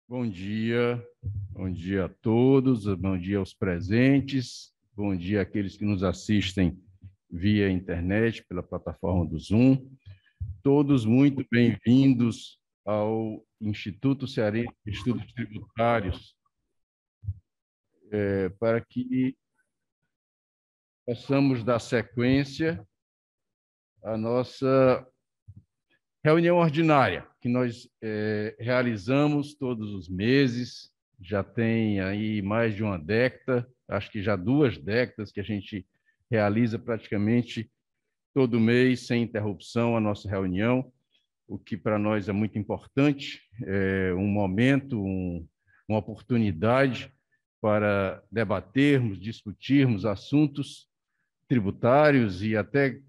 Bom dia a todos, bom dia aos presentes, bom dia àqueles que nos assistem via internet, pela plataforma do Zoom. Todos muito bem-vindos ao Instituto Cearense de Estudos Tributários, para que possamos dar sequência à nossa reunião ordinária, que nós realizamos todos os meses, já tem aí mais de uma década, acho que já 2 décadas que a gente realiza praticamente todo mês, sem interrupção, a nossa reunião, o que para nós é muito importante, é um momento, uma oportunidade para debatermos, discutirmos assuntos tributários e até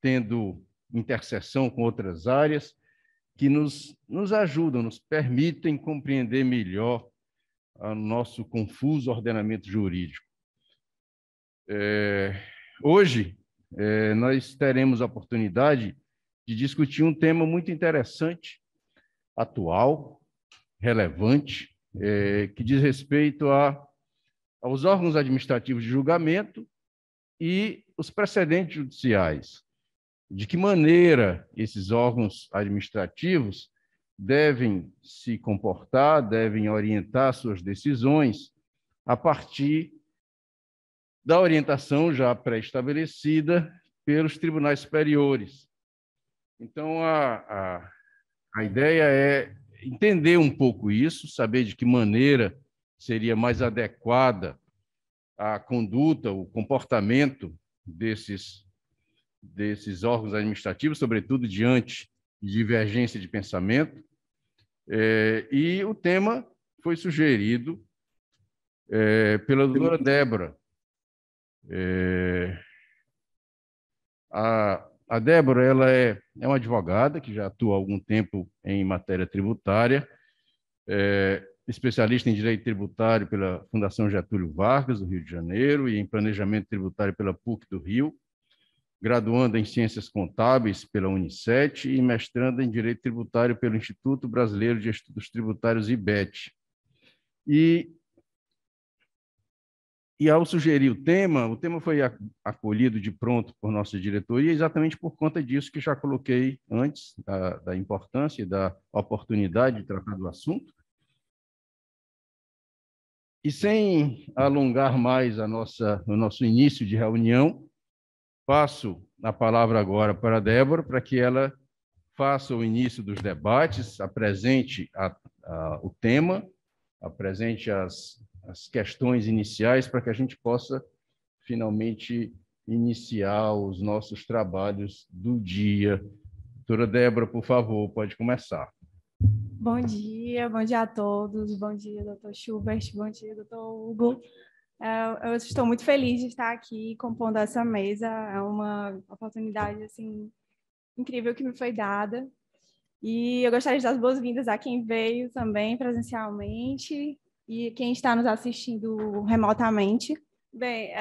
tendo interseção com outras áreas que nos ajudam, nos permitem compreender melhor o nosso confuso ordenamento jurídico. Hoje, nós teremos a oportunidade de discutir um tema muito interessante, atual, relevante, que diz respeito aos órgãos administrativos de julgamento e os precedentes judiciais. De que maneira esses órgãos administrativos devem se comportar, devem orientar suas decisões a partir da orientação já pré-estabelecida pelos tribunais superiores. Então, a ideia é entender um pouco isso, saber de que maneira seria mais adequada a conduta, o comportamento desses órgãos administrativos, sobretudo diante de divergência de pensamento. E o tema foi sugerido pela doutora Débora. A Débora ela é uma advogada que já atua há algum tempo em matéria tributária, especialista em direito tributário pela Fundação Getúlio Vargas, do Rio de Janeiro, e em planejamento tributário pela PUC do Rio, graduanda em Ciências Contábeis pela Unicet e mestranda em Direito Tributário pelo Instituto Brasileiro de Estudos Tributários, IBET. E ao sugerir o tema foi acolhido de pronto por nossa diretoria, exatamente por conta disso que já coloquei antes, da importância e da oportunidade de tratar do assunto. E sem alongar mais o nosso início de reunião, passo a palavra agora para a Débora, para que ela faça o início dos debates, apresente o tema, apresente as questões iniciais, para que a gente possa finalmente iniciar os nossos trabalhos do dia. Doutora Débora, por favor, pode começar. Bom dia a todos, bom dia, doutor Schubert, bom dia, doutor Hugo. Eu estou muito feliz de estar aqui compondo essa mesa, é uma oportunidade assim, incrível que me foi dada. E eu gostaria de dar as boas-vindas a quem veio também presencialmente e quem está nos assistindo remotamente. Bem,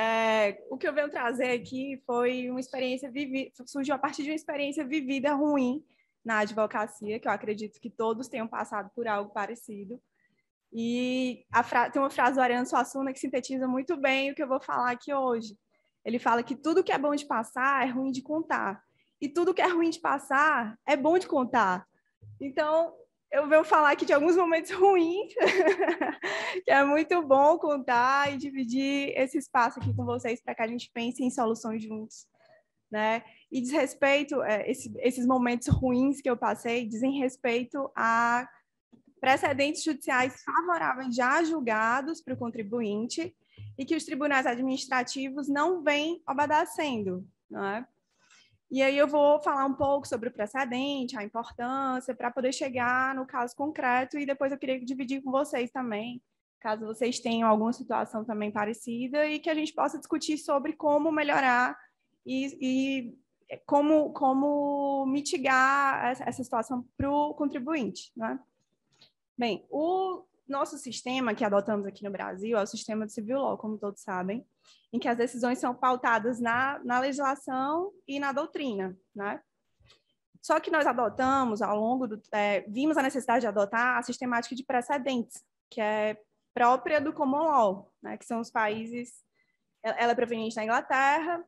o que eu venho trazer aqui foi uma experiência vivida, surgiu a partir de uma experiência vivida ruim na advocacia, que eu acredito que todos tenham passado por algo parecido. E tem uma frase do Ariano Suassuna que sintetiza muito bem o que eu vou falar aqui hoje. Ele fala que tudo que é bom de passar é ruim de contar. E tudo que é ruim de passar é bom de contar. Então, eu venho falar aqui de alguns momentos ruins, que é muito bom contar e dividir esse espaço aqui com vocês para que a gente pense em soluções juntos, né? E diz respeito, esses momentos ruins que eu passei dizem respeito a precedentes judiciais favoráveis já julgados para o contribuinte e que os tribunais administrativos não vêm obedecendo, não é? E aí eu vou falar um pouco sobre o precedente, a importância, para poder chegar no caso concreto, e depois eu queria dividir com vocês também, caso vocês tenham alguma situação também parecida, e que a gente possa discutir sobre como melhorar e como mitigar essa situação para o contribuinte, né? Bem, o nosso sistema que adotamos aqui no Brasil é o sistema de civil law, como todos sabem, em que as decisões são pautadas na legislação e na doutrina, né? Só que nós adotamos, ao longo vimos a necessidade de adotar a sistemática de precedentes, que é própria do Common Law, né, que são os países, ela é proveniente da Inglaterra,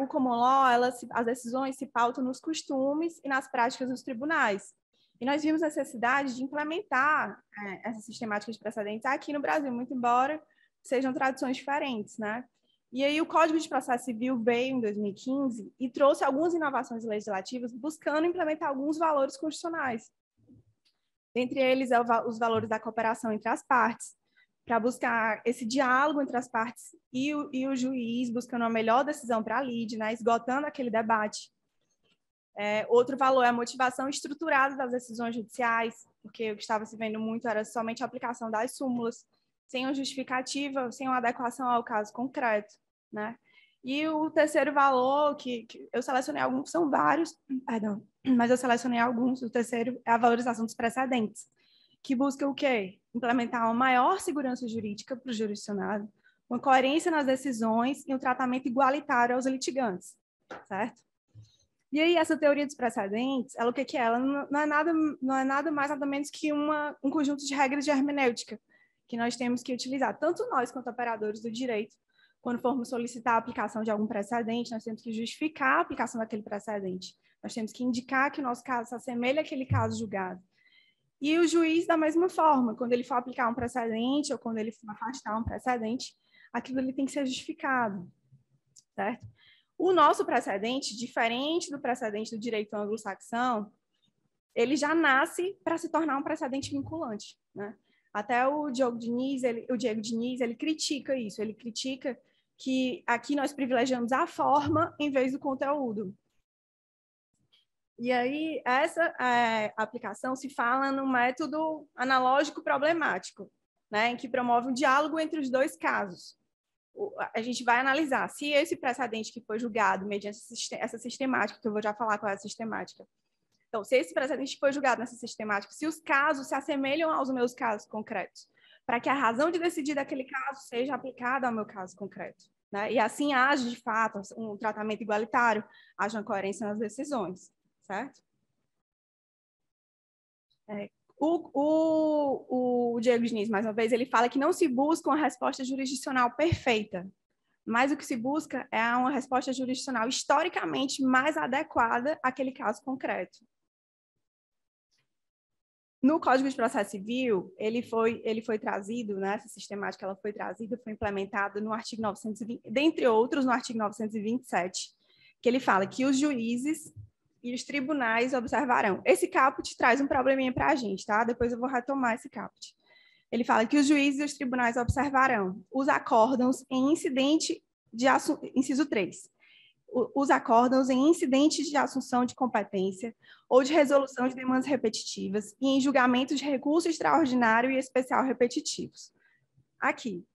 o Common Law, as decisões se pautam nos costumes e nas práticas dos tribunais. E nós vimos a necessidade de implementar essa sistemática de precedentes aqui no Brasil, muito embora sejam tradições diferentes, né? E aí o Código de Processo Civil veio em 2015 e trouxe algumas inovações legislativas buscando implementar alguns valores constitucionais. Dentre eles, os valores da cooperação entre as partes, para buscar esse diálogo entre as partes e o juiz, buscando a melhor decisão para a lide, né, esgotando aquele debate. Outro valor é a motivação estruturada das decisões judiciais, porque o que estava se vendo muito era somente a aplicação das súmulas, sem uma justificativa, sem uma adequação ao caso concreto, né? E o terceiro valor, que eu selecionei alguns, são vários, perdão, mas eu selecionei alguns, o terceiro é a valorização dos precedentes, que busca o quê? Implementar uma maior segurança jurídica para o jurisdicionado, uma coerência nas decisões e um tratamento igualitário aos litigantes, certo? E aí, essa teoria dos precedentes, ela o que é? Ela não é nada mais, nada menos que um conjunto de regras de hermenêutica que nós temos que utilizar, tanto nós quanto operadores do direito. Quando formos solicitar a aplicação de algum precedente, nós temos que justificar a aplicação daquele precedente. Nós temos que indicar que o nosso caso se assemelha àquele caso julgado. E o juiz, da mesma forma, quando ele for aplicar um precedente ou quando ele for afastar um precedente, aquilo ali tem que ser justificado, certo? O nosso precedente, diferente do precedente do direito anglo-saxão, ele já nasce para se tornar um precedente vinculante, né? Até o Diego Diniz, ele critica isso, ele critica que aqui nós privilegiamos a forma em vez do conteúdo. E aí, essa aplicação se fala no método analógico problemático, né, em que promove um diálogo entre os dois casos. A gente vai analisar se esse precedente que foi julgado mediante essa sistemática, que eu vou já falar qual é a sistemática. Então, se esse precedente foi julgado nessa sistemática, se os casos se assemelham aos meus casos concretos, para que a razão de decidir daquele caso seja aplicada ao meu caso concreto, né? E assim haja, de fato, um tratamento igualitário, haja uma coerência nas decisões, certo? O Diego Diniz, mais uma vez, ele fala que não se busca uma resposta jurisdicional perfeita, mas o que se busca é uma resposta jurisdicional historicamente mais adequada àquele caso concreto. No Código de Processo Civil, ele foi trazido, né, essa sistemática ela foi trazida, foi implementada no artigo 920, dentre outros, no artigo 927, que ele fala que os juízes e os tribunais observarão. Esse caput traz um probleminha para a gente, tá? Depois eu vou retomar esse caput. Ele fala que os juízes e os tribunais observarão os acórdãos em incidente de inciso 3. Os acórdãos em incidentes de assunção de competência ou de resolução de demandas repetitivas e em julgamentos de recurso extraordinário e especial repetitivos. Aqui,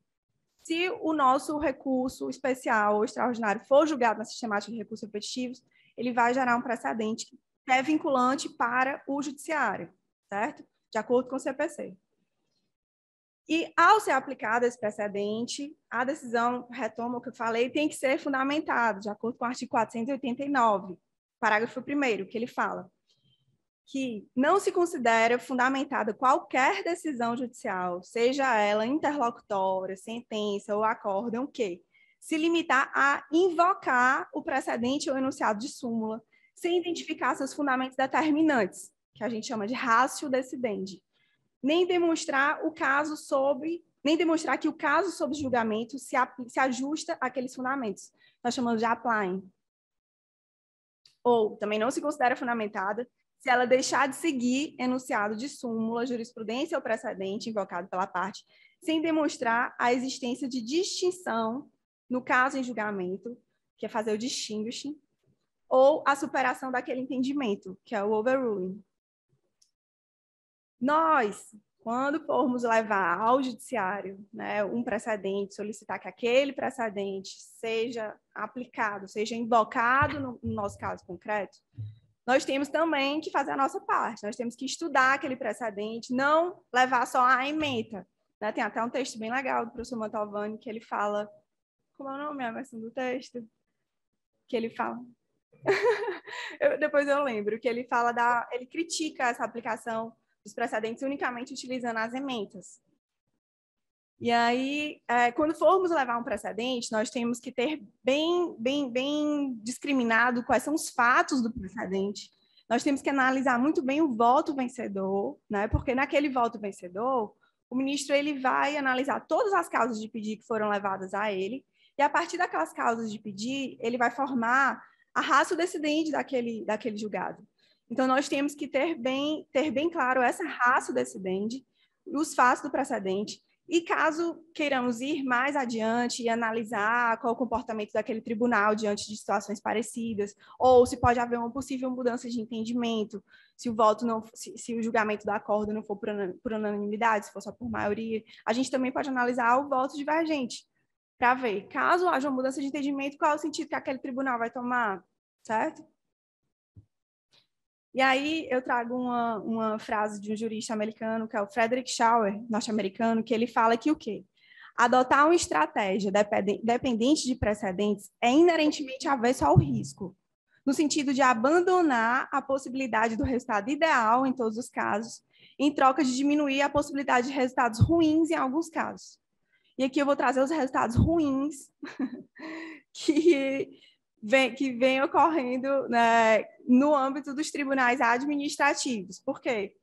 se o nosso recurso especial ou extraordinário for julgado na sistemática de recursos repetitivos, ele vai gerar um precedente que é vinculante para o judiciário, certo? De acordo com o CPC. E, ao ser aplicado esse precedente, a decisão, retoma o que eu falei, tem que ser fundamentada, de acordo com o artigo 489, parágrafo 1º, que ele fala que não se considera fundamentada qualquer decisão judicial, seja ela interlocutória, sentença ou acórdão, que se limitar a invocar o precedente ou enunciado de súmula, sem identificar seus fundamentos determinantes, que a gente chama de ratio decidendi, nem demonstrar que o caso sob julgamento se ajusta àqueles fundamentos. Nós chamamos de applying. Ou também não se considera fundamentada se ela deixar de seguir enunciado de súmula, jurisprudência ou precedente invocado pela parte, sem demonstrar a existência de distinção no caso em julgamento, que é fazer o distinguishing, ou a superação daquele entendimento, que é o overruling. Nós, quando formos levar ao judiciário, né, um precedente, solicitar que aquele precedente seja aplicado, seja invocado no nosso caso concreto, nós temos também que fazer a nossa parte, nós temos que estudar aquele precedente, não levar só a ementa. Né? Tem até um texto bem legal do professor Mantovani que ele fala, como é o nome, a versão do texto? Que ele fala, Depois eu lembro que ele fala ele critica essa aplicação dos precedentes unicamente utilizando as ementas. E aí, quando formos levar um precedente, nós temos que ter bem discriminado quais são os fatos do precedente. Nós temos que analisar muito bem o voto vencedor, né? Porque naquele voto vencedor, o ministro ele vai analisar todas as causas de pedir que foram levadas a ele, e a partir daquelas causas de pedir, ele vai formar a ratio decidendi daquele julgado. Então, nós temos que ter bem claro essa ratio decidendi, os fatos do precedente. E caso queiramos ir mais adiante e analisar qual é o comportamento daquele tribunal diante de situações parecidas, ou se pode haver uma possível mudança de entendimento, se o julgamento do acordo não for por unanimidade, se for só por maioria, a gente também pode analisar o voto divergente, para ver, caso haja uma mudança de entendimento, qual é o sentido que aquele tribunal vai tomar, certo? E aí eu trago uma frase de um jurista americano, que é o Frederick Schauer, norte-americano, que ele fala que o quê? Adotar uma estratégia dependente de precedentes é inerentemente avesso ao risco, no sentido de abandonar a possibilidade do resultado ideal em todos os casos, em troca de diminuir a possibilidade de resultados ruins em alguns casos. E aqui eu vou trazer os resultados ruins que vem ocorrendo, né, no âmbito dos tribunais administrativos. Por quê?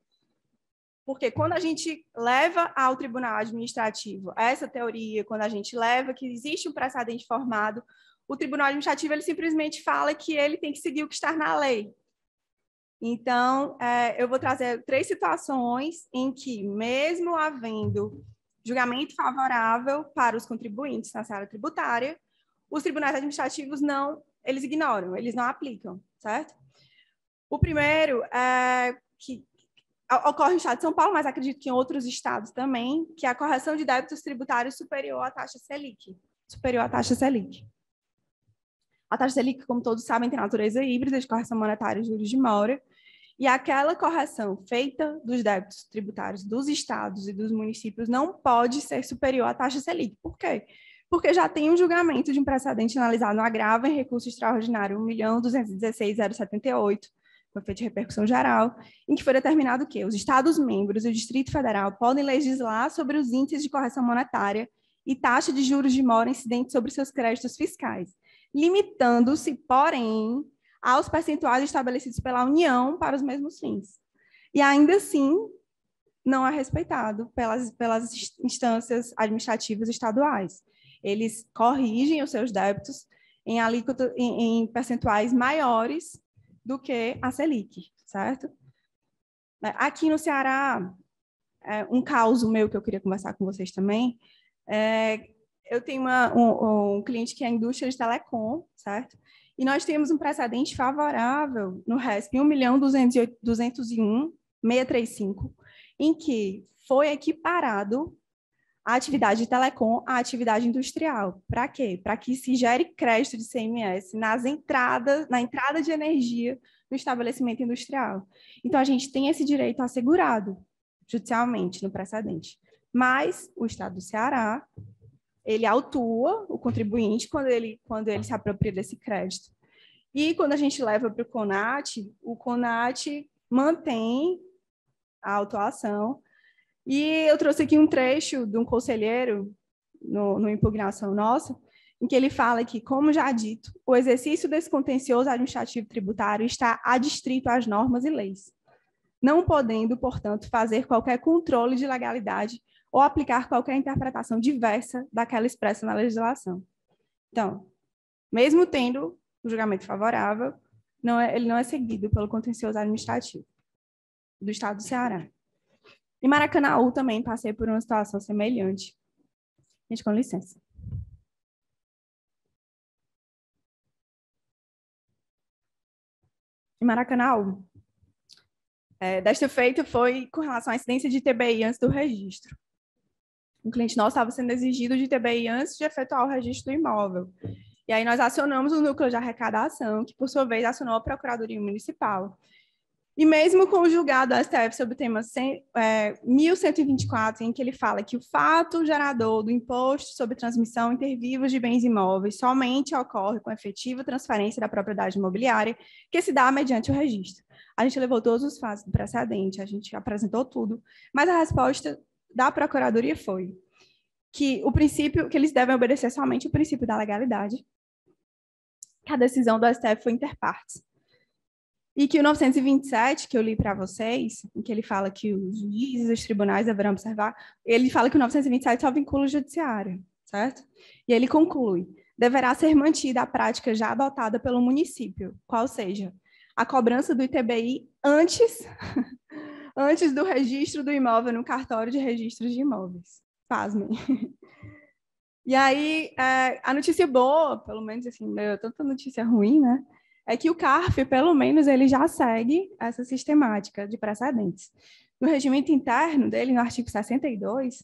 Porque quando a gente leva ao tribunal administrativo essa teoria, quando a gente leva que existe um precedente formado, o tribunal administrativo ele simplesmente fala que ele tem que seguir o que está na lei. Então, eu vou trazer 3 situações em que, mesmo havendo julgamento favorável para os contribuintes na seara tributária, os tribunais administrativos eles ignoram, eles não aplicam, certo? O primeiro é que ocorre no estado de São Paulo, mas acredito que em outros estados também, que é a correção de débitos tributários superior à taxa Selic. Superior à taxa Selic. A taxa Selic, como todos sabem, tem natureza híbrida de correção monetária e juros de mora, e aquela correção feita dos débitos tributários dos estados e dos municípios não pode ser superior à taxa Selic. Por quê? Porque já tem um julgamento de um precedente analisado no agravo em recurso extraordinário 1.216.078, foi feita de repercussão geral, em que foi determinado que os Estados-membros e o Distrito Federal podem legislar sobre os índices de correção monetária e taxa de juros de mora incidentes sobre seus créditos fiscais, limitando-se, porém, aos percentuais estabelecidos pela União para os mesmos fins. E ainda assim, não é respeitado pelas instâncias administrativas estaduais. Eles corrigem os seus débitos em percentuais maiores do que a Selic, certo? Aqui no Ceará, um caso meu que eu queria conversar com vocês também, eu tenho um cliente que é a indústria de telecom, certo? E nós temos um precedente favorável no RESP 1.201.635, em que foi equiparado a atividade de telecom à atividade industrial. Para quê? Para que se gere crédito de CMS na entrada de energia no estabelecimento industrial. Então, a gente tem esse direito assegurado judicialmente no precedente. Mas o Estado do Ceará, ele autua o contribuinte quando ele se apropria desse crédito. E quando a gente leva para o CONAT mantém a autuação. E eu trouxe aqui um trecho de um conselheiro, no impugnação nossa, em que ele fala que, como já dito, o exercício desse contencioso administrativo tributário está adstrito às normas e leis, não podendo, portanto, fazer qualquer controle de legalidade ou aplicar qualquer interpretação diversa daquela expressa na legislação. Então, mesmo tendo o julgamento favorável, ele não é seguido pelo contencioso administrativo do Estado do Ceará. Em Maracanaú também passei por uma situação semelhante. Gente, com licença. Em Maracanaú, desta feita foi com relação à incidência de TBI antes do registro. Um cliente nosso estava sendo exigido de TBI antes de efetuar o registro do imóvel. E aí nós acionamos o núcleo de arrecadação, que por sua vez acionou a Procuradoria Municipal. E mesmo com o julgado do STF sobre o tema 1124, em que ele fala que o fato gerador do imposto sobre transmissão inter vivos de bens imóveis somente ocorre com efetiva transferência da propriedade imobiliária, que se dá mediante o registro. A gente levou todos os fatos do precedente, a gente apresentou tudo, mas a resposta da Procuradoria foi que o princípio, que eles devem obedecer somente o princípio da legalidade, que a decisão do STF foi inter partes. E que o 927, que eu li para vocês, em que ele fala que os juízes e os tribunais deverão observar, ele fala que o 927 só vincula o judiciário, certo? E ele conclui: deverá ser mantida a prática já adotada pelo município, qual seja, a cobrança do ITBI antes do registro do imóvel no cartório de registros de imóveis. Pasmem. E aí, a notícia boa, pelo menos assim, tanta notícia ruim, né? É que o CARF, pelo menos, ele já segue essa sistemática de precedentes. No regimento interno dele, no artigo 62,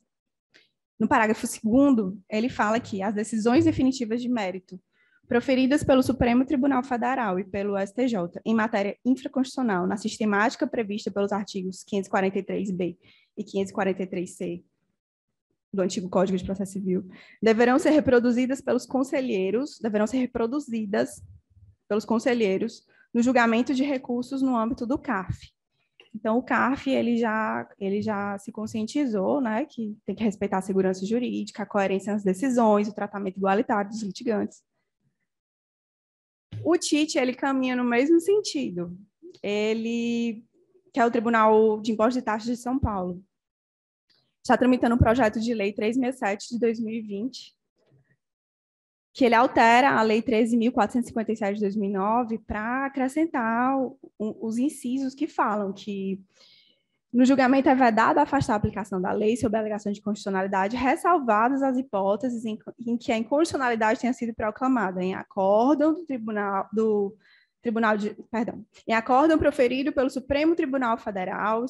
no parágrafo 2º, ele fala que as decisões definitivas de mérito proferidas pelo Supremo Tribunal Federal e pelo STJ em matéria infraconstitucional, na sistemática prevista pelos artigos 543b e 543c do antigo Código de Processo Civil, deverão ser reproduzidas pelos conselheiros no julgamento de recursos no âmbito do CARF. Então, o CARF ele já se conscientizou, né, que tem que respeitar a segurança jurídica, a coerência nas decisões, o tratamento igualitário dos litigantes. O TIT, ele caminha no mesmo sentido. Ele, que é o Tribunal de Impostos e Taxas de São Paulo, está tramitando um projeto de lei 367 de 2020, que ele altera a Lei 13.457 de 2009 para acrescentar os incisos que falam que no julgamento é vedado afastar a aplicação da lei sob a alegação de constitucionalidade, ressalvadas as hipóteses em que a inconstitucionalidade tenha sido proclamada em acórdão em acórdão proferido pelo Supremo Tribunal Federal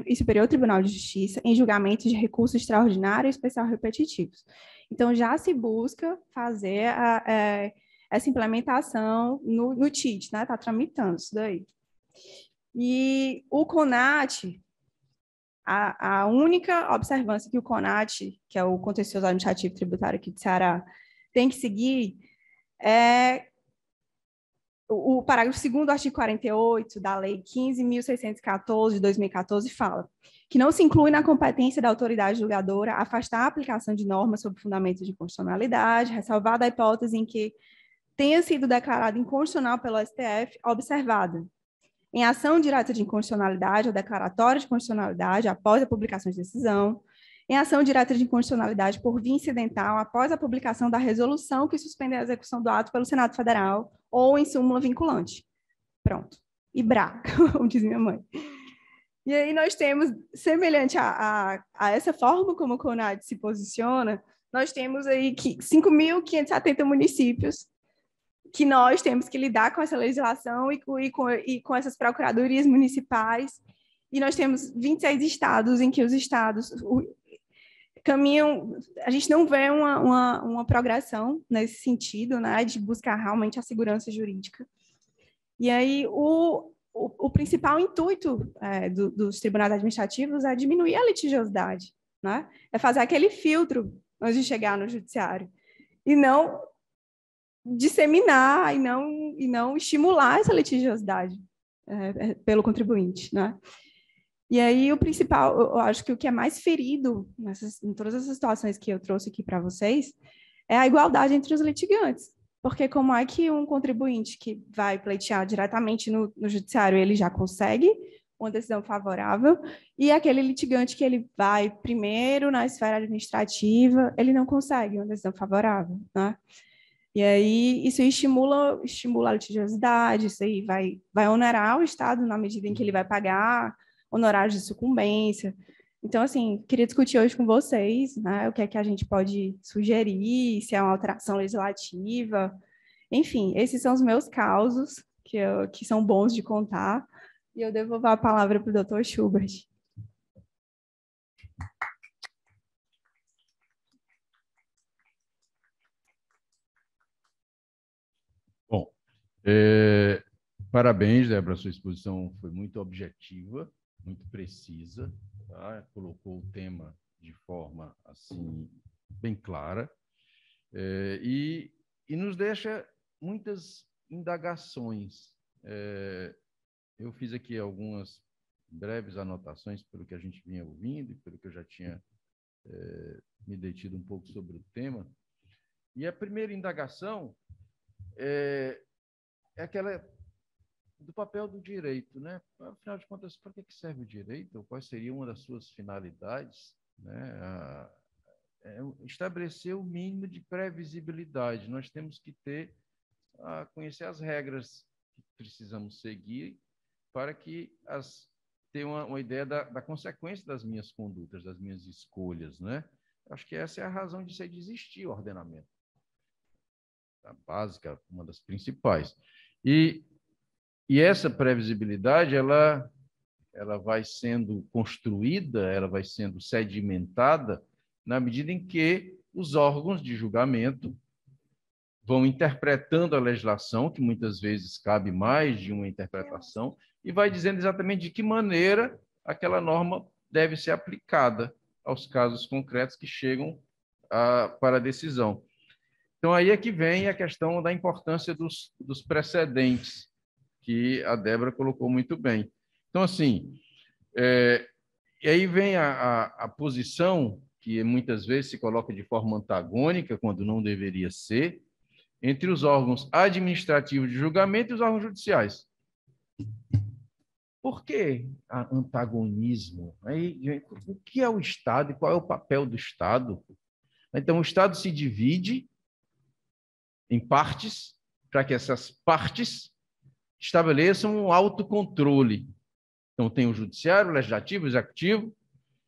e Superior Tribunal de Justiça em julgamentos de recurso extraordinário e especial repetitivos. Então, já se busca fazer essa implementação no TIT, né? Está tramitando isso daí. E o CONAT, a única observância que o CONAT, que é o Contencioso Administrativo Tributário aqui de Ceará, tem que seguir é o parágrafo 2º do artigo 48 da Lei 15.614 de 2014 fala que não se inclui na competência da autoridade julgadora afastar a aplicação de normas sob fundamento de inconstitucionalidade, ressalvada a hipótese em que tenha sido declarada inconstitucional pelo STF, observada em ação direta de inconstitucionalidade ou declaratória de constitucionalidade após a publicação de decisão, em ação direta de inconstitucionalidade por via incidental após a publicação da resolução que suspende a execução do ato pelo Senado Federal ou em súmula vinculante. Pronto. E brá, como diz minha mãe. E aí nós temos, semelhante a essa forma como o CONAD se posiciona, nós temos aí 5.570 municípios que nós temos que lidar com essa legislação e com essas procuradorias municipais, e nós temos 26 estados em que os estados caminham, a gente não vê uma progressão nesse sentido, né, de buscar realmente a segurança jurídica. E aí o principal intuito dos tribunais administrativos é diminuir a litigiosidade, né? É fazer aquele filtro antes de chegar no judiciário, e não disseminar e não estimular essa litigiosidade pelo contribuinte, né? E aí o principal, eu acho que o que é mais ferido em todas essas situações que eu trouxe aqui para vocês é a igualdade entre os litigantes. Porque como é que um contribuinte que vai pleitear diretamente no judiciário, ele já consegue uma decisão favorável, e aquele litigante que ele vai primeiro na esfera administrativa, ele não consegue uma decisão favorável, né? E aí isso estimula a litigiosidade, isso aí vai onerar o Estado na medida em que ele vai pagar honorários de sucumbência. Então, assim, queria discutir hoje com vocês, né, o que é que a gente pode sugerir, se é uma alteração legislativa. Enfim, esses são os meus causos, que são bons de contar, e eu devolvo a palavra para o doutor Schubert. Bom, Parabéns, Débora, a sua exposição foi muito objetiva, muito precisa, tá? Colocou o tema de forma assim bem clara, e nos deixa muitas indagações. Eu fiz aqui algumas breves anotações pelo que a gente vinha ouvindo e pelo que eu já tinha me detido um pouco sobre o tema. E a primeira indagação é aquela do papel do direito, né? Afinal de contas, para que serve o direito? Ou quais seriam uma das suas finalidades? Né? Estabelecer o mínimo de previsibilidade. Nós temos que conhecer as regras que precisamos seguir para que ter uma ideia da consequência das minhas condutas, das minhas escolhas, né? Acho que essa é a razão de existir o ordenamento. A básica, uma das principais. E essa previsibilidade, ela vai sendo construída, ela vai sendo sedimentada na medida em que os órgãos de julgamento vão interpretando a legislação, que muitas vezes cabe mais de uma interpretação, e vai dizendo exatamente de que maneira aquela norma deve ser aplicada aos casos concretos que chegam para a decisão. Então, aí é que vem a questão da importância dos precedentes, que a Débora colocou muito bem. Então, assim, e aí vem a posição, que muitas vezes se coloca de forma antagônica, quando não deveria ser, entre os órgãos administrativos de julgamento e os órgãos judiciais. Por que antagonismo? Aí, o que é o Estado e qual é o papel do Estado? Então, o Estado se divide em partes, para que essas partes estabeleçam um autocontrole. Então, tem o judiciário, o legislativo, o executivo,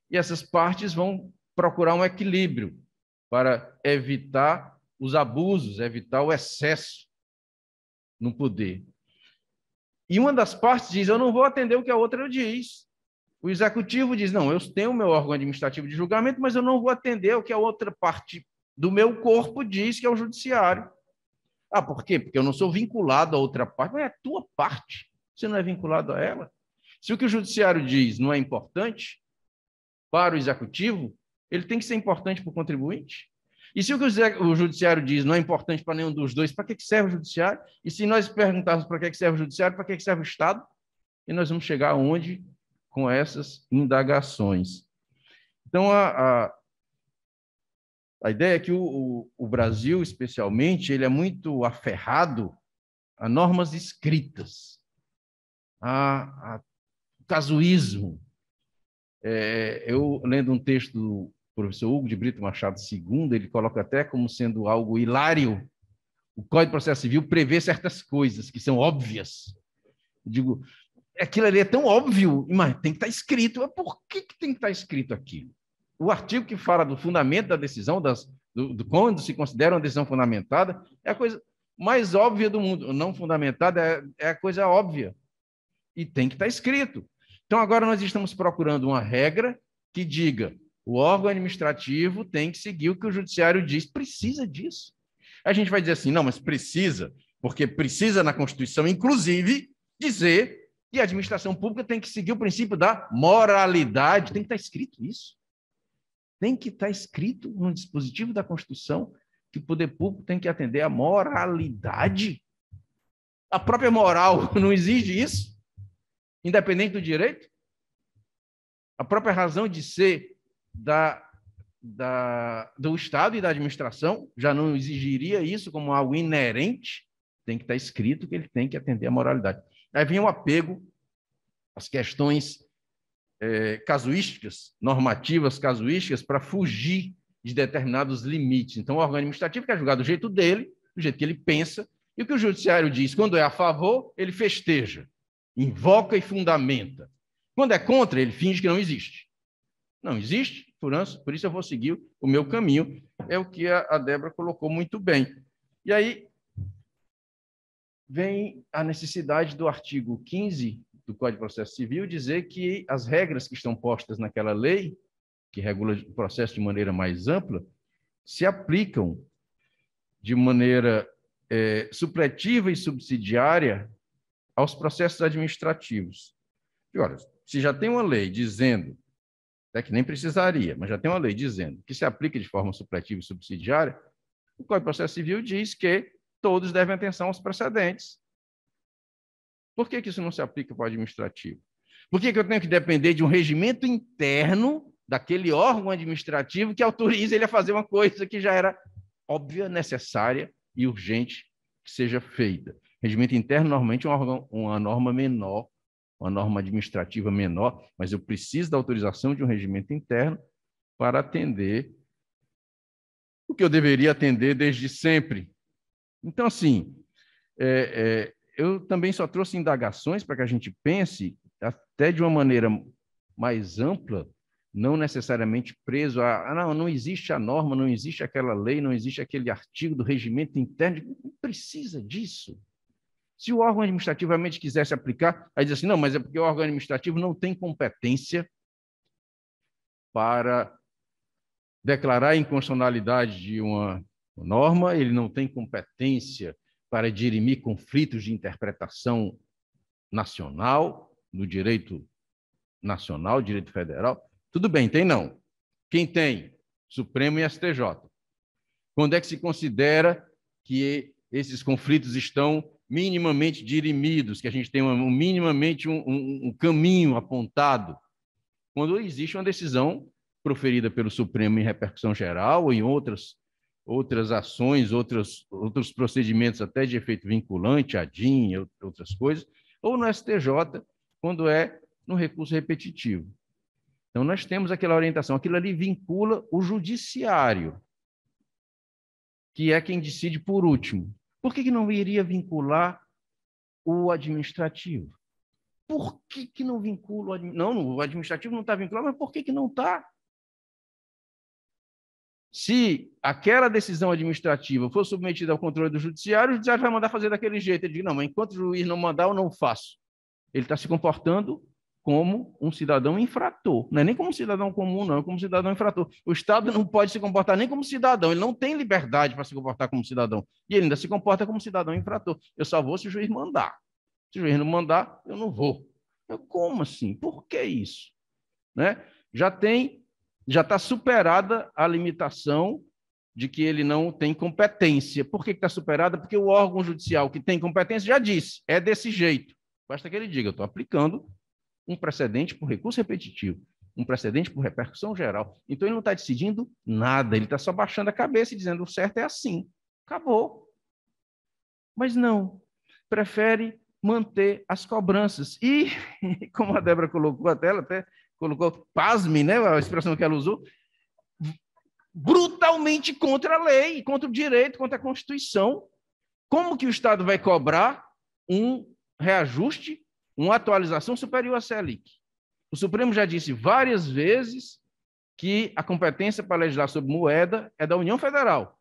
e essas partes vão procurar um equilíbrio para evitar os abusos, evitar o excesso no poder. E uma das partes diz, eu não vou atender o que a outra diz. O executivo diz, não, eu tenho o meu órgão administrativo de julgamento, mas eu não vou atender o que a outra parte do meu corpo diz, que é o judiciário. Por quê? Porque eu não sou vinculado a outra parte. Mas é a tua parte. Você não é vinculado a ela. Se o que o judiciário diz não é importante para o executivo, ele tem que ser importante para o contribuinte. E se o que o judiciário diz não é importante para nenhum dos dois, para que serve o judiciário? E se nós perguntarmos para que serve o judiciário, para que serve o Estado? E nós vamos chegar aonde com essas indagações. Então, a ideia é que o Brasil, especialmente, ele é muito aferrado a normas escritas, a casuísmo. Eu, lendo um texto do professor Hugo de Brito Machado II, ele coloca até como sendo algo hilário. O Código de Processo Civil prevê certas coisas que são óbvias. Eu digo, aquilo ali é tão óbvio, mas tem que estar escrito. Mas por que tem que estar escrito aqui? O artigo que fala do fundamento da decisão, do quando se considera uma decisão fundamentada, é a coisa mais óbvia do mundo. Não fundamentada é a coisa óbvia. E tem que estar escrito. Então, agora nós estamos procurando uma regra que diga o órgão administrativo tem que seguir o que o judiciário diz. Precisa disso. A gente vai dizer assim, não, mas precisa, porque precisa na Constituição, inclusive, dizer que a administração pública tem que seguir o princípio da moralidade. Tem que estar escrito isso. Tem que estar escrito no dispositivo da Constituição que o poder público tem que atender à moralidade. A própria moral não exige isso, independente do direito. A própria razão de ser do Estado e da administração já não exigiria isso como algo inerente. Tem que estar escrito que ele tem que atender à moralidade. Aí vem o apego às questões casuísticas, normativas casuísticas, para fugir de determinados limites. Então, o órgão administrativo quer julgar do jeito dele, do jeito que ele pensa, e o que o judiciário diz, quando é a favor, ele festeja, invoca e fundamenta. Quando é contra, ele finge que não existe. Não existe, por isso eu vou seguir o meu caminho, é o que a Débora colocou muito bem. E aí vem a necessidade do artigo 15 do Código de Processo Civil dizer que as regras que estão postas naquela lei, que regula o processo de maneira mais ampla, se aplicam de maneira supletiva e subsidiária aos processos administrativos. E, olha, se já tem uma lei dizendo, até que nem precisaria, mas já tem uma lei dizendo que se aplica de forma supletiva e subsidiária, o Código de Processo Civil diz que todos devem atenção aos precedentes. Por que isso não se aplica para o administrativo? Por que eu tenho que depender de um regimento interno daquele órgão administrativo que autoriza ele a fazer uma coisa que já era óbvia, necessária e urgente que seja feita? Regimento interno, normalmente, é uma norma menor, uma norma administrativa menor, mas eu preciso da autorização de um regimento interno para atender o que eu deveria atender desde sempre. Então, assim, eu também só trouxe indagações para que a gente pense até de uma maneira mais ampla, não necessariamente preso a não existe a norma, não existe aquela lei, não existe aquele artigo do regimento interno, não precisa disso. Se o órgão administrativo realmente quisesse aplicar, aí diz assim, não, mas é porque o órgão administrativo não tem competência para declarar a inconstitucionalidade de uma norma, ele não tem competência para dirimir conflitos de interpretação nacional, no direito nacional, direito federal. Tudo bem, tem não. Quem tem? Supremo e STJ. Quando é que se considera que esses conflitos estão minimamente dirimidos, que a gente tem minimamente um caminho apontado? Quando existe uma decisão proferida pelo Supremo em repercussão geral ou em outras ações, outros procedimentos até de efeito vinculante, ADIM, outras coisas, ou no STJ, quando é no recurso repetitivo. Então, nós temos aquela orientação, aquilo ali vincula o judiciário, que é quem decide por último. Por que não iria vincular o administrativo? Por que não vincula o administrativo? Não, o administrativo não está vinculado, mas por que não está? Se aquela decisão administrativa for submetida ao controle do judiciário, o judiciário vai mandar fazer daquele jeito. Ele diz, não, mas enquanto o juiz não mandar, eu não faço. Ele está se comportando como um cidadão infrator. Não é nem como um cidadão comum, não, é como um cidadão infrator. O Estado não pode se comportar nem como cidadão, ele não tem liberdade para se comportar como cidadão. E ele ainda se comporta como cidadão infrator. Eu só vou se o juiz mandar. Se o juiz não mandar, eu não vou. Como assim? Por que isso? Né? Já está superada a limitação de que ele não tem competência. Por que está superada? Porque o órgão judicial que tem competência já disse, é desse jeito. Basta que ele diga, eu estou aplicando um precedente por recurso repetitivo, um precedente por repercussão geral. Então, ele não está decidindo nada, ele está só baixando a cabeça e dizendo, o certo é assim. Acabou. Mas não, prefere manter as cobranças. E, como a Débora colocou até, ela até colocou, pasme, né, a expressão que ela usou, brutalmente contra a lei, contra o direito, contra a Constituição. Como que o Estado vai cobrar um reajuste, uma atualização superior à Selic? O Supremo já disse várias vezes que a competência para legislar sobre moeda é da União Federal.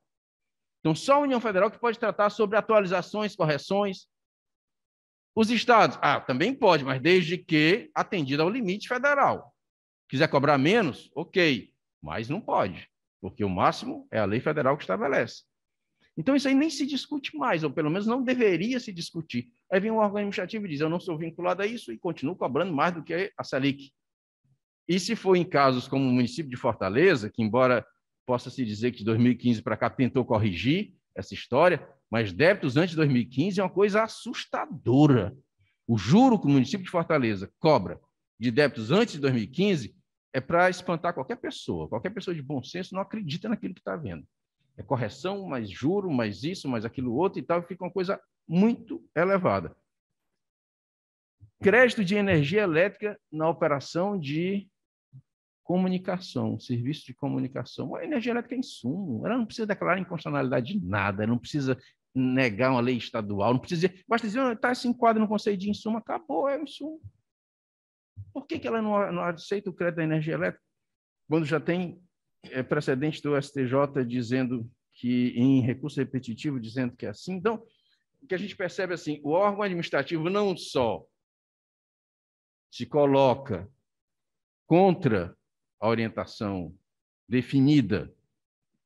Então, só a União Federal que pode tratar sobre atualizações, correções. Os estados, também pode, mas desde que atendido ao limite federal. Quiser cobrar menos, ok, mas não pode, porque o máximo é a lei federal que estabelece. Então, isso aí nem se discute mais, ou pelo menos não deveria se discutir. Aí vem um órgão administrativo e diz, eu não sou vinculado a isso e continuo cobrando mais do que a Selic. E se for em casos como o município de Fortaleza, que embora possa se dizer que de 2015 para cá tentou corrigir essa história, mas débitos antes de 2015 é uma coisa assustadora. O juro que o município de Fortaleza cobra de débitos antes de 2015 é para espantar qualquer pessoa. Qualquer pessoa de bom senso não acredita naquilo que está vendo. É correção, mais juro, mais isso, mais aquilo outro e tal, e fica uma coisa muito elevada. Crédito de energia elétrica na operação de comunicação, serviço de comunicação. A energia elétrica é insumo, ela não precisa declarar inconstitucionalidade de nada, não precisa negar uma lei estadual, não precisa dizer, basta dizer, está esse enquadro no conceito de insumo, acabou, é o insumo. Por que ela não aceita o crédito da energia elétrica? Quando já tem precedente do STJ dizendo que, em recurso repetitivo, dizendo que é assim. Então, o que a gente percebe assim, o órgão administrativo não só se coloca contra a orientação definida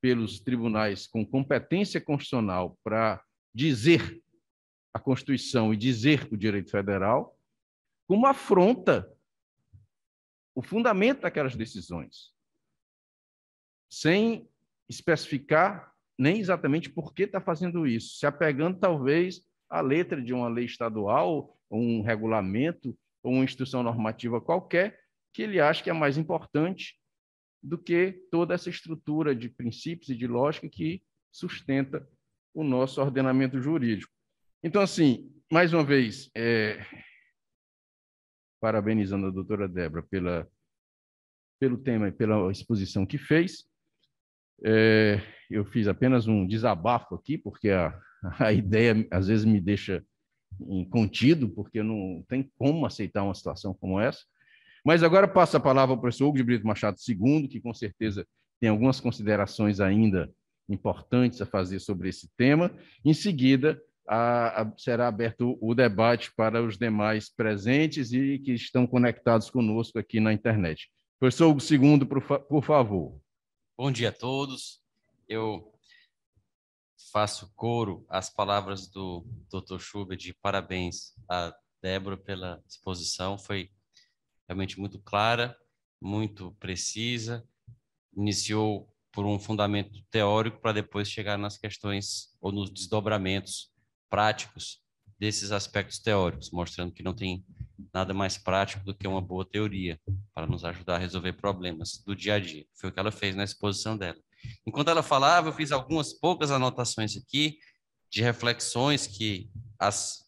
pelos tribunais com competência constitucional para dizer a Constituição e dizer o direito federal, como afronta o fundamento daquelas decisões, sem especificar nem exatamente por que está fazendo isso, se apegando talvez à letra de uma lei estadual, ou um regulamento, ou uma instituição normativa qualquer, que ele acha que é mais importante do que toda essa estrutura de princípios e de lógica que sustenta o nosso ordenamento jurídico. Então, assim, mais uma vez, parabenizando a doutora Débora pelo tema e pela exposição que fez. Eu fiz apenas um desabafo aqui, porque a ideia às vezes me deixa contido, porque não tem como aceitar uma situação como essa. Mas agora passo a palavra ao professor Hugo de Brito Machado II, que com certeza tem algumas considerações ainda importantes a fazer sobre esse tema. Em seguida, será aberto o debate para os demais presentes e que estão conectados conosco aqui na internet. Professor Hugo II, por favor. Bom dia a todos. Eu faço coro às palavras do Dr. Schubert de parabéns a Débora pela exposição. Foi realmente muito clara, muito precisa. Iniciou por um fundamento teórico para depois chegar nas questões ou nos desdobramentos práticos desses aspectos teóricos, mostrando que não tem nada mais prático do que uma boa teoria para nos ajudar a resolver problemas do dia a dia. Foi o que ela fez na exposição dela. Enquanto ela falava, eu fiz algumas poucas anotações aqui de reflexões que as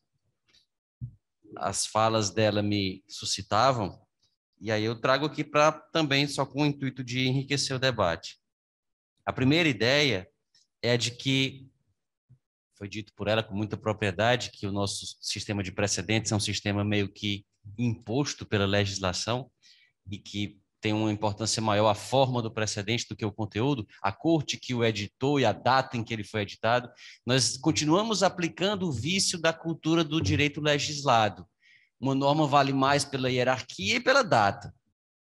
falas dela me suscitavam, e aí eu trago aqui para também só com o intuito de enriquecer o debate. A primeira ideia é de que, foi dito por ela com muita propriedade, que o nosso sistema de precedentes é um sistema meio que imposto pela legislação e que tem uma importância maior a forma do precedente do que o conteúdo, a corte que o editou e a data em que ele foi editado. Nós continuamos aplicando o vício da cultura do direito legislado. Uma norma vale mais pela hierarquia e pela data.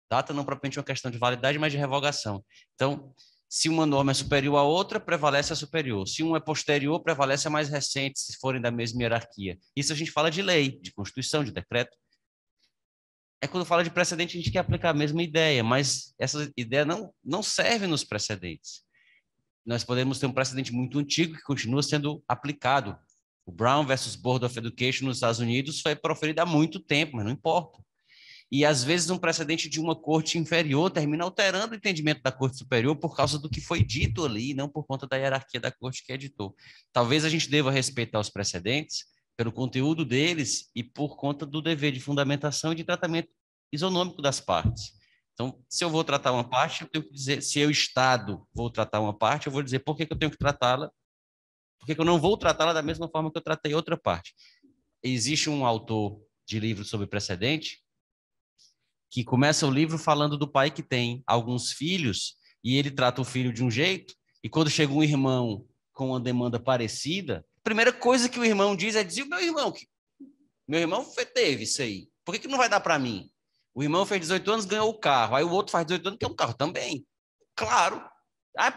Data não propriamente uma questão de validade, mas de revogação. Então, se uma norma é superior à outra, prevalece a superior. Se uma é posterior, prevalece a mais recente, se forem da mesma hierarquia. Isso a gente fala de lei, de Constituição, de decreto. Quando fala de precedente, a gente quer aplicar a mesma ideia, mas essa ideia não serve nos precedentes. Nós podemos ter um precedente muito antigo que continua sendo aplicado. O Brown versus Board of Education nos Estados Unidos foi proferido há muito tempo, mas não importa. E, às vezes, um precedente de uma corte inferior termina alterando o entendimento da corte superior por causa do que foi dito ali, não por conta da hierarquia da corte que editou. Talvez a gente deva respeitar os precedentes pelo conteúdo deles e por conta do dever de fundamentação e de tratamento isonômico das partes. Então, se eu vou tratar uma parte, eu tenho que dizer, se eu, Estado, vou tratar uma parte, eu vou dizer por que eu tenho que tratá-la, por que eu não vou tratá-la da mesma forma que eu tratei outra parte. Existe um autor de livro sobre precedente que começa o livro falando do pai que tem alguns filhos e ele trata o filho de um jeito, e quando chega um irmão com uma demanda parecida, a primeira coisa que o irmão diz é dizer: meu irmão teve isso aí, por que não vai dar para mim? O irmão fez 18 anos, ganhou o carro, aí o outro faz 18 anos, quer um carro também. Claro.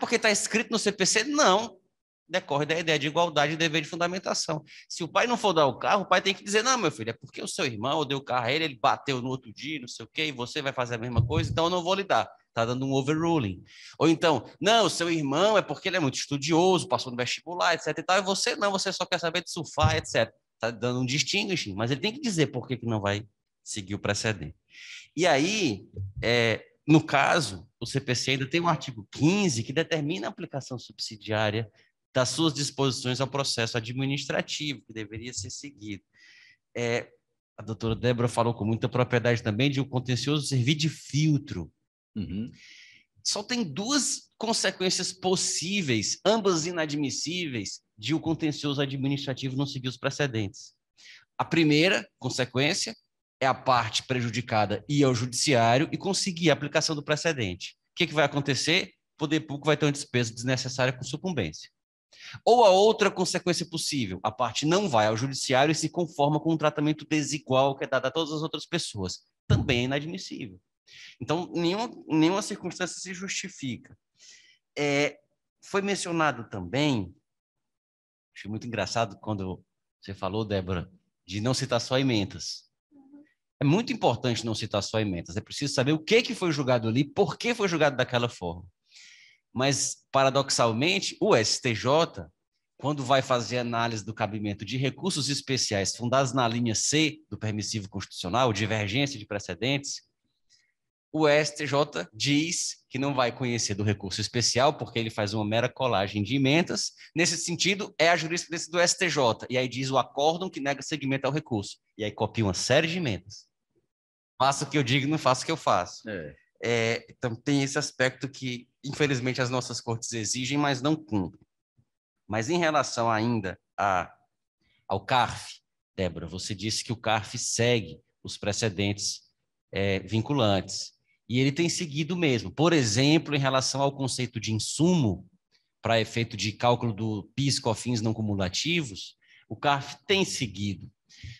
Porque está escrito no CPC? Não. Decorre da ideia de igualdade e dever de fundamentação. Se o pai não for dar o carro, o pai tem que dizer: não, meu filho, é porque o seu irmão deu o carro a ele, ele bateu no outro dia, não sei o quê, e você vai fazer a mesma coisa, então eu não vou lhe dar. Está dando um overruling. Ou então, não, o seu irmão é porque ele é muito estudioso, passou no vestibular, etc. e tal, e você não, você só quer saber de surfar, etc. Está dando um distinguishing, mas ele tem que dizer por que não vai seguir o precedente. E aí, no caso, o CPC ainda tem um artigo 15 que determina a aplicação subsidiária das suas disposições ao processo administrativo, que deveria ser seguido. A doutora Débora falou com muita propriedade também de o contencioso servir de filtro. Uhum. Só tem duas consequências possíveis, ambas inadmissíveis, de o contencioso administrativo não seguir os precedentes. A primeira consequência é a parte prejudicada ir ao judiciário e conseguir a aplicação do precedente. O que vai acontecer? O poder público vai ter uma despesa desnecessária com sucumbência. Ou a outra consequência possível, a parte não vai ao judiciário e se conforma com um tratamento desigual que é dado a todas as outras pessoas. Também é inadmissível. Então, nenhuma circunstância se justifica. Foi mencionado também, achei muito engraçado quando Você falou, Débora, de não citar só emendas. É muito importante não citar só emendas. É preciso saber o que foi julgado ali, por que foi julgado daquela forma. Mas, paradoxalmente, o STJ, quando vai fazer análise do cabimento de recursos especiais fundados na linha C do permissivo constitucional, divergência de precedentes, o STJ diz que não vai conhecer do recurso especial, porque ele faz uma mera colagem de emendas. Nesse sentido, é a jurisprudência do STJ. E aí diz o acórdão que nega seguimento ao recurso. E aí copia uma série de emendas. Faço o que eu digo, não faço o que eu faço. Então, tem esse aspecto que, infelizmente, as nossas cortes exigem, mas não cumprem. Mas em relação ainda ao CARF, Débora, você disse que o CARF segue os precedentes vinculantes. E ele tem seguido mesmo. Por exemplo, em relação ao conceito de insumo, para efeito de cálculo do PIS, COFINS não cumulativos, o CARF tem seguido,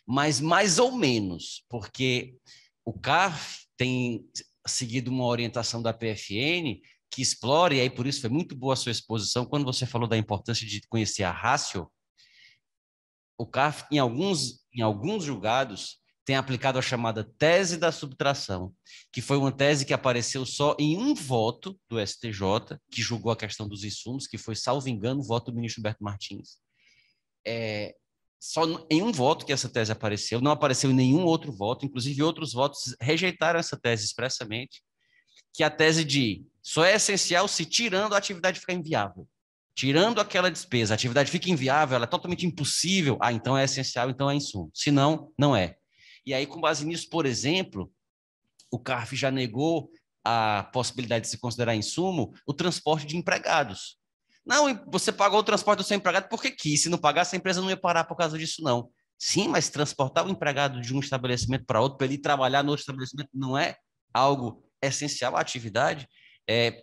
mas mais ou menos, porque o CARF tem seguido uma orientação da PFN que explora, e aí por isso foi muito boa a sua exposição, quando você falou da importância de conhecer a ratio, o CARF, em alguns julgados, tem aplicado a chamada tese da subtração, que foi uma tese que apareceu só em um voto do STJ, que julgou a questão dos insumos, que foi, salvo engano, o voto do ministro Humberto Martins. Só em um voto que essa tese apareceu, não apareceu em nenhum outro voto, inclusive outros votos rejeitaram essa tese expressamente, que a tese de só é essencial se tirando a atividade ficar inviável. Tirando aquela despesa, a atividade fica inviável, ela é totalmente impossível, então é essencial, então é insumo. Se não, não é. E aí, com base nisso, por exemplo, o CARF já negou a possibilidade de se considerar insumo o transporte de empregados. Não, você pagou o transporte do seu empregado porque quis. Se não pagasse, a empresa não ia parar por causa disso, não. Sim, mas transportar o empregado de um estabelecimento para outro, para ele trabalhar no outro estabelecimento, não é algo essencial à atividade.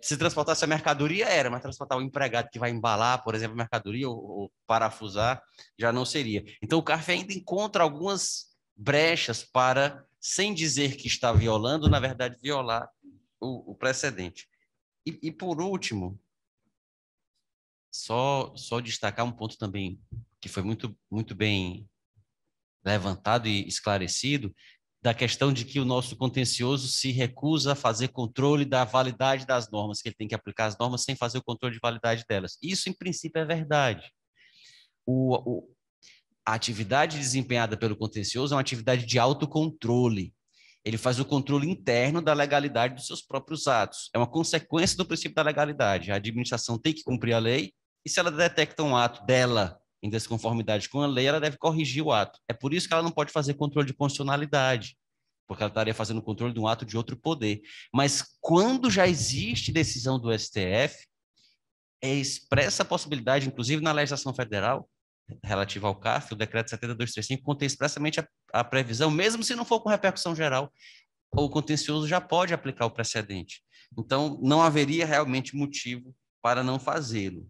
Se transportasse a mercadoria, era, mas transportar o empregado que vai embalar, por exemplo, a mercadoria ou parafusar, já não seria. Então, o CARF ainda encontra algumas brechas para, sem dizer que está violando, na verdade, violar o precedente. E por último, só destacar um ponto também que foi muito, muito bem levantado e esclarecido, da questão de que o nosso contencioso se recusa a fazer controle da validade das normas, que ele tem que aplicar as normas sem fazer o controle de validade delas. Isso, em princípio, é verdade. A atividade desempenhada pelo contencioso é uma atividade de autocontrole. Ele faz o controle interno da legalidade dos seus próprios atos. É uma consequência do princípio da legalidade. A administração tem que cumprir a lei e, se ela detecta um ato dela em desconformidade com a lei, ela deve corrigir o ato. É por isso que ela não pode fazer controle de constitucionalidade, porque ela estaria fazendo controle de um ato de outro poder. Mas quando já existe decisão do STF, é expressa a possibilidade, inclusive na legislação federal, relativa ao CARF, o decreto 7235 contém expressamente a previsão, mesmo se não for com repercussão geral, o contencioso já pode aplicar o precedente. Então, não haveria realmente motivo para não fazê-lo.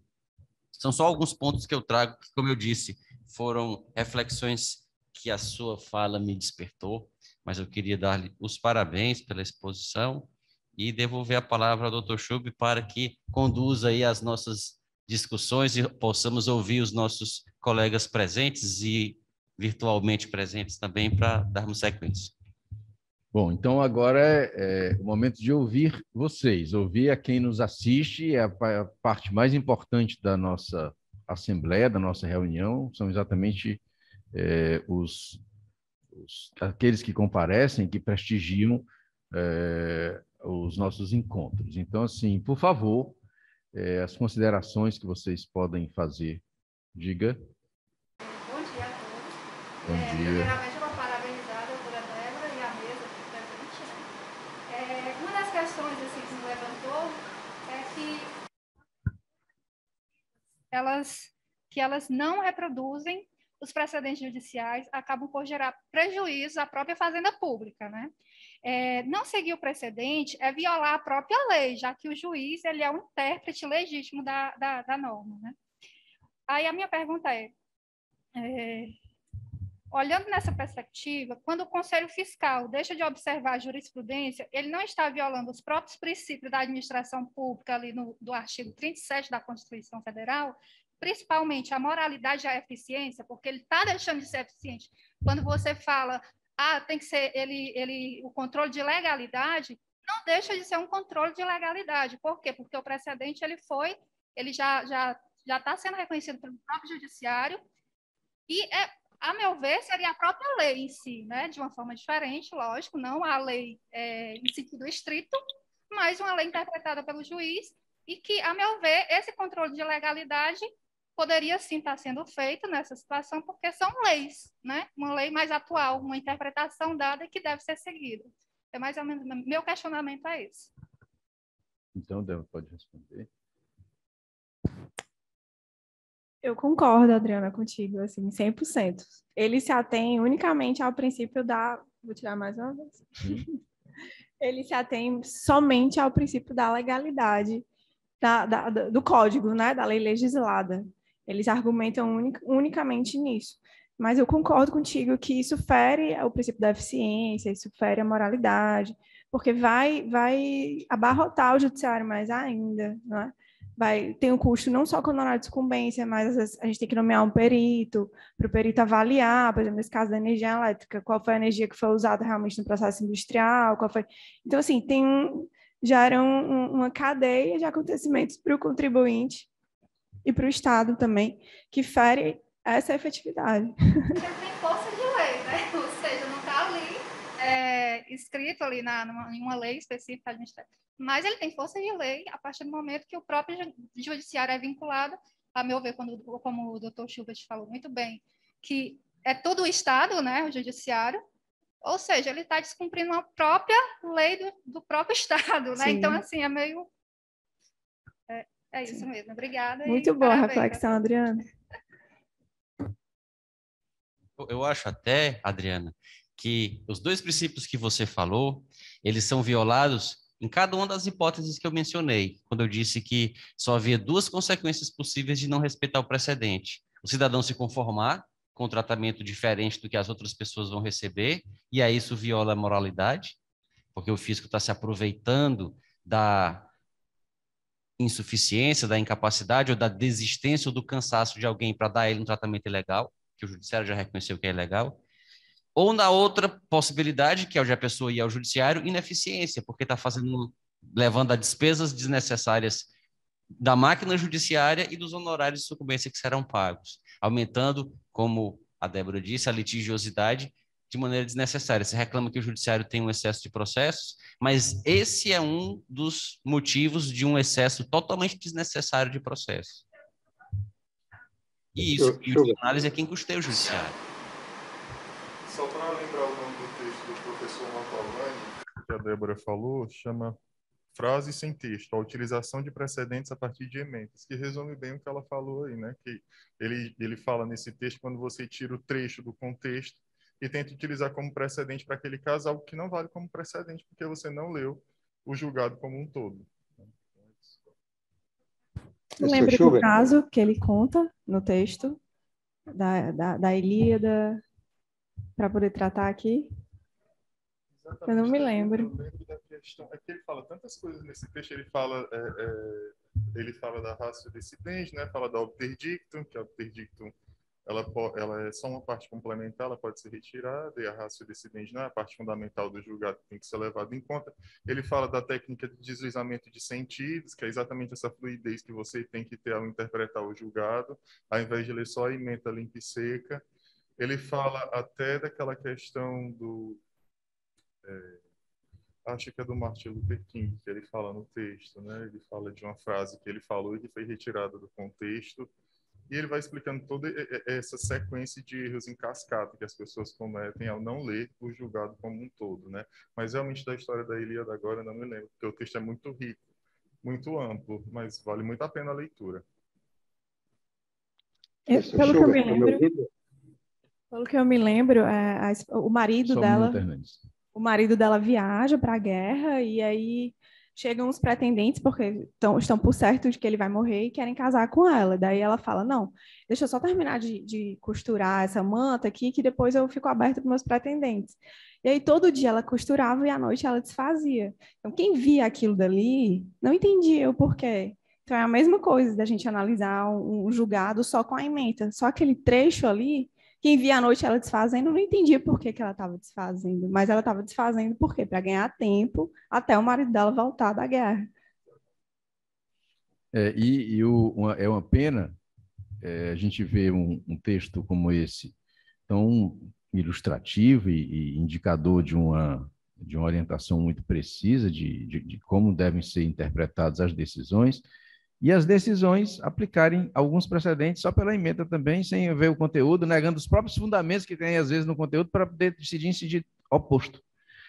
São só alguns pontos que eu trago, que, como eu disse, foram reflexões que a sua fala me despertou, mas eu queria dar-lhe os parabéns pela exposição e devolver a palavra ao Dr. Schub para que conduza aí as nossas discussões e possamos ouvir os nossos colegas presentes e virtualmente presentes também para darmos sequência. Bom, então agora é o momento de ouvir vocês, ouvir a quem nos assiste, é a parte mais importante da nossa assembleia, da nossa reunião, são exatamente aqueles que comparecem, que prestigiam os nossos encontros. Então, assim, por favor, as considerações que vocês podem fazer. Diga. Bom dia a todos. Bom dia. Primeiramente, eu vou parabenizar a doutora Débora e a mesa aqui presente. Uma das questões assim, que me levantou é que elas não reproduzem os precedentes judiciais, acabam por gerar prejuízo à própria fazenda pública, né? Não seguir o precedente é violar a própria lei, já que o juiz ele é um intérprete legítimo da norma, né? Aí a minha pergunta olhando nessa perspectiva, quando o Conselho Fiscal deixa de observar a jurisprudência, ele não está violando os próprios princípios da administração pública ali do artigo 37 da Constituição Federal, principalmente a moralidade e a eficiência, porque ele está deixando de ser eficiente. Quando você fala, tem que ser o controle de legalidade, não deixa de ser um controle de legalidade. Por quê? Porque o precedente ele já está sendo reconhecido pelo próprio judiciário e, a meu ver, seria a própria lei em si, né? De uma forma diferente, lógico, não a lei em sentido estrito, mas uma lei interpretada pelo juiz e que, a meu ver, esse controle de legalidade poderia sim estar sendo feito nessa situação, porque são leis, né? Uma lei mais atual, uma interpretação dada que deve ser seguida. É mais ou menos, meu questionamento é esse. Então, Débora pode responder. Eu concordo, Adriana, contigo, assim, 100%. Ele se atém unicamente ao princípio da... Vou tirar mais uma vez. Ele se atém somente ao princípio da legalidade do código, né, da lei legislada. Eles argumentam unicamente nisso. Mas eu concordo contigo que isso fere o princípio da eficiência, isso fere a moralidade, porque vai abarrotar o judiciário mais ainda, não é? Tem um custo não só com o honorário de sucumbência, mas às vezes a gente tem que nomear um perito, para o perito avaliar, por exemplo, nesse caso da energia elétrica, qual foi a energia que foi usada realmente no processo industrial, qual foi... Então, assim, gera uma cadeia de acontecimentos para o contribuinte e para o Estado também, que fere essa efetividade. Ele tem força de lei, né? Ou seja, não está ali escrito ali em uma lei específica administrativa, mas ele tem força de lei a partir do momento que o próprio judiciário é vinculado, a meu ver, como o doutor Schubert falou muito bem, que é todo o Estado, né, o judiciário, ou seja, ele está descumprindo a própria lei do próprio Estado, né? Sim. Então, assim, é meio... É isso mesmo. Obrigada. Muito boa a reflexão, Adriana. Eu acho até, Adriana, que os dois princípios que você falou, eles são violados em cada uma das hipóteses que eu mencionei, quando eu disse que só havia duas consequências possíveis de não respeitar o precedente. O cidadão se conformar com um tratamento diferente do que as outras pessoas vão receber, e aí isso viola a moralidade, porque o fisco está se aproveitando da insuficiência, da incapacidade ou da desistência ou do cansaço de alguém para dar a ele um tratamento ilegal, que o judiciário já reconheceu que é ilegal, ou na outra possibilidade, que é onde a pessoa ia ao judiciário, ineficiência, porque está levando a despesas desnecessárias da máquina judiciária e dos honorários de sucumbência que serão pagos, aumentando, como a Débora disse, a litigiosidade de maneira desnecessária. Você reclama que o judiciário tem um excesso de processos, mas esse é um dos motivos de um excesso totalmente desnecessário de processos. E isso, em análise, é quem custeia o judiciário. Só para lembrar o nome do texto do professor Mantovani, que a Débora falou, chama Frase sem texto, a utilização de precedentes a partir de emendas, que resume bem o que ela falou aí, né? Que ele fala nesse texto, quando você tira o trecho do contexto e tenta utilizar como precedente para aquele caso algo que não vale como precedente, porque você não leu o julgado como um todo. Lembra do caso que ele conta no texto da Ilíada, para poder tratar aqui? Exatamente. Eu não me lembro. Eu lembro da questão, é que ele fala tantas coisas nesse texto, ele fala da ratio decidens, né? Fala da obter dictum, que a obter dictum ela é só uma parte complementar, ela pode ser retirada, e a ratio decidens não é a parte fundamental do julgado que tem que ser levada em conta. Ele fala da técnica de deslizamento de sentidos, que é exatamente essa fluidez que você tem que ter ao interpretar o julgado, ao invés de ler só a ementa limpa e seca. Ele fala até daquela questão do... acho que é do Martin Luther King, que ele fala no texto, né? Ele fala de uma frase que ele falou e que foi retirada do contexto, e ele vai explicando toda essa sequência de erros em cascata que as pessoas cometem ao não ler o julgado como um todo, né? Mas realmente da história da Ilíada agora eu não me lembro, porque o texto é muito rico, muito amplo, mas vale muito a pena a leitura. Pelo que eu me lembro, o marido dela viaja para a guerra e aí chegam os pretendentes porque estão por certo de que ele vai morrer e querem casar com ela. Daí ela fala, não, deixa eu só terminar de costurar essa manta aqui que depois eu fico aberta para meus pretendentes. E aí todo dia ela costurava e à noite ela desfazia. Então quem via aquilo dali não entendia o porquê. Então, é a mesma coisa da gente analisar um julgado só com a ementa. Só aquele trecho ali, quem via à noite ela desfazendo, não entendia por que ela estava desfazendo. Mas ela estava desfazendo por quê? Para ganhar tempo até o marido dela voltar da guerra. É uma pena a gente ver um texto como esse, tão ilustrativo e indicador de uma orientação muito precisa de como devem ser interpretadas as decisões, e as decisões aplicarem alguns precedentes só pela emenda também, sem ver o conteúdo, negando os próprios fundamentos que tem, às vezes, no conteúdo, para poder decidir em sentido oposto.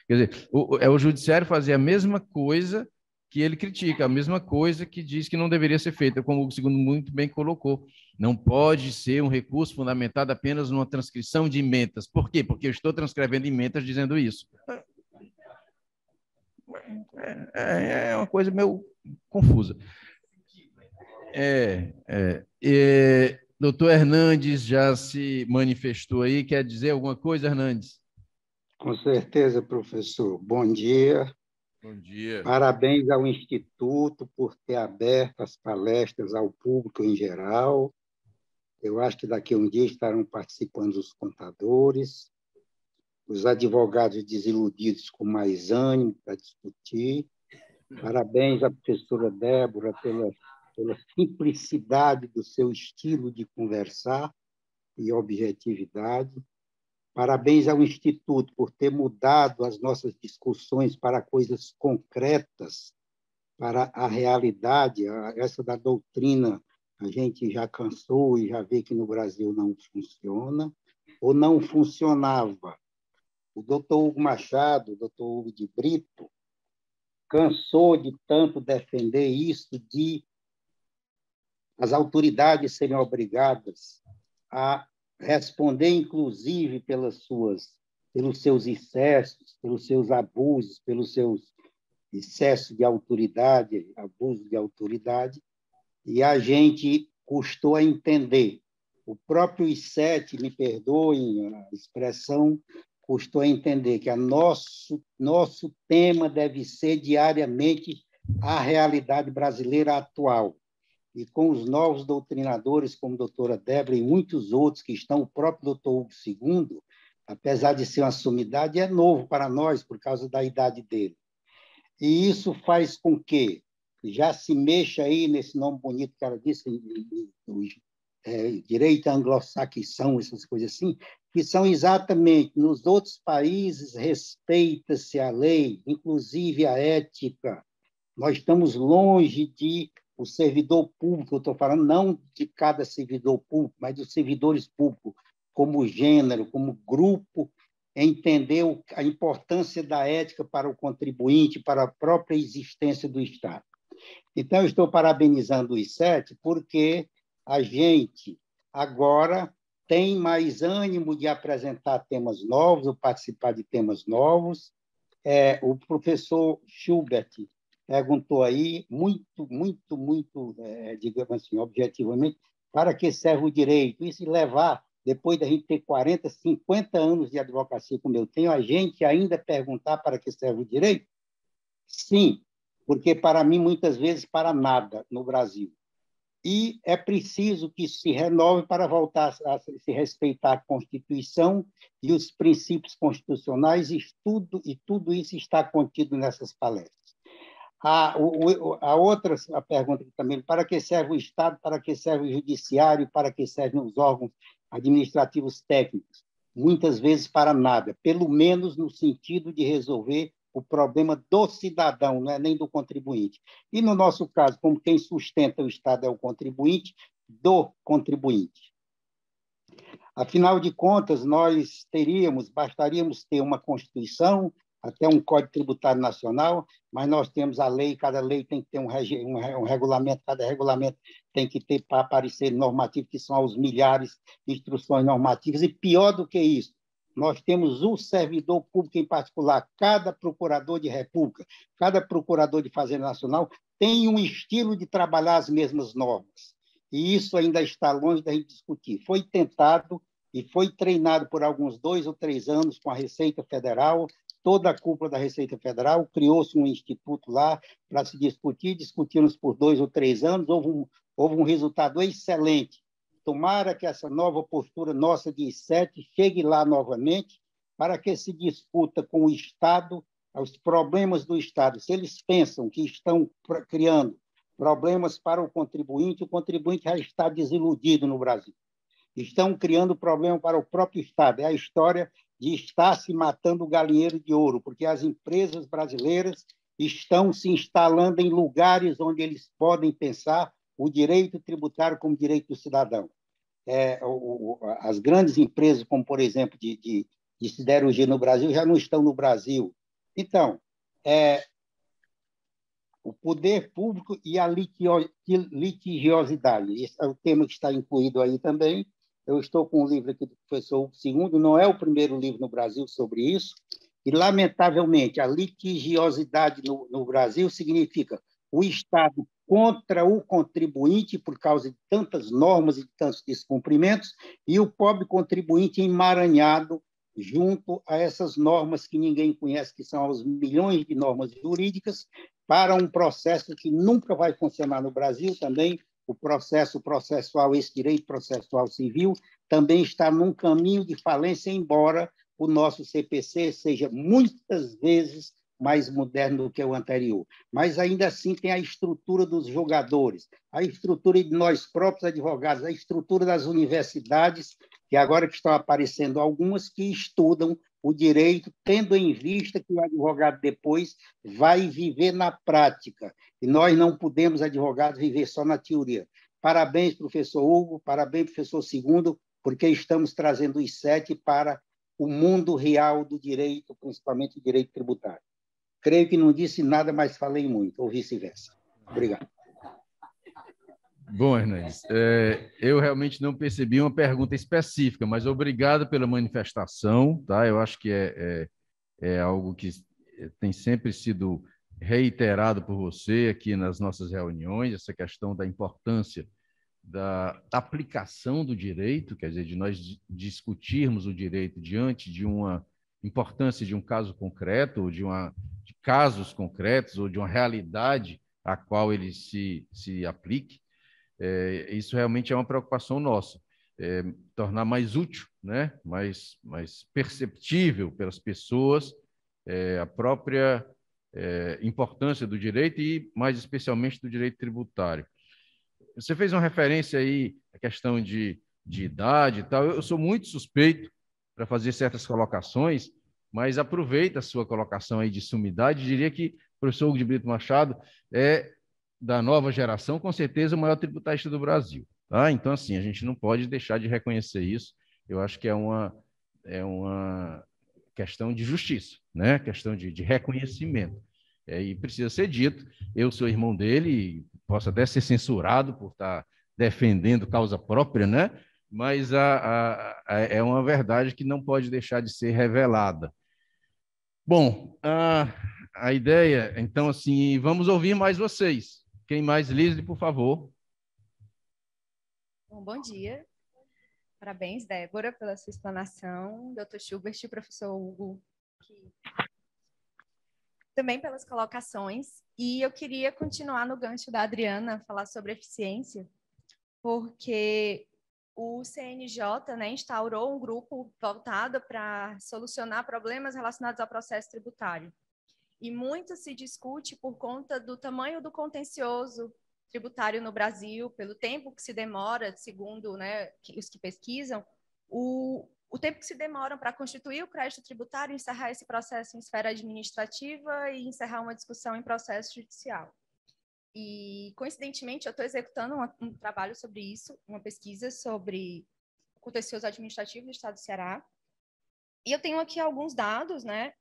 Quer dizer, o judiciário fazer a mesma coisa que ele critica, a mesma coisa que diz que não deveria ser feita, como o segundo muito bem colocou. Não pode ser um recurso fundamentado apenas numa transcrição de emendas. Por quê? Porque eu estou transcrevendo emendas dizendo isso. É uma coisa meio confusa. Doutor Hernandes já se manifestou aí. Quer dizer alguma coisa, Hernandes? Com certeza, professor. Bom dia. Bom dia. Parabéns ao Instituto por ter aberto as palestras ao público em geral. Eu acho que daqui a um dia estarão participando os contadores, os advogados desiludidos com mais ânimo para discutir. Parabéns à professora Débora pela simplicidade do seu estilo de conversar e objetividade. Parabéns ao Instituto por ter mudado as nossas discussões para coisas concretas, para a realidade. Essa da doutrina a gente já cansou e já vê que no Brasil não funciona, ou não funcionava. O doutor Hugo Machado, o doutor Hugo de Brito, cansou de tanto defender isso, de as autoridades serem obrigadas a responder, inclusive, pelos seus excessos, pelos seus abusos, pelos seus excessos de autoridade, abuso de autoridade, e a gente custou a entender. O próprio I7, me perdoem a expressão, custou a entender que nosso tema deve ser diariamente a realidade brasileira atual. E com os novos doutrinadores, como a doutora Débora e muitos outros que estão, o próprio doutor Hugo II, apesar de ser uma sumidade, é novo para nós por causa da idade dele. E isso faz com que já se mexa aí nesse nome bonito que ela disse, direito anglo-saxão, essas coisas assim, que são exatamente, nos outros países, respeita-se a lei, inclusive a ética. Nós estamos longe de o servidor público, eu estou falando não de cada servidor público, mas dos servidores públicos, como gênero, como grupo, entender a importância da ética para o contribuinte, para a própria existência do Estado. Então, eu estou parabenizando o I7 porque a gente agora tem mais ânimo de apresentar temas novos, ou participar de temas novos. O professor Schubert perguntou aí, digamos assim, objetivamente, para que serve o direito? E se levar, depois da gente ter 40, 50 anos de advocacia como eu tenho, a gente ainda perguntar para que serve o direito? Sim, porque para mim, muitas vezes, para nada no Brasil. E é preciso que se renove para voltar a se respeitar a Constituição e os princípios constitucionais, e tudo isso está contido nessas palestras. A outra pergunta também, para que serve o Estado, para que serve o Judiciário, para que servem os órgãos administrativos técnicos? Muitas vezes para nada, pelo menos no sentido de resolver o problema do cidadão, não é nem do contribuinte. E, no nosso caso, como quem sustenta o Estado é o contribuinte, do contribuinte. Afinal de contas, bastaríamos ter uma Constituição, até um Código Tributário Nacional, mas nós temos a lei, cada lei tem que ter um regulamento, cada regulamento tem que ter para aparecer normativo, que são aos milhares de instruções normativas, e pior do que isso, nós temos o servidor público em particular, cada procurador de república, cada procurador de Fazenda Nacional tem um estilo de trabalhar as mesmas normas, e isso ainda está longe da gente discutir. Foi tentado e foi treinado por alguns 2 ou 3 anos com a Receita Federal, toda a cúpula da Receita Federal, criou-se um instituto lá para se discutir, discutimos por 2 ou 3 anos, houve um resultado excelente. Tomara que essa nova postura nossa de I7 chegue lá novamente, para que se discuta com o Estado os problemas do Estado. Se eles pensam que estão criando problemas para o contribuinte já está desiludido no Brasil. Estão criando problema para o próprio Estado. É a história de estar se matando o galinheiro de ouro, porque as empresas brasileiras estão se instalando em lugares onde eles podem pensar o direito tributário como direito do cidadão. As grandes empresas, como, por exemplo, de siderurgia no Brasil, já não estão no Brasil. Então, o poder público e a litigiosidade. Esse é o tema que está incluído aí também. Eu estou com um livro aqui do professor Hugo II, não é o primeiro livro no Brasil sobre isso, e, lamentavelmente, a litigiosidade no Brasil significa o Estado contra o contribuinte por causa de tantas normas e de tantos descumprimentos, e o pobre contribuinte emaranhado junto a essas normas que ninguém conhece, que são os milhões de normas jurídicas, para um processo que nunca vai funcionar no Brasil também. O processo processual, esse direito processual civil, também está num caminho de falência, embora o nosso CPC seja muitas vezes mais moderno do que o anterior. Mas, ainda assim, tem a estrutura dos jogadores, a estrutura de nós próprios advogados, a estrutura das universidades, que agora que estão aparecendo algumas que estudam o direito, tendo em vista que o advogado depois vai viver na prática. E nós não podemos, advogados, viver só na teoria. Parabéns, professor Hugo, parabéns, professor Segundo, porque estamos trazendo os 7 para o mundo real do direito, principalmente o direito tributário. Creio que não disse nada, mas falei muito, ou vice-versa. Obrigado. Bom, Hernandes, eu realmente não percebi uma pergunta específica, mas obrigado pela manifestação, tá? Eu acho que é algo que tem sempre sido reiterado por você aqui nas nossas reuniões, essa questão da importância da aplicação do direito, quer dizer, de nós discutirmos o direito diante de uma importância de um caso concreto, ou de casos concretos, ou de uma realidade a qual ele se aplique. Isso realmente é uma preocupação nossa, tornar mais útil, né? mais perceptível pelas pessoas a própria importância do direito e, mais especialmente, do direito tributário. Você fez uma referência aí à questão de idade e tal. Eu sou muito suspeito para fazer certas colocações, mas aproveita a sua colocação aí de sumidade. Diria que o professor Hugo de Brito Machado é da nova geração, com certeza, o maior tributarista do Brasil. Tá? Então, assim, a gente não pode deixar de reconhecer isso. Eu acho que é uma questão de justiça, né? Questão de reconhecimento. E precisa ser dito. Eu sou irmão dele e posso até ser censurado por estar defendendo causa própria, né? Mas é uma verdade que não pode deixar de ser revelada. Bom, a ideia, então, assim, vamos ouvir mais vocês. Quem mais, Lisle, por favor. Bom dia. Parabéns, Débora, pela sua explanação. Dr. Schubert e professor Hugo, também pelas colocações. E eu queria continuar no gancho da Adriana, falar sobre eficiência, porque o CNJ, né, instaurou um grupo voltado para solucionar problemas relacionados ao processo tributário. E muito se discute por conta do tamanho do contencioso tributário no Brasil, pelo tempo que se demora, segundo, né, os que pesquisam, o tempo que se demora para constituir o crédito tributário, encerrar esse processo em esfera administrativa e encerrar uma discussão em processo judicial. E, coincidentemente, eu estou executando um trabalho sobre isso, uma pesquisa sobre o contencioso administrativo do Estado do Ceará. E eu tenho aqui alguns dados, né,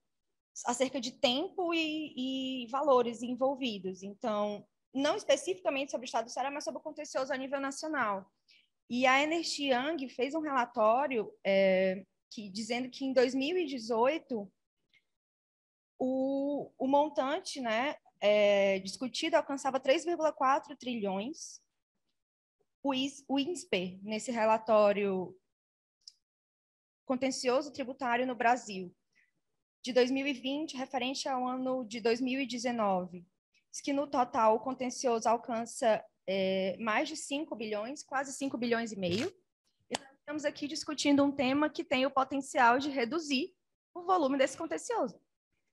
acerca de tempo e valores envolvidos. Então, não especificamente sobre o Estado do Ceará, mas sobre o contencioso a nível nacional. E a Ernst Young fez um relatório dizendo que, em 2018, o montante, né, discutido alcançava 3,4 trilhões. O INSPER, nesse relatório contencioso tributário no Brasil, de 2020 referente ao ano de 2019. Diz que no total o contencioso alcança mais de 5 bilhões, quase 5 bilhões e meio. E nós estamos aqui discutindo um tema que tem o potencial de reduzir o volume desse contencioso,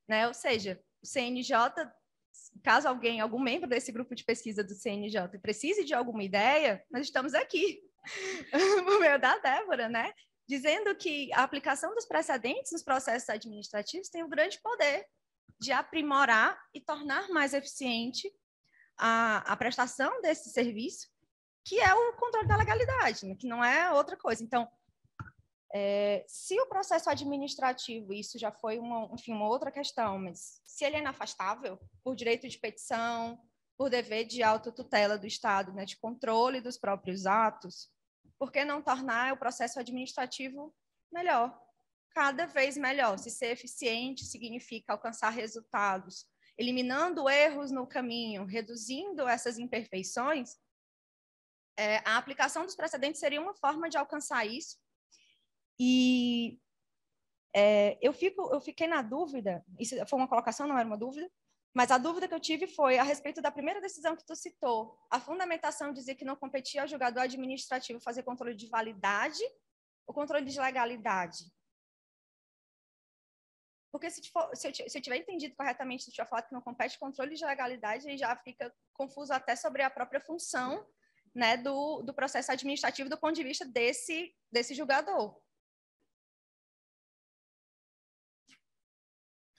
né? Ou seja, o CNJ, caso algum membro desse grupo de pesquisa do CNJ precise de alguma ideia, nós estamos aqui, por meio da Débora, né? Dizendo que a aplicação dos precedentes nos processos administrativos tem o grande poder de aprimorar e tornar mais eficiente a prestação desse serviço, que é o controle da legalidade, né? Que não é outra coisa. Então, se o processo administrativo, isso já foi uma outra questão, mas se ele é inafastável por direito de petição, por dever de autotutela do Estado, né, de controle dos próprios atos, por que não tornar o processo administrativo melhor? Cada vez melhor. Se ser eficiente significa alcançar resultados, eliminando erros no caminho, reduzindo essas imperfeições, a aplicação dos precedentes seria uma forma de alcançar isso. E eu fiquei na dúvida, isso foi uma colocação, não era uma dúvida, mas a dúvida que eu tive foi a respeito da primeira decisão que tu citou. A fundamentação dizia que não competia ao julgador administrativo fazer controle de validade ou controle de legalidade. Porque se eu tiver entendido corretamente, se tu tiver falado que não compete controle de legalidade, aí já fica confuso até sobre a própria função, né, do processo administrativo do ponto de vista desse julgador.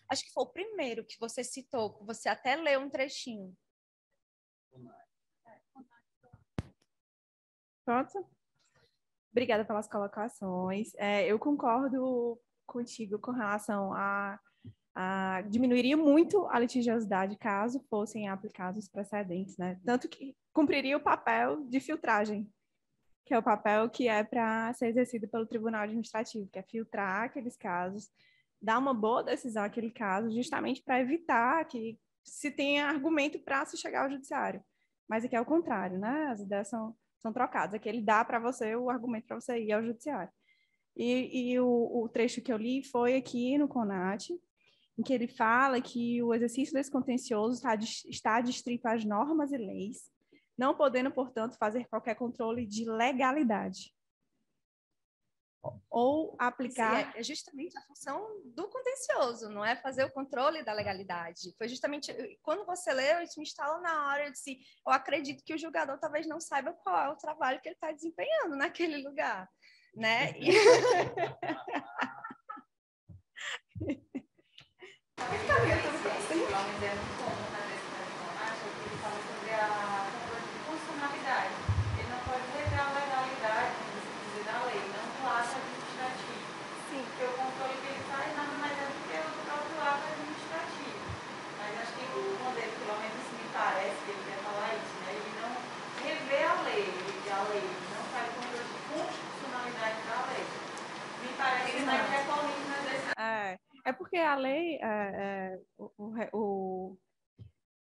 Acho que foi o primeiro que você citou, que você até leu um trechinho. Pronto? Obrigada pelas colocações. Eu concordo contigo com relação a diminuiria muito a litigiosidade caso fossem aplicados os precedentes, né? Tanto que cumpriria o papel de filtragem, que é o papel que é para ser exercido pelo Tribunal Administrativo, que é filtrar aqueles casos, dar uma boa decisão àquele caso, justamente para evitar que se tenha argumento para se chegar ao judiciário. Mas aqui é o contrário, né? As ideias são trocadas. Aqui ele dá para você o argumento para você ir ao judiciário. E o trecho que eu li foi aqui no CONAT, em que ele fala que o exercício desse contencioso está adstrito às normas e leis, não podendo, portanto, fazer qualquer controle de legalidade. Ou aplicar... Sim, é justamente a função do contencioso, não é fazer o controle da legalidade. Foi justamente, quando você leu, isso me instalou na hora, eu disse, eu acredito que o julgador talvez não saiba qual é o trabalho que ele está desempenhando naquele lugar, né? É porque a lei,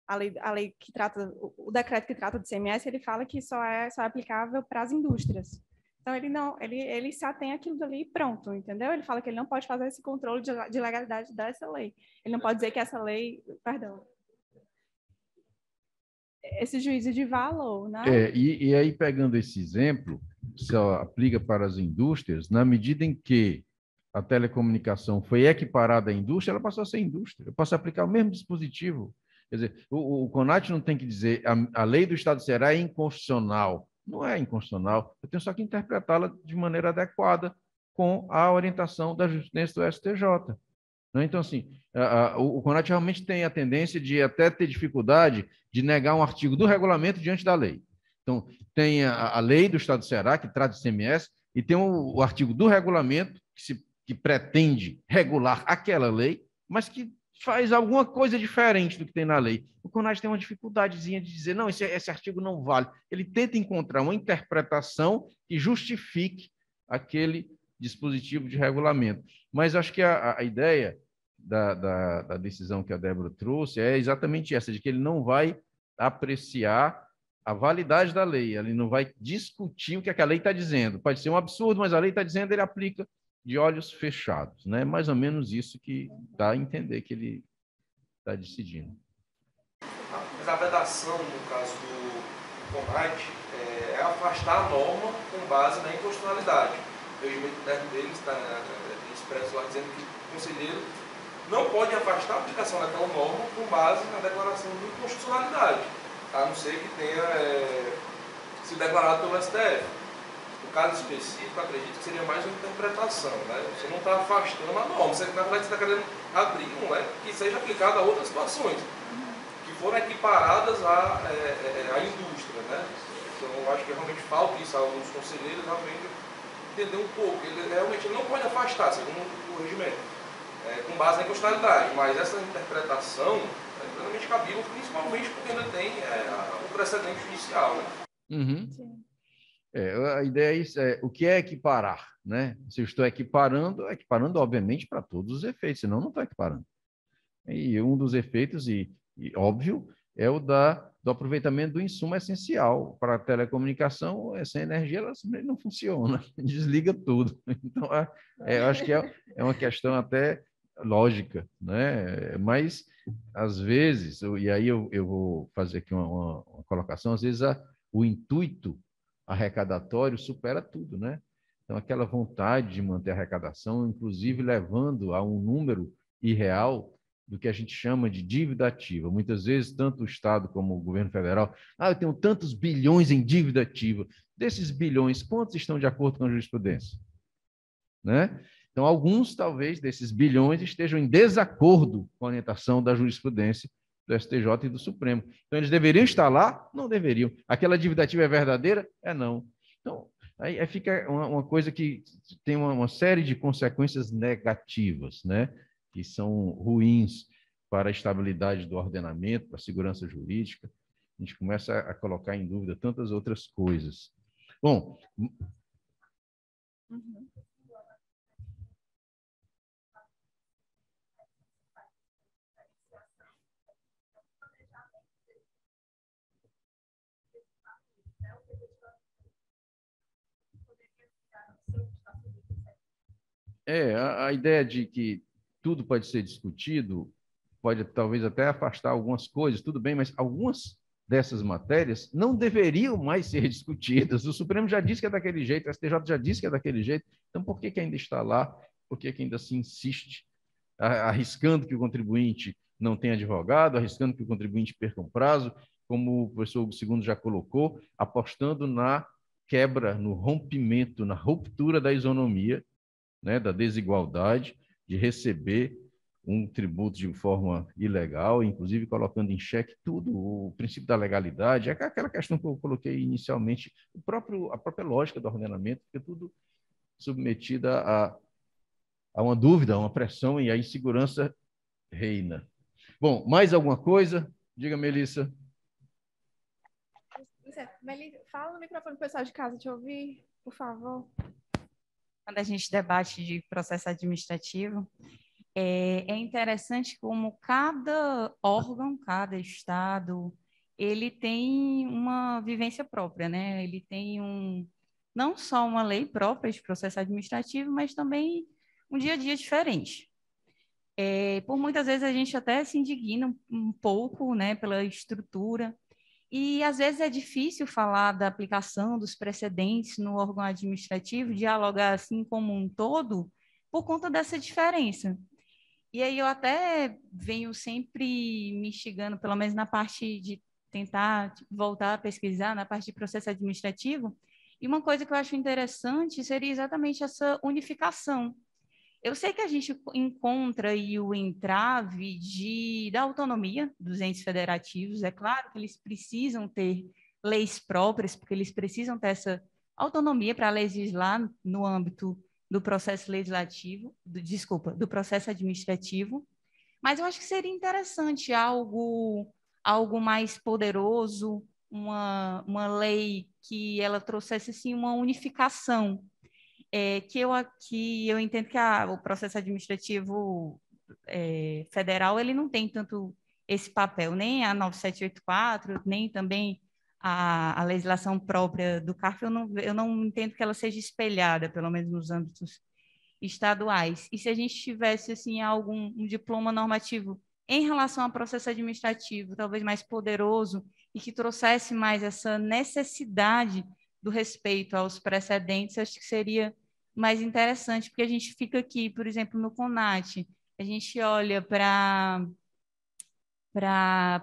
a lei que trata, o decreto que trata do CMS, ele fala que só é aplicável para as indústrias. Então, ele se atém àquilo ali e pronto, entendeu? Ele fala que ele não pode fazer esse controle de legalidade dessa lei. Ele não pode dizer que essa lei, perdão, esse juízo de valor, né? E aí, pegando esse exemplo, só aplica para as indústrias, na medida em que a telecomunicação foi equiparada à indústria, ela passou a ser indústria. Eu posso aplicar o mesmo dispositivo. Quer dizer, o CONAT não tem que dizer a lei do Estado do Ceará é inconstitucional. Não é inconstitucional. Eu tenho só que interpretá-la de maneira adequada com a orientação da justiça do STJ. Então, assim, o CONAT realmente tem a tendência de até ter dificuldade de negar um artigo do regulamento diante da lei. Então, tem a lei do Estado do Ceará, que trata de CMS, e tem o artigo do regulamento, que pretende regular aquela lei, mas que faz alguma coisa diferente do que tem na lei. O CONAT tem uma dificuldadezinha de dizer, não, esse artigo não vale. Ele tenta encontrar uma interpretação que justifique aquele dispositivo de regulamento. Mas acho que a ideia da decisão que a Débora trouxe é exatamente essa, de que ele não vai apreciar a validade da lei, ele não vai discutir o que a lei está dizendo. Pode ser um absurdo, mas a lei está dizendo, ele aplica de olhos fechados, né? Mais ou menos isso que dá a entender que ele está decidindo. Mas a vedação, no caso do CONAIT, é afastar a norma com base na inconstitucionalidade. O regimento interno deles está expresso lá dizendo que o conselheiro não pode afastar a aplicação daquela norma com base na declaração de inconstitucionalidade, a não ser que tenha sido declarado pelo STF. No caso específico, acredito que seria mais uma interpretação, né? Você não está afastando a norma, você, na verdade, você está querendo abrir um leque que seja aplicado a outras situações, que foram equiparadas à indústria, né? Então, eu acho que realmente falta isso a alguns conselheiros, realmente entender um pouco. Ele realmente não pode afastar, segundo o regimento, com base na inconstitucionalidade, mas essa interpretação é plenamente cabível, principalmente porque ainda tem o precedente judicial, né? Uhum. A ideia é isso, o que é equiparar, né? Se eu estou equiparando, obviamente para todos os efeitos, senão não estou equiparando. E um dos efeitos, e óbvio, é o do aproveitamento do insumo essencial. Para a telecomunicação, sem energia, ela simplesmente não funciona, desliga tudo. Então, eu acho que é uma questão até lógica, né? Mas, às vezes, e aí eu vou fazer aqui uma colocação, às vezes o intuito arrecadatório supera tudo, né? Então, aquela vontade de manter a arrecadação, inclusive levando a um número irreal do que a gente chama de dívida ativa. Muitas vezes, tanto o Estado como o governo federal, eu tenho tantos bilhões em dívida ativa. Desses bilhões, quantos estão de acordo com a jurisprudência? Né? Então, alguns, talvez, desses bilhões estejam em desacordo com a orientação da jurisprudência do STJ e do Supremo. Então, eles deveriam estar lá? Não deveriam. Aquela dívida ativa é verdadeira? Não. Então, aí fica uma coisa que tem uma série de consequências negativas, né? Que são ruins para a estabilidade do ordenamento, para a segurança jurídica. A gente começa a colocar em dúvida tantas outras coisas. Bom... A ideia de que tudo pode ser discutido pode talvez até afastar algumas coisas, tudo bem, mas algumas dessas matérias não deveriam mais ser discutidas. O Supremo já disse que é daquele jeito, o STJ já disse que é daquele jeito, então por que ainda está lá? Por que ainda se insiste, arriscando que o contribuinte não tenha advogado, arriscando que o contribuinte perca um prazo, como o professor Hugo II já colocou, apostando na quebra, no rompimento, na ruptura da isonomia, né, da desigualdade, de receber um tributo de forma ilegal, inclusive colocando em xeque tudo, o princípio da legalidade, é aquela questão que eu coloquei inicialmente, a própria lógica do ordenamento, que é tudo submetida a uma dúvida, a uma pressão, e a insegurança reina. Bom, mais alguma coisa? Diga, Melissa. Melissa, fala no microfone para o pessoal de casa te ouvir, por favor. Quando a gente debate de processo administrativo, é interessante como cada órgão, cada estado, ele tem uma vivência própria, né? Ele tem não só uma lei própria de processo administrativo, mas também um dia a dia diferente. Por muitas vezes a gente até se indigna um pouco, né, pela estrutura. E, às vezes, é difícil falar da aplicação dos precedentes no órgão administrativo, dialogar assim como um todo, por conta dessa diferença. E aí eu até venho sempre me instigando, pelo menos na parte de tentar voltar a pesquisar, na parte de processo administrativo, e uma coisa que eu acho interessante seria exatamente essa unificação. Eu sei que a gente encontra aí o entrave da autonomia dos entes federativos. É claro que eles precisam ter leis próprias, porque eles precisam ter essa autonomia para legislar no âmbito do processo legislativo, do processo administrativo. Mas eu acho que seria interessante algo mais poderoso, uma lei que ela trouxesse assim, uma unificação. Que eu entendo que o processo administrativo federal ele não tem tanto esse papel, nem a 9784, nem também a legislação própria do CARF, eu não entendo que ela seja espelhada, pelo menos nos âmbitos estaduais. E se a gente tivesse assim um diploma normativo em relação ao processo administrativo, talvez mais poderoso e que trouxesse mais essa necessidade do respeito aos precedentes, acho que seria mais interessante, porque a gente fica aqui, por exemplo, no CONAT, a gente olha para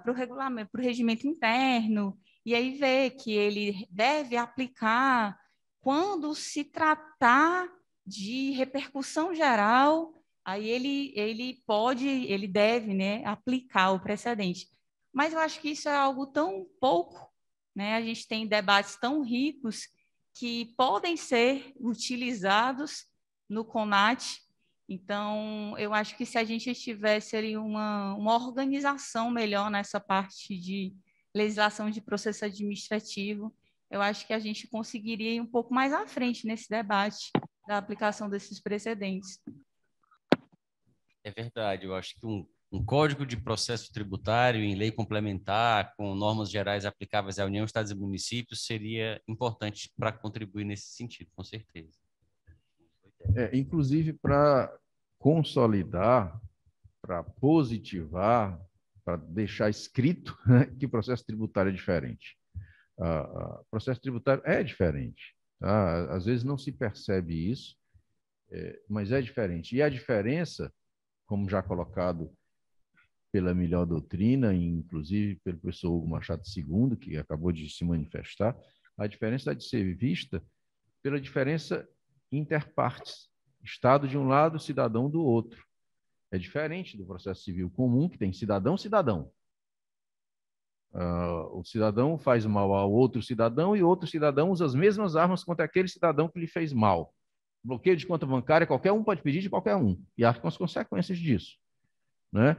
o regulamento, para o regimento interno, e aí vê que ele deve aplicar quando se tratar de repercussão geral, aí ele deve, né, aplicar o precedente. Mas eu acho que isso é algo tão pouco, né? A gente tem debates tão ricos que podem ser utilizados no CONAT. Então, eu acho que se a gente tivesse ali uma organização melhor nessa parte de legislação de processo administrativo, eu acho que a gente conseguiria ir um pouco mais à frente nesse debate da aplicação desses precedentes. É verdade, eu acho que um código de processo tributário em lei complementar, com normas gerais aplicáveis à União, Estados e municípios, seria importante para contribuir nesse sentido, com certeza. Inclusive para consolidar, para positivar, para deixar escrito, né, que o processo tributário é diferente. O processo tributário é diferente. Tá? Às vezes não se percebe isso, mas é diferente. E a diferença, como já colocado pela melhor doutrina, inclusive pelo professor Hugo Machado II, que acabou de se manifestar, a diferença é de ser vista pela diferença interpartes. Estado de um lado, cidadão do outro. É diferente do processo civil comum, que tem cidadão. O cidadão faz mal ao outro cidadão e outro cidadão usa as mesmas armas contra aquele cidadão que lhe fez mal. Bloqueio de conta bancária, qualquer um pode pedir de qualquer um, e arca com as consequências disso. Né?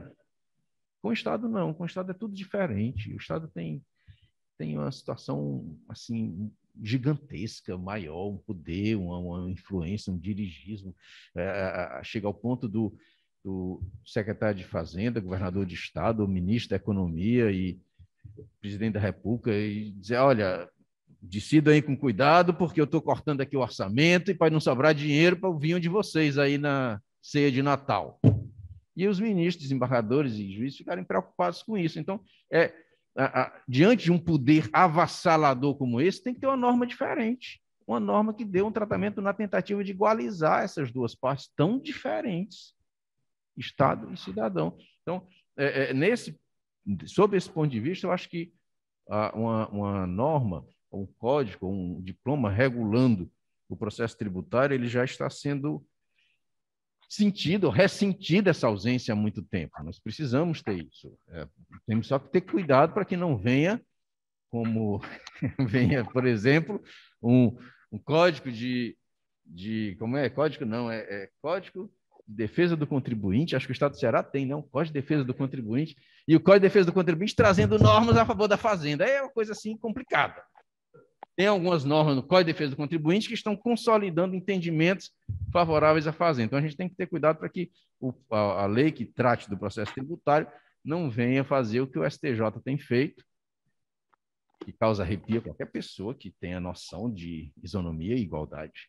Com o Estado, não. Com o Estado é tudo diferente. O Estado tem uma situação assim gigantesca, maior, um poder, uma influência, um dirigismo. Chega ao ponto do secretário de Fazenda, governador de Estado, o ministro da Economia e presidente da República e dizer, olha, decida aí com cuidado, porque eu estou cortando aqui o orçamento e para não sobrar dinheiro para o vinho de vocês aí na ceia de Natal. E os ministros, desembargadores e juízes ficarem preocupados com isso. Então, diante de um poder avassalador como esse, tem que ter uma norma diferente, uma norma que dê um tratamento na tentativa de igualizar essas duas partes tão diferentes, Estado e cidadão. Então, sob esse ponto de vista, eu acho que uma norma, um código, um diploma regulando o processo tributário, ele já está sendo ressentido essa ausência há muito tempo. Nós precisamos ter isso. Temos só que ter cuidado para que não venha, por exemplo, um código como é? Código não, Código de Defesa do Contribuinte, acho que o Estado do Ceará tem, não? Código de Defesa do Contribuinte, e o Código de Defesa do Contribuinte trazendo normas a favor da Fazenda. É uma coisa assim complicada. Tem algumas normas no Código de Defesa do Contribuinte que estão consolidando entendimentos favoráveis à Fazenda. Então, a gente tem que ter cuidado para que a lei que trate do processo tributário não venha fazer o que o STJ tem feito, que causa arrepio a qualquer pessoa que tenha noção de isonomia e igualdade,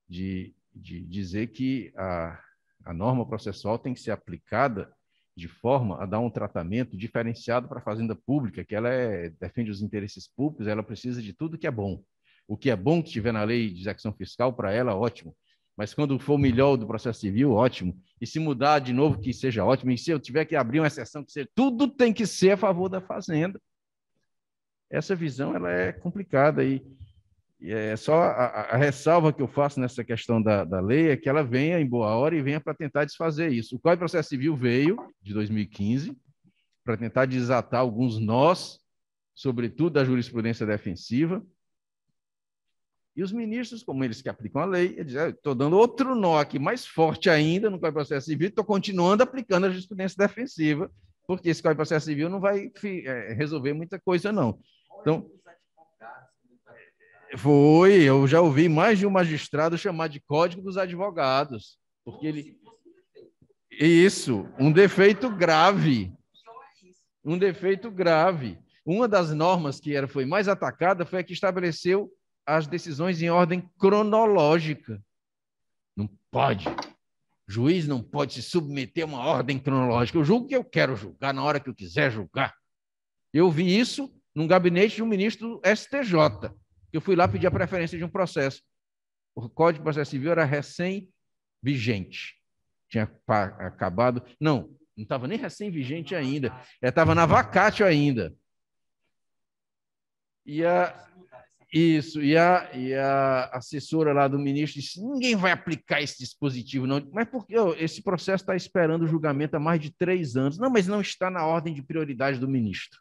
de dizer que a norma processual tem que ser aplicada de forma a dar um tratamento diferenciado para a fazenda pública, que ela defende os interesses públicos, ela precisa de tudo que é bom. O que é bom que estiver na lei de execução fiscal, para ela, ótimo. Mas quando for melhor do processo civil, ótimo. E se mudar de novo, que seja ótimo. E se eu tiver que abrir uma exceção, tudo tem que ser a favor da fazenda. Essa visão ela é complicada e é só a ressalva que eu faço nessa questão da lei é que ela venha em boa hora e venha para tentar desfazer isso. O Código de Processo Civil veio, de 2015, para tentar desatar alguns nós, sobretudo da jurisprudência defensiva. E os ministros, como eles que aplicam a lei, eles dizem, estou dando outro nó aqui, mais forte ainda no Código de Processo Civil, estou continuando aplicando a jurisprudência defensiva, porque esse Código de Processo Civil não vai resolver muita coisa, não. Então, eu já ouvi mais de um magistrado chamar de Código dos Advogados, porque ele... Isso, um defeito grave. Um defeito grave. Uma das normas que foi mais atacada foi a que estabeleceu as decisões em ordem cronológica. Não pode. O juiz não pode se submeter a uma ordem cronológica. Eu julgo o que eu quero julgar, na hora que eu quiser julgar. Eu vi isso num gabinete de um ministro do STJ, que eu fui lá pedir a preferência de um processo. O Código de Processo Civil era recém-vigente. Tinha acabado... Não estava nem recém-vigente ainda. Estava na vacatio ainda. E a assessora lá do ministro disse, ninguém vai aplicar esse dispositivo, não. Mas por que esse processo está esperando o julgamento há mais de 3 anos? Não, mas não está na ordem de prioridade do ministro.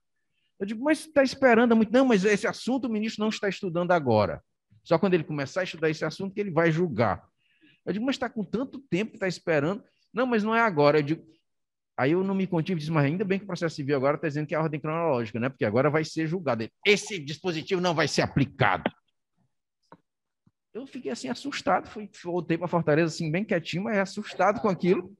Eu digo, mas está esperando há muito... Não, mas esse assunto o ministro não está estudando agora. Só quando ele começar a estudar esse assunto que ele vai julgar. Eu digo, mas está com tanto tempo que está esperando. Não, mas não é agora. Eu digo... Aí eu não me contive e disse, mas ainda bem que o processo civil agora está dizendo que é a ordem cronológica, né? Porque agora vai ser julgado. Esse dispositivo não vai ser aplicado. Eu fiquei assim assustado, voltei para Fortaleza assim bem quietinho, mas assustado com aquilo,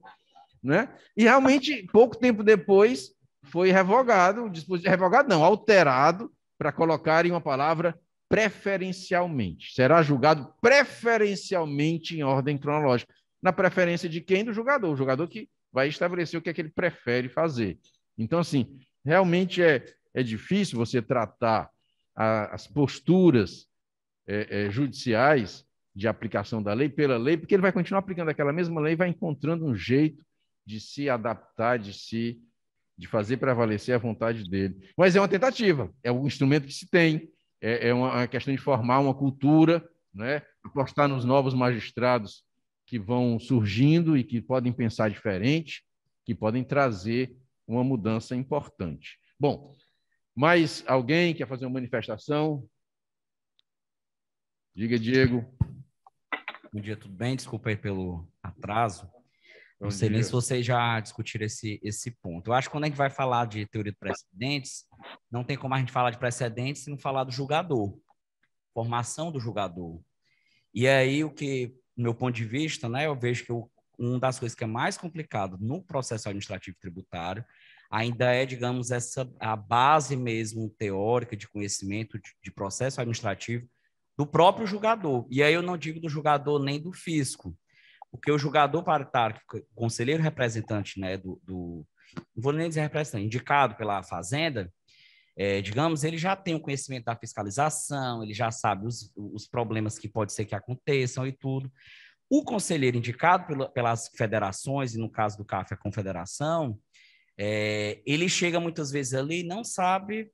né? E realmente, pouco tempo depois, foi revogado, o dispositivo, revogado não, alterado, para colocarem uma palavra preferencialmente. Será julgado preferencialmente em ordem cronológica. Na preferência de quem? Do julgador. O julgador que vai estabelecer o que é que ele prefere fazer. Então, assim, realmente é difícil você tratar as posturas judiciais de aplicação da lei pela lei, porque ele vai continuar aplicando aquela mesma lei e vai encontrando um jeito de se adaptar, de fazer prevalecer a vontade dele. Mas é uma tentativa, é um instrumento que se tem, é uma questão de formar uma cultura, né? Apostar nos novos magistrados que vão surgindo e que podem pensar diferente, que podem trazer uma mudança importante. Bom, mais alguém quer fazer uma manifestação? Diga, Diego. Bom dia, tudo bem? Desculpa aí pelo atraso. Não sei nem se vocês já discutiram esse ponto. Eu acho que quando a gente vai falar de teoria de precedentes, não tem como a gente falar de precedentes se não falar do julgador, formação do julgador. E aí, do meu ponto de vista, né, eu vejo que uma das coisas que é mais complicado no processo administrativo tributário ainda é, digamos, a base mesmo teórica de conhecimento de processo administrativo do próprio julgador. E aí eu não digo do julgador nem do fisco, porque o julgador paritário, o conselheiro representante, né, não vou nem dizer representante, indicado pela Fazenda, digamos, ele já tem o conhecimento da fiscalização, ele já sabe os problemas que pode ser que aconteçam e tudo. O conselheiro indicado pelas federações, e no caso do CAF, a confederação, ele chega muitas vezes ali e não sabe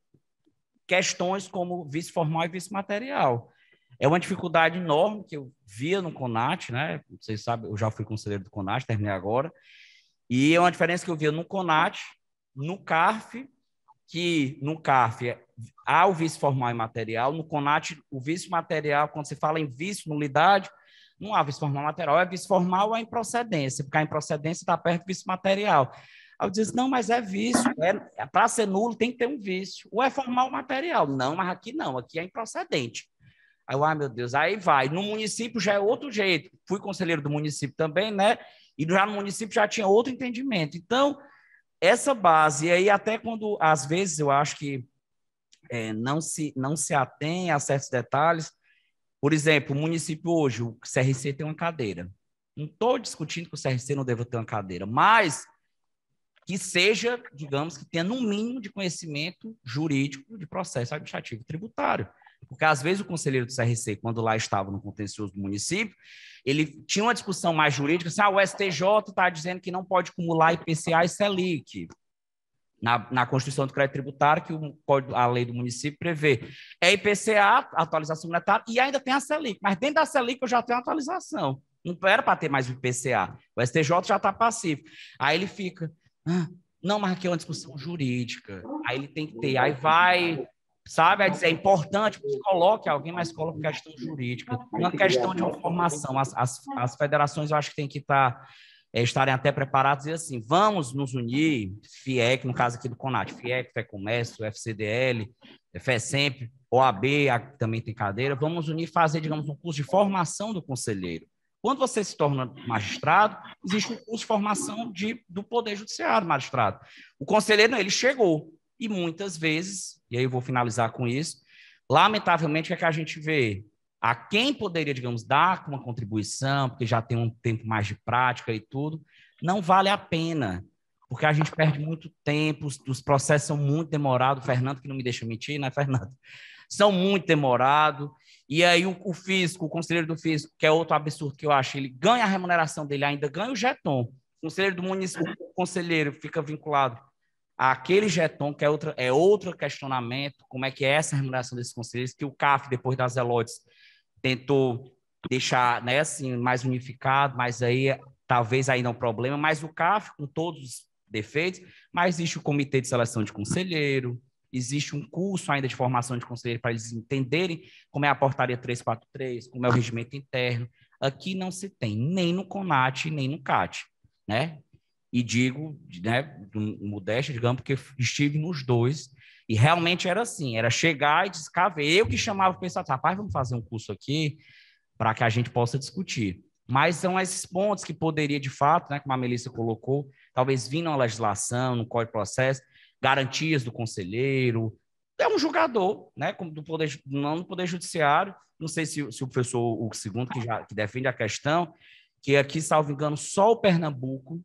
questões como vice formal e vice material. É uma dificuldade enorme que eu via no CONAT, né? Vocês sabem, eu já fui conselheiro do CONAT, terminei agora, e é uma diferença que eu via no CONAT, no CARF, que no CARF há o vício formal e material, no CONAT o vício material, quando se fala em vício, nulidade, não há vício formal material, é vício formal ou é improcedência, porque a improcedência está perto do vício material. Aí eu disse, não, mas é vício, para ser nulo tem que ter um vício, ou é formal ou material. Não, mas aqui não, aqui é improcedente. Aí eu, meu Deus, aí vai. No município já é outro jeito, fui conselheiro do município também, né, e já no município já tinha outro entendimento. Então, essa base, e aí até quando, às vezes, eu acho que não se atém a certos detalhes. Por exemplo, o município hoje, o CRC tem uma cadeira. Não estou discutindo que o CRC não deva ter uma cadeira, mas que seja, digamos, que tenha no mínimo de conhecimento jurídico de processo administrativo tributário. Porque, às vezes, o conselheiro do CRC, quando lá estava no contencioso do município, ele tinha uma discussão mais jurídica, assim, o STJ está dizendo que não pode acumular IPCA e Selic na Constituição do Crédito Tributário, que a lei do município prevê. É IPCA, atualização monetária, e ainda tem a Selic, mas dentro da Selic eu já tenho a atualização. Não era para ter mais o IPCA. O STJ já está passivo. Aí ele fica, não, mas aqui é uma discussão jurídica. Aí ele tem que ter, aí vai... Sabe, é importante que coloque alguém, mas coloque questão jurídica, uma questão de uma formação. As federações, eu acho que tem que estarem até preparadas e assim, vamos nos unir, FIEC, no caso aqui do CONAT, FIEC, FEComércio, FCDL, FESEMP, OAB, também tem cadeira, vamos unir e fazer, digamos, um curso de formação do conselheiro. Quando você se torna magistrado, existe um curso de formação do Poder Judiciário, magistrado. O conselheiro, não, ele chegou. E muitas vezes, e aí eu vou finalizar com isso, lamentavelmente, o que é que a gente vê? a quem poderia, digamos, dar uma contribuição, porque já tem um tempo mais de prática e tudo, não vale a pena, porque a gente perde muito tempo, os processos são muito demorados. O Fernando, que não me deixa mentir, né, Fernando? São muito demorados. E aí o físico, o conselheiro do físico, que é outro absurdo que eu acho, ele ganha a remuneração dele, ainda ganha o jeton. O conselheiro do município, o conselheiro fica vinculado àquele jeton, que é outro questionamento, como é que é essa remuneração desses conselheiros, que o CAF, depois das Elotes, tentou deixar, né, assim, mais unificado, mas aí talvez ainda é um problema, mas o CAF, com todos os defeitos, mas existe o comitê de seleção de conselheiro, existe um curso ainda de formação de conselheiro para eles entenderem como é a portaria 343, como é o regimento interno. Aqui não se tem, nem no CONAT, nem no CAT, né? E digo, né, modéstia, digamos, porque estive nos dois, e realmente era assim, era chegar e descaver. Eu que chamava o pessoal, rapaz, vamos fazer um curso aqui para que a gente possa discutir. Mas são esses pontos que poderia, de fato, né, como a Melissa colocou, talvez vir na legislação, no Código de Processo, garantias do conselheiro, é um julgador, né, do poder, não do Poder Judiciário, não sei se o professor Hugo II, que defende a questão, que aqui, salvo engano, só o Pernambuco,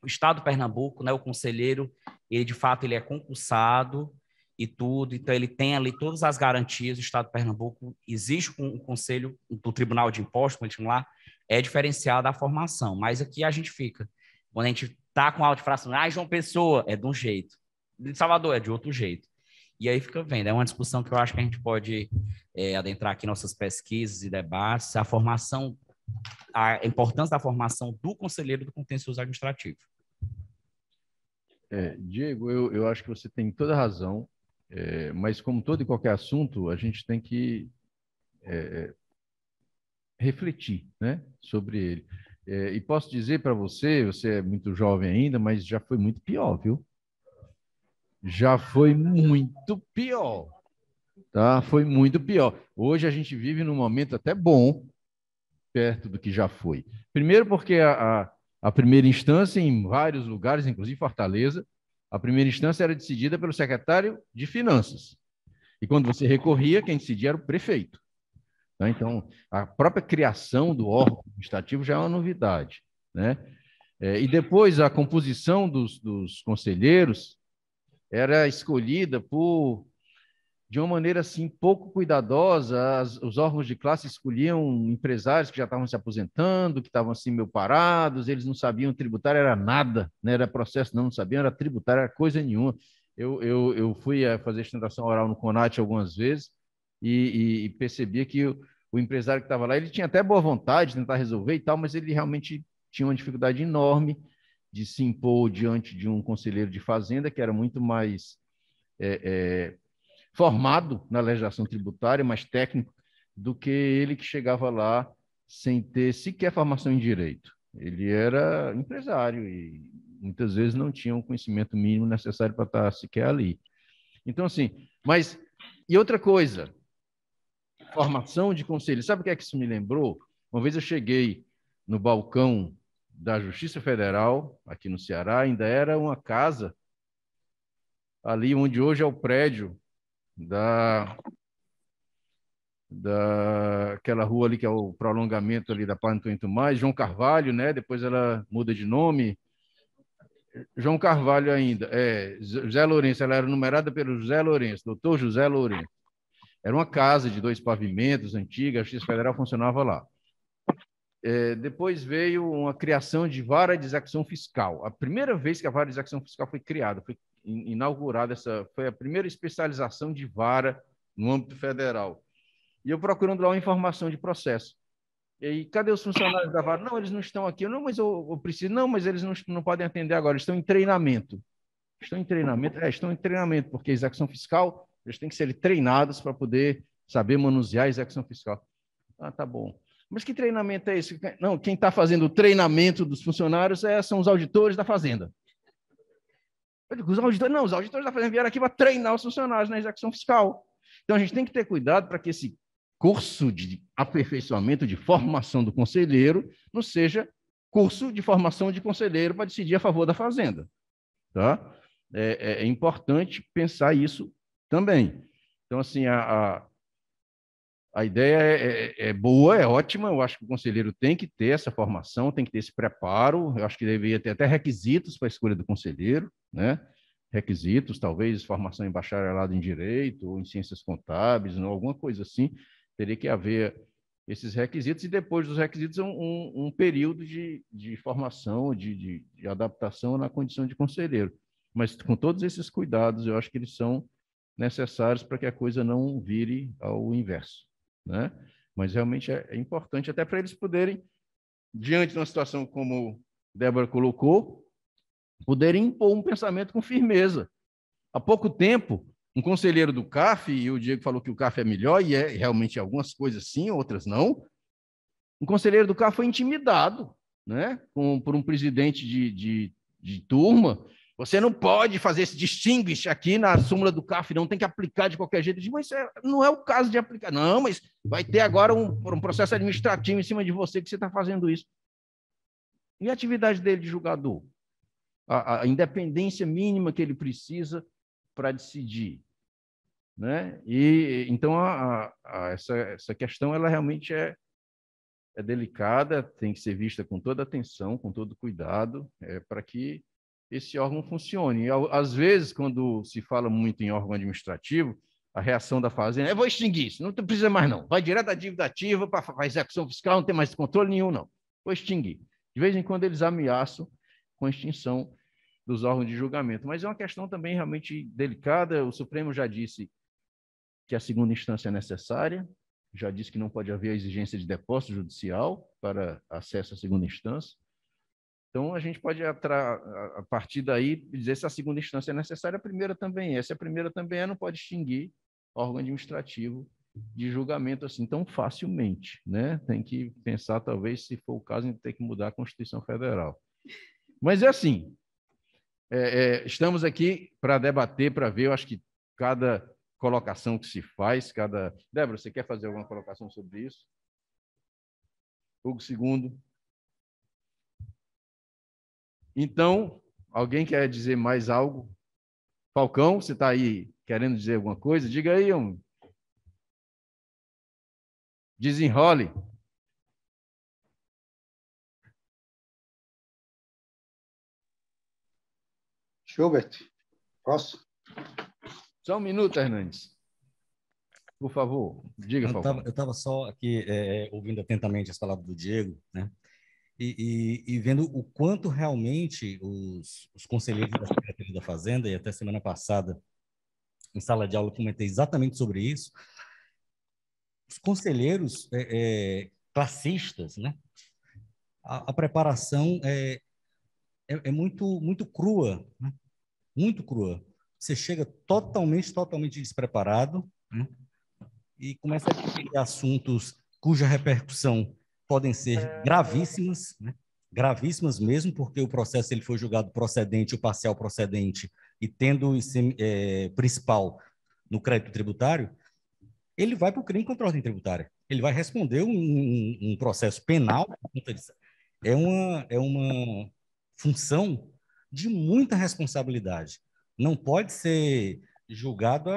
o Estado do Pernambuco, né, o conselheiro, ele de fato ele é concursado e tudo, então ele tem ali todas as garantias do Estado do Pernambuco, existe um conselho do Tribunal de Impostos, como eles chamam lá, é diferenciado a formação, mas aqui a gente fica, quando a gente está com alta infração, João Pessoa é de um jeito, de Salvador é de outro jeito, e aí fica vendo, é uma discussão que eu acho que a gente pode adentrar aqui em nossas pesquisas e debates, a importância da formação do conselheiro do contencioso administrativo. Diego, eu acho que você tem toda a razão, mas como todo e qualquer assunto, a gente tem que refletir, né, sobre ele. E posso dizer para você, você é muito jovem ainda, mas já foi muito pior, viu? Já foi muito pior, tá? Foi muito pior. Hoje a gente vive num momento até bom, perto do que já foi. Primeiro porque a primeira instância, em vários lugares, inclusive Fortaleza, a primeira instância era decidida pelo secretário de Finanças. E quando você recorria, quem decidia era o prefeito. Tá? Então, a própria criação do órgão administrativo já é uma novidade, né? E depois a composição dos conselheiros era escolhida de uma maneira assim pouco cuidadosa. Os órgãos de classe escolhiam empresários que já estavam se aposentando, que estavam assim meio parados, eles não sabiam tributário, era nada, né? Era processo, não sabiam, era tributário, era coisa nenhuma. Eu fui fazer sustentação oral no CONAT algumas vezes e percebia que o empresário que estava lá, ele tinha até boa vontade de tentar resolver e tal, mas ele realmente tinha uma dificuldade enorme de se impor diante de um conselheiro de fazenda, que era muito mais formado na legislação tributária, mais técnico, do que ele que chegava lá sem ter sequer formação em direito. Ele era empresário e muitas vezes não tinha o conhecimento mínimo necessário para estar sequer ali. Então, assim, mas... E outra coisa, formação de conselho. Sabe o que é que isso me lembrou? Uma vez eu cheguei no balcão da Justiça Federal, aqui no Ceará, ainda era uma casa, ali onde hoje é o prédio daquela rua ali, que é o prolongamento ali da Padre Antônio Mais, João Carvalho, né? Depois ela muda de nome. João Carvalho ainda, José Lourenço, ela era numerada pelo José Lourenço, doutor José Lourenço. Era uma casa de 2 pavimentos, antiga, a Justiça Federal funcionava lá. Depois veio uma criação de vara de execução fiscal. A primeira vez que a vara de execução fiscal foi criada, foi inaugurada, foi a primeira especialização de vara no âmbito federal. E eu procurando lá uma informação de processo. E aí, cadê os funcionários da vara? Não, eles não estão aqui. Não, mas eu preciso. Não, mas eles não podem atender agora, eles estão em treinamento. Estão em treinamento? Estão em treinamento, porque a execução fiscal, eles têm que ser treinados para poder saber manusear a execução fiscal. Ah, tá bom. Mas que treinamento é esse? Não, quem está fazendo o treinamento dos funcionários são os auditores da Fazenda. Eu digo, os auditores da Fazenda vieram aqui para treinar os funcionários na execução fiscal. Então, a gente tem que ter cuidado para que esse curso de aperfeiçoamento, de formação do conselheiro, não seja curso de formação de conselheiro para decidir a favor da Fazenda. Tá? É importante pensar isso também. Então, assim, A ideia é boa, é ótima. Eu acho que o conselheiro tem que ter essa formação, tem que ter esse preparo. Eu acho que deveria ter até requisitos para a escolha do conselheiro, né? Requisitos, talvez formação em bacharelado em Direito ou em Ciências Contábeis, ou alguma coisa assim. Teria que haver esses requisitos e depois dos requisitos um período de formação, de adaptação na condição de conselheiro. Mas com todos esses cuidados, eu acho que eles são necessários para que a coisa não vire ao inverso, né? Mas realmente é importante até para eles poderem, diante de uma situação como Débora colocou, poderem impor um pensamento com firmeza. Há pouco tempo, um conselheiro do CAF, e o Diego falou que o CAF é melhor, e é realmente algumas coisas sim, outras não, um conselheiro do CAF foi intimidado, né, por um presidente de turma. Você não pode fazer esse distinguish aqui na súmula do CAF, não tem que aplicar de qualquer jeito. Mas não é o caso de aplicar. Não, mas vai ter agora um processo administrativo em cima de você que você está fazendo isso. E a atividade dele de julgador? A independência mínima que ele precisa para decidir, né? E então essa questão ela realmente é delicada, tem que ser vista com toda atenção, com todo cuidado, para que esse órgão funcione. E, às vezes, quando se fala muito em órgão administrativo, a reação da Fazenda é: vou extinguir isso, não precisa mais não, vai direto da dívida ativa para a execução fiscal, não tem mais controle nenhum, não, vou extinguir. De vez em quando eles ameaçam com a extinção dos órgãos de julgamento, mas é uma questão também realmente delicada. O Supremo já disse que a segunda instância é necessária, já disse que não pode haver a exigência de depósito judicial para acesso à segunda instância. Então, a gente pode, a partir daí, dizer se a segunda instância é necessária, a primeira também é. Se a primeira também é, não pode extinguir órgão administrativo de julgamento assim tão facilmente, né? Tem que pensar, talvez, se for o caso, em ter que mudar a Constituição Federal. Mas é assim, estamos aqui para debater, para ver, eu acho que cada colocação que se faz, Débora, você quer fazer alguma colocação sobre isso? Hugo II. Então, alguém quer dizer mais algo? Falcão, você está aí querendo dizer alguma coisa? Diga aí, desenrole. Schubert, posso? Só um minuto, Hernandes. Por favor, diga, Falcão. Eu estava só aqui ouvindo atentamente as palavras do Diego, né? E vendo o quanto realmente os conselheiros da Secretaria da Fazenda, e até semana passada, em sala de aula, comentei exatamente sobre isso, os conselheiros classistas, né? A preparação é muito crua, né? Muito crua. Você chega totalmente despreparado, né? E começa a discutir assuntos cuja repercussão podem ser gravíssimas, né? Gravíssimas mesmo, porque o processo ele foi julgado procedente ou parcial procedente e tendo principal no crédito tributário, ele vai para o crime contra a ordem tributária. Ele vai responder um processo penal. É uma função de muita responsabilidade. Não pode ser julgado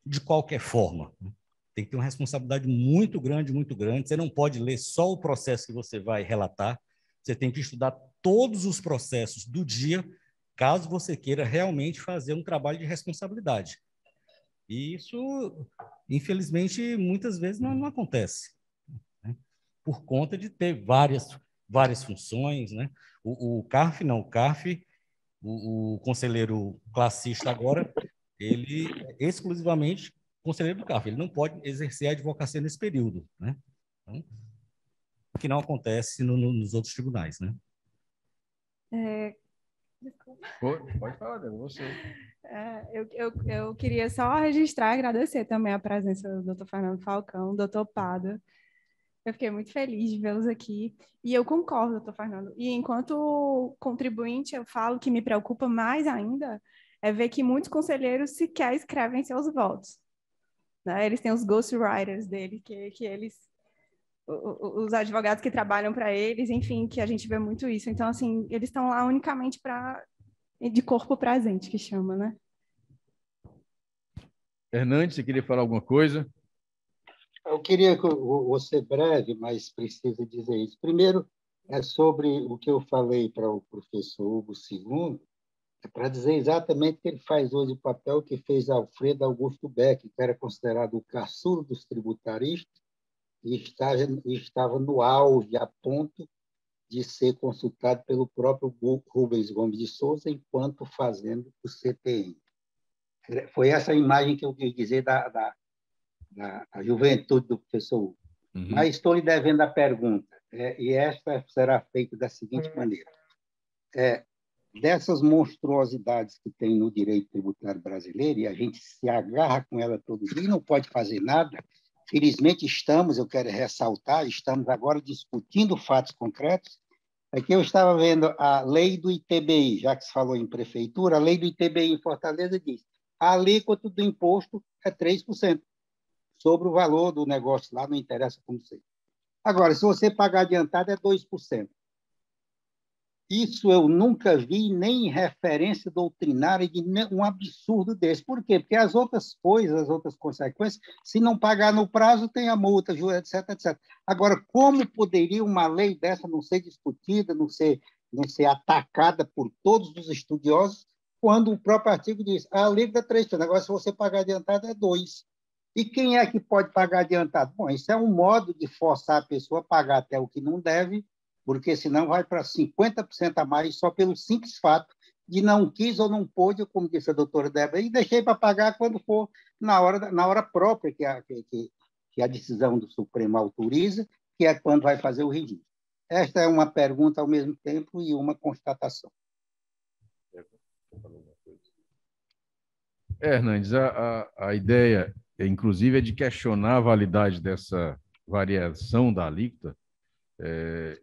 de qualquer forma. Tem que ter uma responsabilidade muito grande, muito grande. Você não pode ler só o processo que você vai relatar. Você tem que estudar todos os processos do dia, caso você queira realmente fazer um trabalho de responsabilidade. E isso, infelizmente, muitas vezes não acontece, né? Por conta de ter várias funções, né? O CARF não, o CARF, o conselheiro classista agora, ele é exclusivamente conselheiro do CARF, ele não pode exercer a advocacia nesse período, né? Então, o que não acontece nos outros tribunais, né? Desculpa. Pode falar, Débora, você. Eu queria só registrar e agradecer também a presença do Dr. Fernando Falcão, do Dr. Pada. Eu fiquei muito feliz de vê-los aqui. E eu concordo, Dr. Fernando. E enquanto contribuinte, eu falo que me preocupa mais ainda é ver que muitos conselheiros sequer escrevem seus votos, né? Eles têm os ghostwriters dele, que eles... os advogados que trabalham para eles, enfim, que a gente vê muito isso. Então, assim, eles estão lá unicamente de corpo presente, que chama, né? Hernandes, você queria falar alguma coisa? Eu queria que vou ser breve, mas preciso dizer isso. Primeiro, é sobre o que eu falei para o professor Hugo II, é para dizer exatamente que ele faz hoje o papel que fez Alfredo Augusto Beck, que era considerado o caçula dos tributaristas, e estava no auge, a ponto de ser consultado pelo próprio Rubens Gomes de Souza enquanto fazendo o CTN. Foi essa imagem que eu quis dizer da juventude do professor Hugo. Mas estou lhe devendo a pergunta, e esta será feita da seguinte maneira. Dessas monstruosidades que tem no direito tributário brasileiro, e a gente se agarra com ela todo dia e não pode fazer nada, felizmente eu quero ressaltar, estamos agora discutindo fatos concretos. Aqui eu estava vendo a lei do ITBI, já que se falou em prefeitura, a lei do ITBI em Fortaleza diz a alíquota do imposto é 3% sobre o valor do negócio lá, não interessa como seja. Agora, se você pagar adiantado, é 2%. Isso eu nunca vi nem em referência doutrinária de um absurdo desse. Por quê? Porque as outras coisas, as outras consequências, se não pagar no prazo, tem a multa, etc, etc. Agora, como poderia uma lei dessa não ser discutida, não ser atacada por todos os estudiosos, quando o próprio artigo diz a alíquota é 3%, agora se você pagar adiantado é 2%. E quem é que pode pagar adiantado? Bom, isso é um modo de forçar a pessoa a pagar até o que não deve, porque senão vai para 50% a mais só pelo simples fato de não quis ou não pôde, como disse a doutora Débora, e deixei para pagar quando for na hora própria que a decisão do Supremo autoriza, que é quando vai fazer o registro. Esta é uma pergunta ao mesmo tempo e uma constatação. Hernandes, a ideia, inclusive, é de questionar a validade dessa variação da alíquota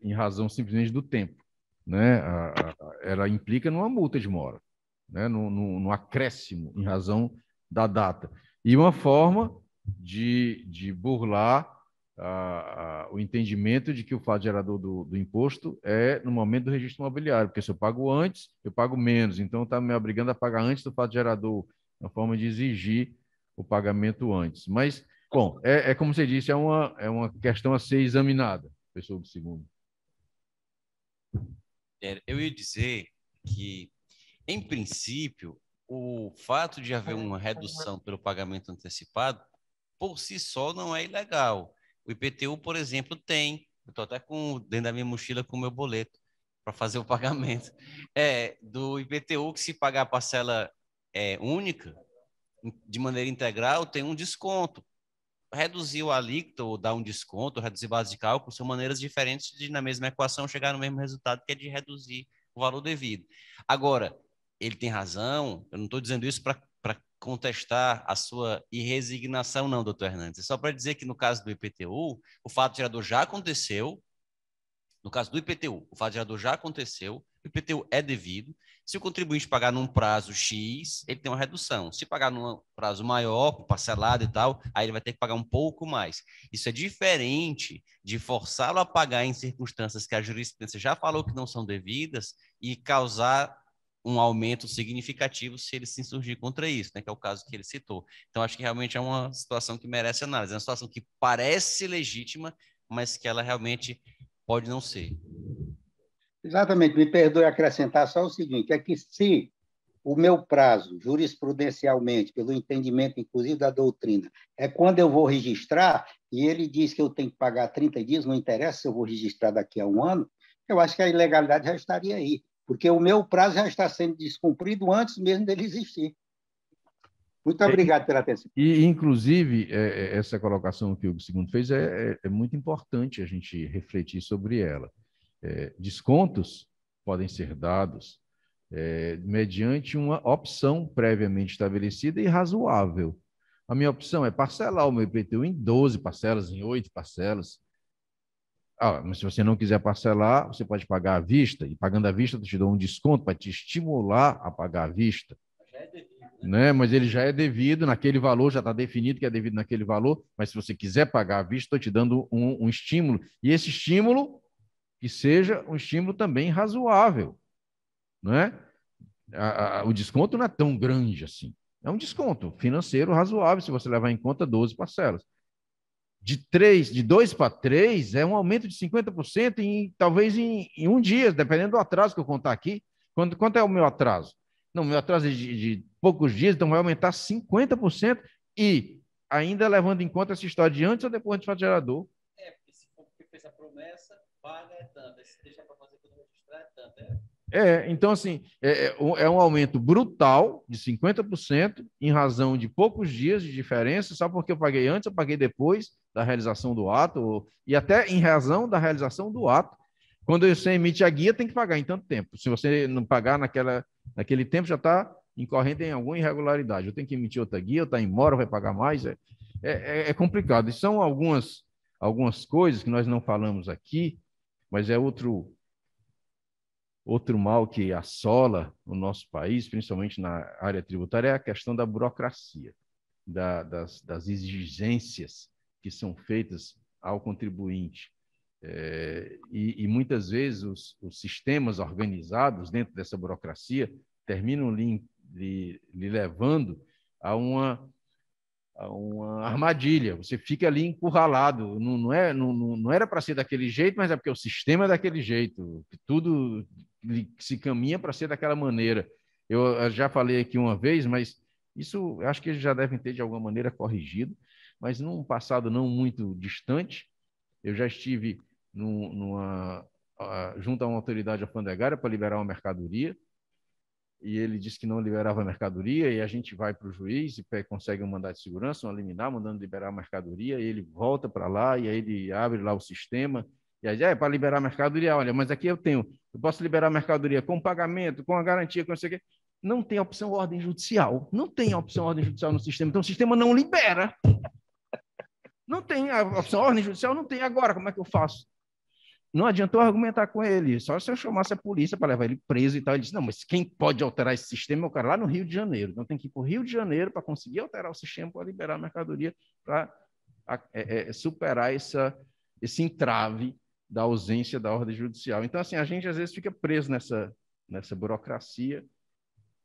em razão simplesmente do tempo, né? Ela implica numa multa de mora, né? No acréscimo em razão da data. E uma forma de burlar o entendimento de que o fato gerador do imposto é no momento do registro imobiliário, porque se eu pago antes, eu pago menos. Então, está me obrigando a pagar antes do fato gerador, uma forma de exigir o pagamento antes. Mas, bom, como você disse, é uma questão a ser examinada, professor segundo. Eu ia dizer que, em princípio, o fato de haver uma redução pelo pagamento antecipado, por si só, não é ilegal. O IPTU, por exemplo, tem. Eu estou até dentro da minha mochila com o meu boleto para fazer o pagamento. Do IPTU, que se pagar a parcela única, de maneira integral, tem um desconto. Reduzir o alíquota ou dar um desconto, reduzir base de cálculo, são maneiras diferentes de, na mesma equação, chegar no mesmo resultado, que é de reduzir o valor devido. Agora, ele tem razão, eu não estou dizendo isso para contestar a sua irresignação, não, doutor Hernandes. É só para dizer que, no caso do IPTU, o fato gerador já aconteceu. No caso do IPTU, o fato gerador já aconteceu, o IPTU é devido. Se o contribuinte pagar num prazo X, ele tem uma redução. Se pagar num prazo maior, parcelado e tal, aí ele vai ter que pagar um pouco mais. Isso é diferente de forçá-lo a pagar em circunstâncias que a jurisprudência já falou que não são devidas e causar um aumento significativo se ele se insurgir contra isso, né, que é o caso que ele citou. Então, acho que realmente é uma situação que merece análise. É uma situação que parece legítima, mas que ela realmente pode não ser. Exatamente. Me perdoe acrescentar só o seguinte, é que se o meu prazo, jurisprudencialmente, pelo entendimento, inclusive, da doutrina, é quando eu vou registrar, e ele diz que eu tenho que pagar 30 dias, não interessa se eu vou registrar daqui a um ano, eu acho que a ilegalidade já estaria aí, porque o meu prazo já está sendo descumprido antes mesmo dele existir. Muito obrigado pela atenção. E, inclusive, essa colocação que o segundo fez é muito importante a gente refletir sobre ela. Descontos podem ser dados mediante uma opção previamente estabelecida e razoável. A minha opção é parcelar o meu IPTU em 12 parcelas, em 8 parcelas. Mas se você não quiser parcelar, você pode pagar à vista, e pagando à vista eu te dou um desconto para te estimular a pagar à vista. Né? Mas ele já é devido naquele valor, já está definido que é devido naquele valor, mas se você quiser pagar à vista, estou te dando um estímulo. E esse estímulo, que seja um estímulo também razoável. Né? O desconto não é tão grande assim. É um desconto financeiro razoável, se você levar em conta 12 parcelas. de 2 para 3 é um aumento de 50% talvez em um dia, dependendo do atraso que eu contar aqui. Quanto é o meu atraso? Não, meu atraso é de poucos dias, então vai aumentar 50% e ainda levando em conta essa história de antes ou depois de fato gerador. Porque se for que fez a promessa, paga é tanto. Se deixa para fazer quando registrar é tanto. Então, assim, é um aumento brutal de 50% em razão de poucos dias de diferença, só porque eu paguei antes, eu paguei depois da realização do ato, e até em razão da realização do ato. Quando você emite a guia, tem que pagar em tanto tempo. Se você não pagar naquele tempo, já está incorrendo em alguma irregularidade. Eu tenho que emitir outra guia, está embora, vai pagar mais. É complicado. E são algumas coisas que nós não falamos aqui, mas é outro mal que assola o nosso país, principalmente na área tributária, é a questão da burocracia, das exigências que são feitas ao contribuinte. E muitas vezes os sistemas organizados dentro dessa burocracia terminam lhe levando a uma armadilha. Você fica ali encurralado. Não era para ser daquele jeito, mas é porque o sistema é daquele jeito. Tudo se caminha para ser daquela maneira. Eu já falei aqui uma vez, mas isso eu acho que eles já devem ter de alguma maneira corrigido, mas num passado não muito distante, eu já estive junto a uma autoridade alfandegária para liberar uma mercadoria, e ele disse que não liberava a mercadoria, e a gente vai para o juiz e consegue um mandado de segurança, um liminar, mandando liberar a mercadoria, e ele volta para lá, e aí ele abre lá o sistema, e aí, para liberar a mercadoria, olha, mas aqui eu posso liberar a mercadoria com pagamento, com a garantia, com não sei o quê. Não tem opção ordem judicial. Não tem opção ordem judicial no sistema, então o sistema não libera. Não tem a opção ordem judicial, não tem. Agora, como é que eu faço? Não adiantou argumentar com ele, só se eu chamasse a polícia para levar ele preso e tal. Ele disse, não, mas quem pode alterar esse sistema é o cara lá no Rio de Janeiro. Então tem que ir para o Rio de Janeiro para conseguir alterar o sistema, para liberar a mercadoria, para superar esse entrave da ausência da ordem judicial. Então, assim, a gente às vezes fica preso nessa burocracia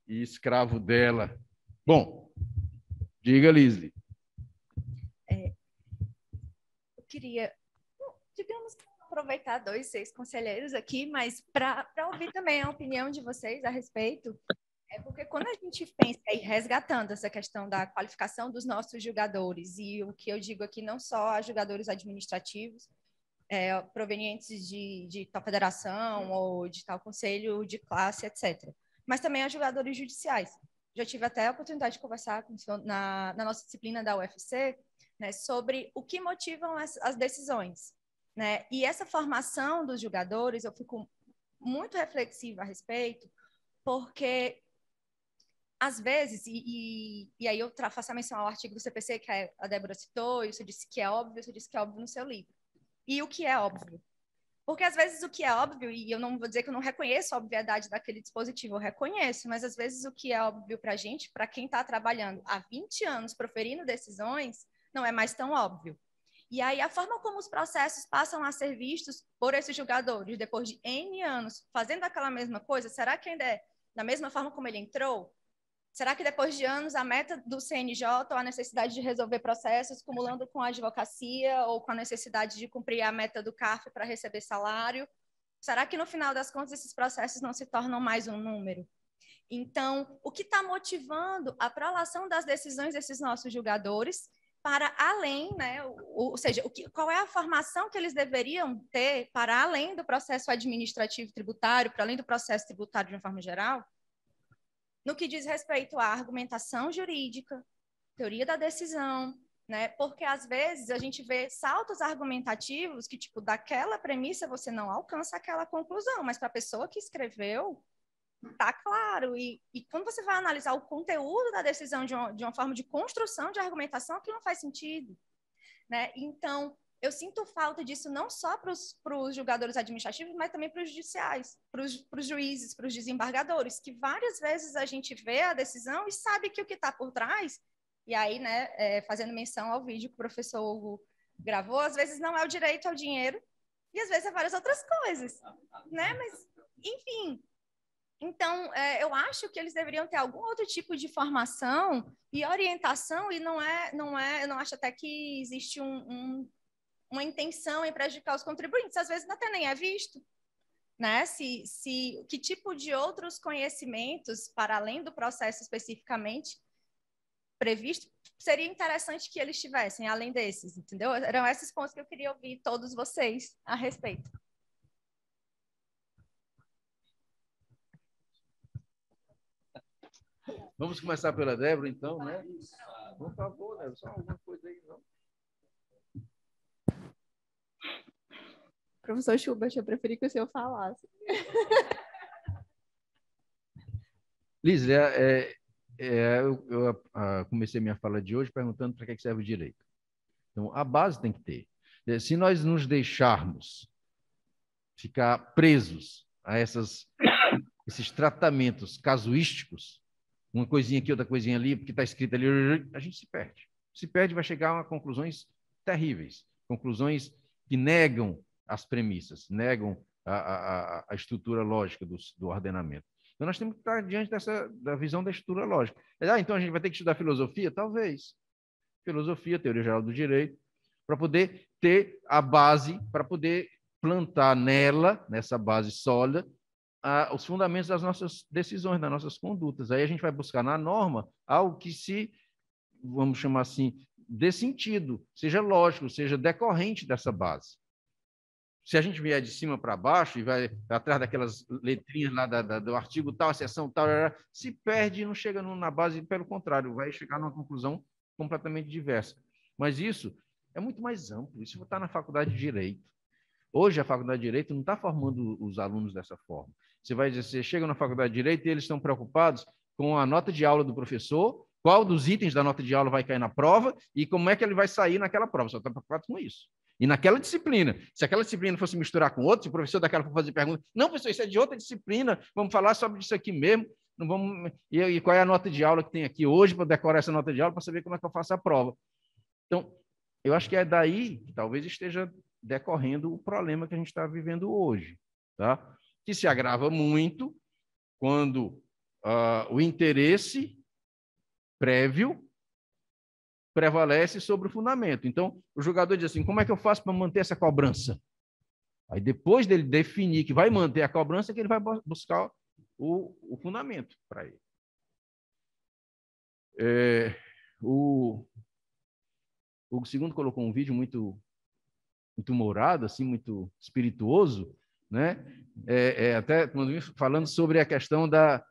e escravo dela. Bom, diga, Lisli. Eu queria, digamos, aproveitar 6 conselheiros aqui, mas para ouvir também a opinião de vocês a respeito, porque quando a gente pensa em resgatando essa questão da qualificação dos nossos julgadores, e o que eu digo aqui não só a julgadores administrativos, provenientes de tal federação ou de tal conselho de classe, etc., mas também a julgadores judiciais. Já tive até a oportunidade de conversar na nossa disciplina da UFC, né, sobre o que motivam as decisões, né? E essa formação dos julgadores, eu fico muito reflexiva a respeito, porque, às vezes, e aí eu faço a menção ao artigo do CPC que a Débora citou, e você disse que é óbvio, você disse que é óbvio no seu livro. E o que é óbvio? Porque, às vezes, o que é óbvio, e eu não vou dizer que eu não reconheço a obviedade daquele dispositivo, eu reconheço, mas, às vezes, o que é óbvio para a gente, para quem está trabalhando há 20 anos proferindo decisões, não é mais tão óbvio. E aí, a forma como os processos passam a ser vistos por esses julgadores, depois de N anos, fazendo aquela mesma coisa, será que ainda é da mesma forma como ele entrou? Será que depois de anos a meta do CNJ ou a necessidade de resolver processos cumulando com a advocacia ou com a necessidade de cumprir a meta do CARF para receber salário? Será que no final das contas esses processos não se tornam mais um número? Então, o que está motivando a prolação das decisões desses nossos julgadores para além, né? Ou seja, qual é a formação que eles deveriam ter para além do processo administrativo tributário, para além do processo tributário de uma forma geral? No que diz respeito à argumentação jurídica, teoria da decisão, né? Porque, às vezes, a gente vê saltos argumentativos que, tipo, daquela premissa você não alcança aquela conclusão, mas para a pessoa que escreveu, tá claro. E quando você vai analisar o conteúdo da decisão de uma forma de construção de argumentação, aquilo não faz sentido, né? Então, eu sinto falta disso não só para os julgadores administrativos, mas também para os judiciais, para os juízes, para os desembargadores, que várias vezes a gente vê a decisão e sabe que o que está por trás, e aí, né, fazendo menção ao vídeo que o professor Hugo gravou, às vezes não é o direito ao dinheiro, e às vezes é várias outras coisas, né? Mas, enfim, Então, eu acho que eles deveriam ter algum outro tipo de formação e orientação, e eu não acho até que existe uma intenção em prejudicar os contribuintes, às vezes até nem é visto, né? Que tipo de outros conhecimentos, para além do processo especificamente previsto, seria interessante que eles tivessem, além desses, entendeu? Eram esses pontos que eu queria ouvir todos vocês a respeito. Vamos começar pela Débora, então, né? Por favor, Débora, só alguma coisa aí, não? Professor Schubert, eu preferi que o senhor falasse. Liz, eu comecei minha fala de hoje perguntando para que serve o direito. Então, a base tem que ter. Se nós nos deixarmos ficar presos a esses tratamentos casuísticos, uma coisinha aqui, outra coisinha ali, porque está escrito ali, a gente se perde. Se perde, vai chegar a conclusões terríveis, conclusões que negam as premissas, negam a estrutura lógica do ordenamento. Então, nós temos que estar diante da visão da estrutura lógica. Então, a gente vai ter que estudar filosofia? Talvez. Filosofia, teoria geral do direito, para poder ter a base, para poder plantar nessa base sólida, os fundamentos das nossas decisões, das nossas condutas. Aí a gente vai buscar na norma algo que vamos chamar assim, dê sentido, seja lógico, seja decorrente dessa base. Se a gente vier de cima para baixo e vai atrás daquelas letrinhas lá do artigo tal, a seção tal, se perde e não chega na base, pelo contrário, vai chegar numa conclusão completamente diversa. Mas isso é muito mais amplo, isso está na faculdade de Direito. Hoje, a faculdade de Direito não está formando os alunos dessa forma. Você chega na faculdade de Direito e eles estão preocupados com a nota de aula do professor, qual dos itens da nota de aula vai cair na prova e como é que ele vai sair naquela prova. Só está preocupado com isso. E naquela disciplina, se aquela disciplina fosse misturar com outra, se o professor daquela for fazer pergunta, não, professor, isso é de outra disciplina, vamos falar sobre isso aqui mesmo, não vamos... e qual é a nota de aula que tem aqui hoje para decorar essa nota de aula para saber como é que eu faço a prova. Então, eu acho que é daí que talvez esteja decorrendo o problema que a gente está vivendo hoje, tá? Que se agrava muito quando o interesse prévio prevalece sobre o fundamento. Então, o julgador diz assim, como é que eu faço para manter essa cobrança? Aí, depois dele definir que vai manter a cobrança, que ele vai buscar o fundamento para ele. O segundo colocou um vídeo muito humorado, assim, muito espirituoso, né? Até falando sobre a questão da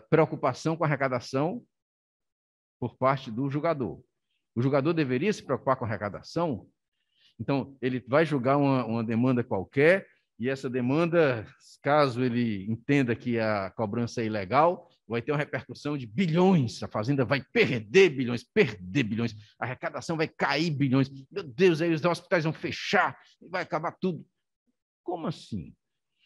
preocupação com a arrecadação por parte do julgador. O julgador deveria se preocupar com a arrecadação? Então, ele vai julgar uma demanda qualquer, e essa demanda, caso ele entenda que a cobrança é ilegal, vai ter uma repercussão de bilhões, a Fazenda vai perder bilhões, a arrecadação vai cair bilhões, meu Deus, aí os hospitais vão fechar, vai acabar tudo. Como assim?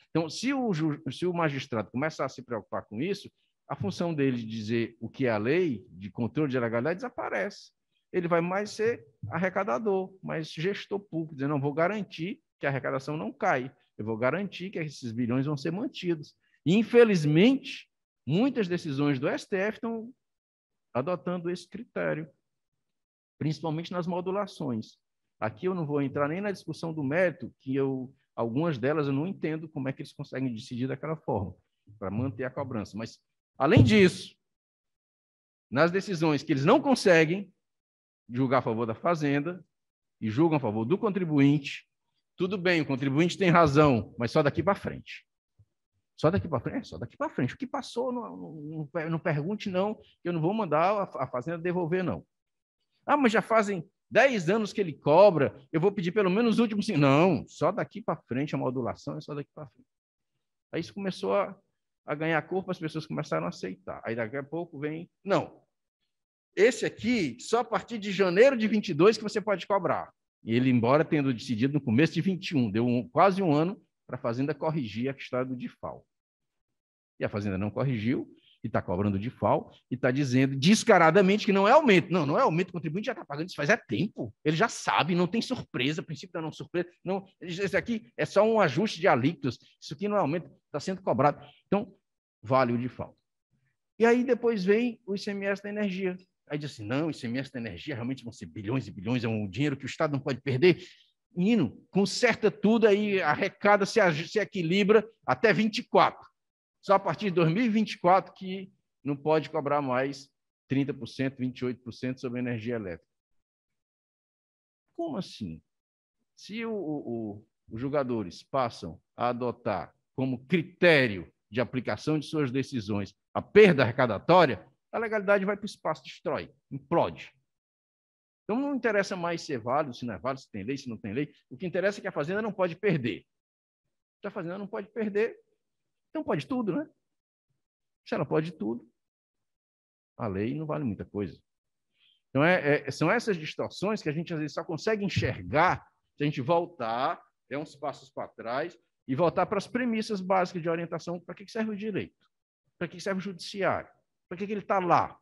Então, se o magistrado começar a se preocupar com isso, a função dele de dizer o que é a lei, de controle de legalidade, desaparece. Ele vai mais ser arrecadador, mais gestor público, dizendo, não, vou garantir que a arrecadação não cai, eu vou garantir que esses bilhões vão ser mantidos. E, infelizmente, muitas decisões do STF estão adotando esse critério, principalmente nas modulações. Aqui eu não vou entrar nem na discussão do mérito, que algumas delas eu não entendo como é que eles conseguem decidir daquela forma, para manter a cobrança. Mas, além disso, nas decisões que eles não conseguem julgar a favor da Fazenda e julgam a favor do contribuinte, tudo bem, o contribuinte tem razão, mas só daqui para frente. Só daqui para frente? Só daqui para frente. O que passou, não pergunte, não, que eu não vou mandar a Fazenda devolver, não. Ah, mas já fazem 10 anos que ele cobra, eu vou pedir pelo menos os últimos 5. Não, só daqui para frente, a modulação é só daqui para frente. Aí isso começou a ganhar corpo, as pessoas começaram a aceitar. Aí daqui a pouco vem... Não, esse aqui, só a partir de janeiro de 22 que você pode cobrar. E ele, embora tendo decidido no começo de 21, deu quase um ano para a Fazenda corrigir a questão do DIFAL. E a Fazenda não corrigiu, e está cobrando DIFAL, e está dizendo descaradamente que não é aumento. Não, não é aumento, o contribuinte já está pagando isso faz tempo. Ele já sabe, não tem surpresa, princípio da não surpresa. Não, isso aqui é só um ajuste de alíquotas, isso aqui não é aumento, está sendo cobrado. Então, vale o default. E aí depois vem o ICMS da energia. Aí diz assim, não, o ICMS da energia realmente vão ser bilhões e bilhões, é um dinheiro que o Estado não pode perder. Menino, conserta tudo, aí arrecada, se equilibra até 24. Só a partir de 2024 que não pode cobrar mais 30%, 28% sobre a energia elétrica. Como assim? Se os julgadores passam a adotar como critério de aplicação de suas decisões a perda arrecadatória, a legalidade vai para o espaço, destrói, implode. Então, não interessa mais se é válido, se não é válido, se tem lei, se não tem lei. O que interessa é que a Fazenda não pode perder. Se a Fazenda não pode perder, então pode tudo, né? Se ela pode tudo, a lei não vale muita coisa. Então, são essas distorções que a gente, às vezes, só consegue enxergar se a gente voltar, der uns passos para trás e voltar para as premissas básicas de orientação. Para que serve o direito? Para que serve o judiciário? Para que ele está lá?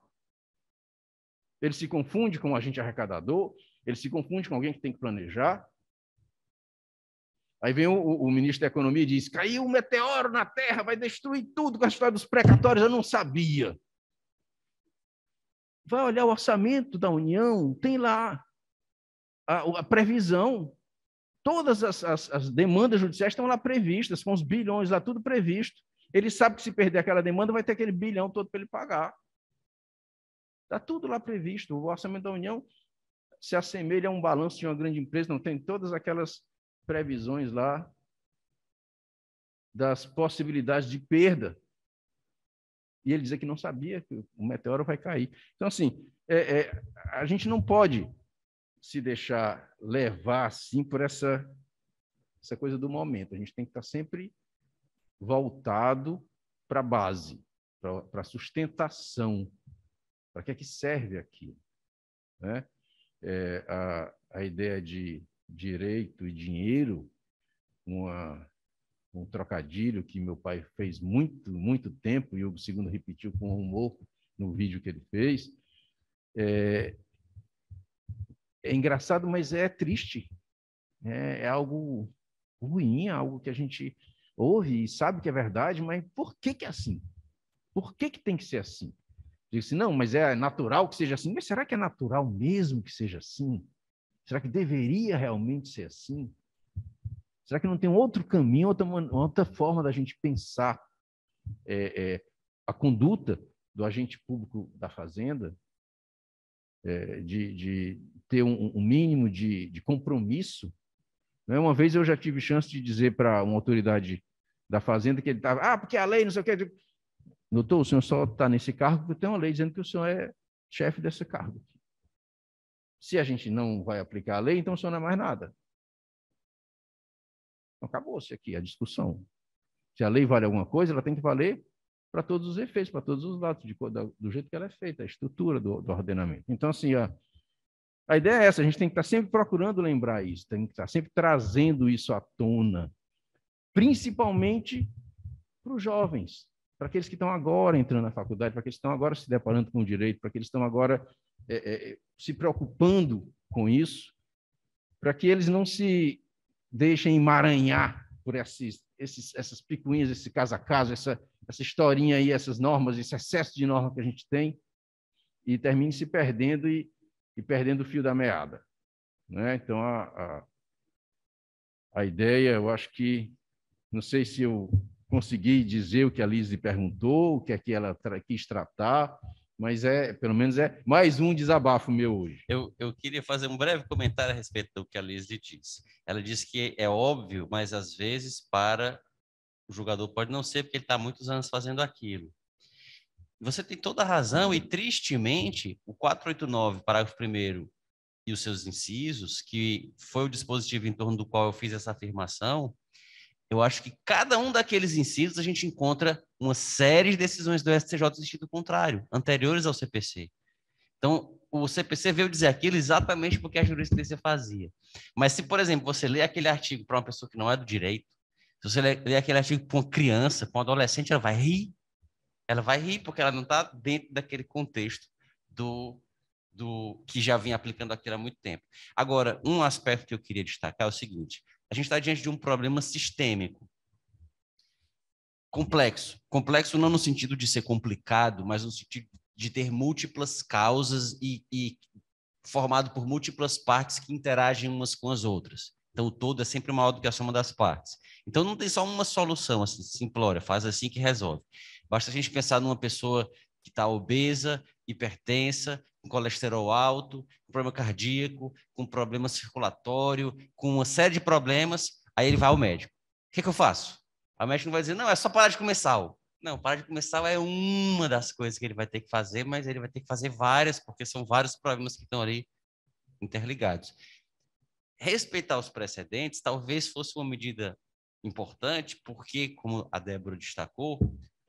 Ele se confunde com o agente arrecadador, ele se confunde com alguém que tem que planejar. Aí vem o ministro da Economia e diz, caiu um meteoro na Terra, vai destruir tudo com a história dos precatórios, eu não sabia. Vai olhar o orçamento da União, tem lá a previsão. Todas as demandas judiciais estão lá previstas, com os bilhões lá, tudo previsto. Ele sabe que se perder aquela demanda, vai ter aquele bilhão todo para ele pagar. Está tudo lá previsto. O orçamento da União se assemelha a um balanço de uma grande empresa, não tem todas aquelas previsões lá das possibilidades de perda. E ele dizer que não sabia que o meteoro vai cair. Então, assim, a gente não pode se deixar levar assim por essa coisa do momento. A gente tem que estar sempre voltado para a base, para a sustentação. Para que é que serve aquilo? Né? A ideia de direito e dinheiro, um trocadilho que meu pai fez muito tempo, e o segundo repetiu com humor no vídeo que ele fez, é engraçado, mas é triste. É algo ruim, algo que a gente ouve e sabe que é verdade, mas por que é assim? Por que tem que ser assim? Diz assim, não, mas é natural que seja assim. Mas será que é natural mesmo que seja assim? Será que deveria realmente ser assim? Será que não tem outro caminho, outra forma da gente pensar a conduta do agente público da Fazenda, de ter um mínimo de compromisso? Né? Uma vez eu já tive chance de dizer para uma autoridade da Fazenda que ele estava, porque a lei, não sei o quê. Doutor, o senhor só está nesse cargo porque tem uma lei dizendo que o senhor é chefe desse cargo. Se a gente não vai aplicar a lei, então o senhor não é mais nada. Acabou-se aqui a discussão. Se a lei vale alguma coisa, ela tem que valer para todos os efeitos, para todos os lados, do jeito que ela é feita, a estrutura do ordenamento. Então, assim, a ideia é essa, a gente tem que estar sempre procurando lembrar isso, tem que estar sempre trazendo isso à tona, principalmente para os jovens, para aqueles que estão agora entrando na faculdade, para aqueles que estão agora se deparando com o direito, para aqueles que estão agora se preocupando com isso, para que eles não se deixem emaranhar por essas picuinhas, esse caso a caso, essa historinha aí, essas normas, esse excesso de norma que a gente tem, e termine se perdendo e perdendo o fio da meada. Né? Então, a ideia, eu acho que, não sei se eu consegui dizer o que a Lise perguntou, o que é que ela quis tratar, mas pelo menos é mais um desabafo meu hoje. Eu queria fazer um breve comentário a respeito do que a Lise disse. Ela disse que é óbvio, mas às vezes para o julgador pode não ser, porque ele está há muitos anos fazendo aquilo. Você tem toda a razão, e tristemente, o 489, parágrafo 1º, e os seus incisos, que foi o dispositivo em torno do qual eu fiz essa afirmação, eu acho que cada um daqueles incisos a gente encontra uma série de decisões do STJ do sentido contrário, anteriores ao CPC. Então, o CPC veio dizer aquilo exatamente porque a jurisprudência fazia. Mas se, por exemplo, você lê aquele artigo para uma pessoa que não é do direito, se você lê aquele artigo para uma criança, para um adolescente, ela vai rir. Ela vai rir porque ela não está dentro daquele contexto do que já vinha aplicando aquilo há muito tempo. Agora, um aspecto que eu queria destacar é o seguinte: a gente está diante de um problema sistêmico. complexo. Complexo não no sentido de ser complicado, mas no sentido de ter múltiplas causas e formado por múltiplas partes que interagem umas com as outras. Então, o todo é sempre maior do que a soma das partes. Então, não tem só uma solução assim, simplória, faz assim que resolve. Basta a gente pensar numa pessoa que está obesa, hipertensa, com colesterol alto, com problema cardíaco, com problema circulatório, com uma série de problemas, aí ele vai ao médico. O que eu faço? O médico não vai dizer, não, é só parar de comer sal. Não, parar de comer sal é uma das coisas que ele vai ter que fazer, mas ele vai ter que fazer várias, porque são vários problemas que estão ali interligados. Respeitar os precedentes talvez fosse uma medida importante, porque, como a Débora destacou,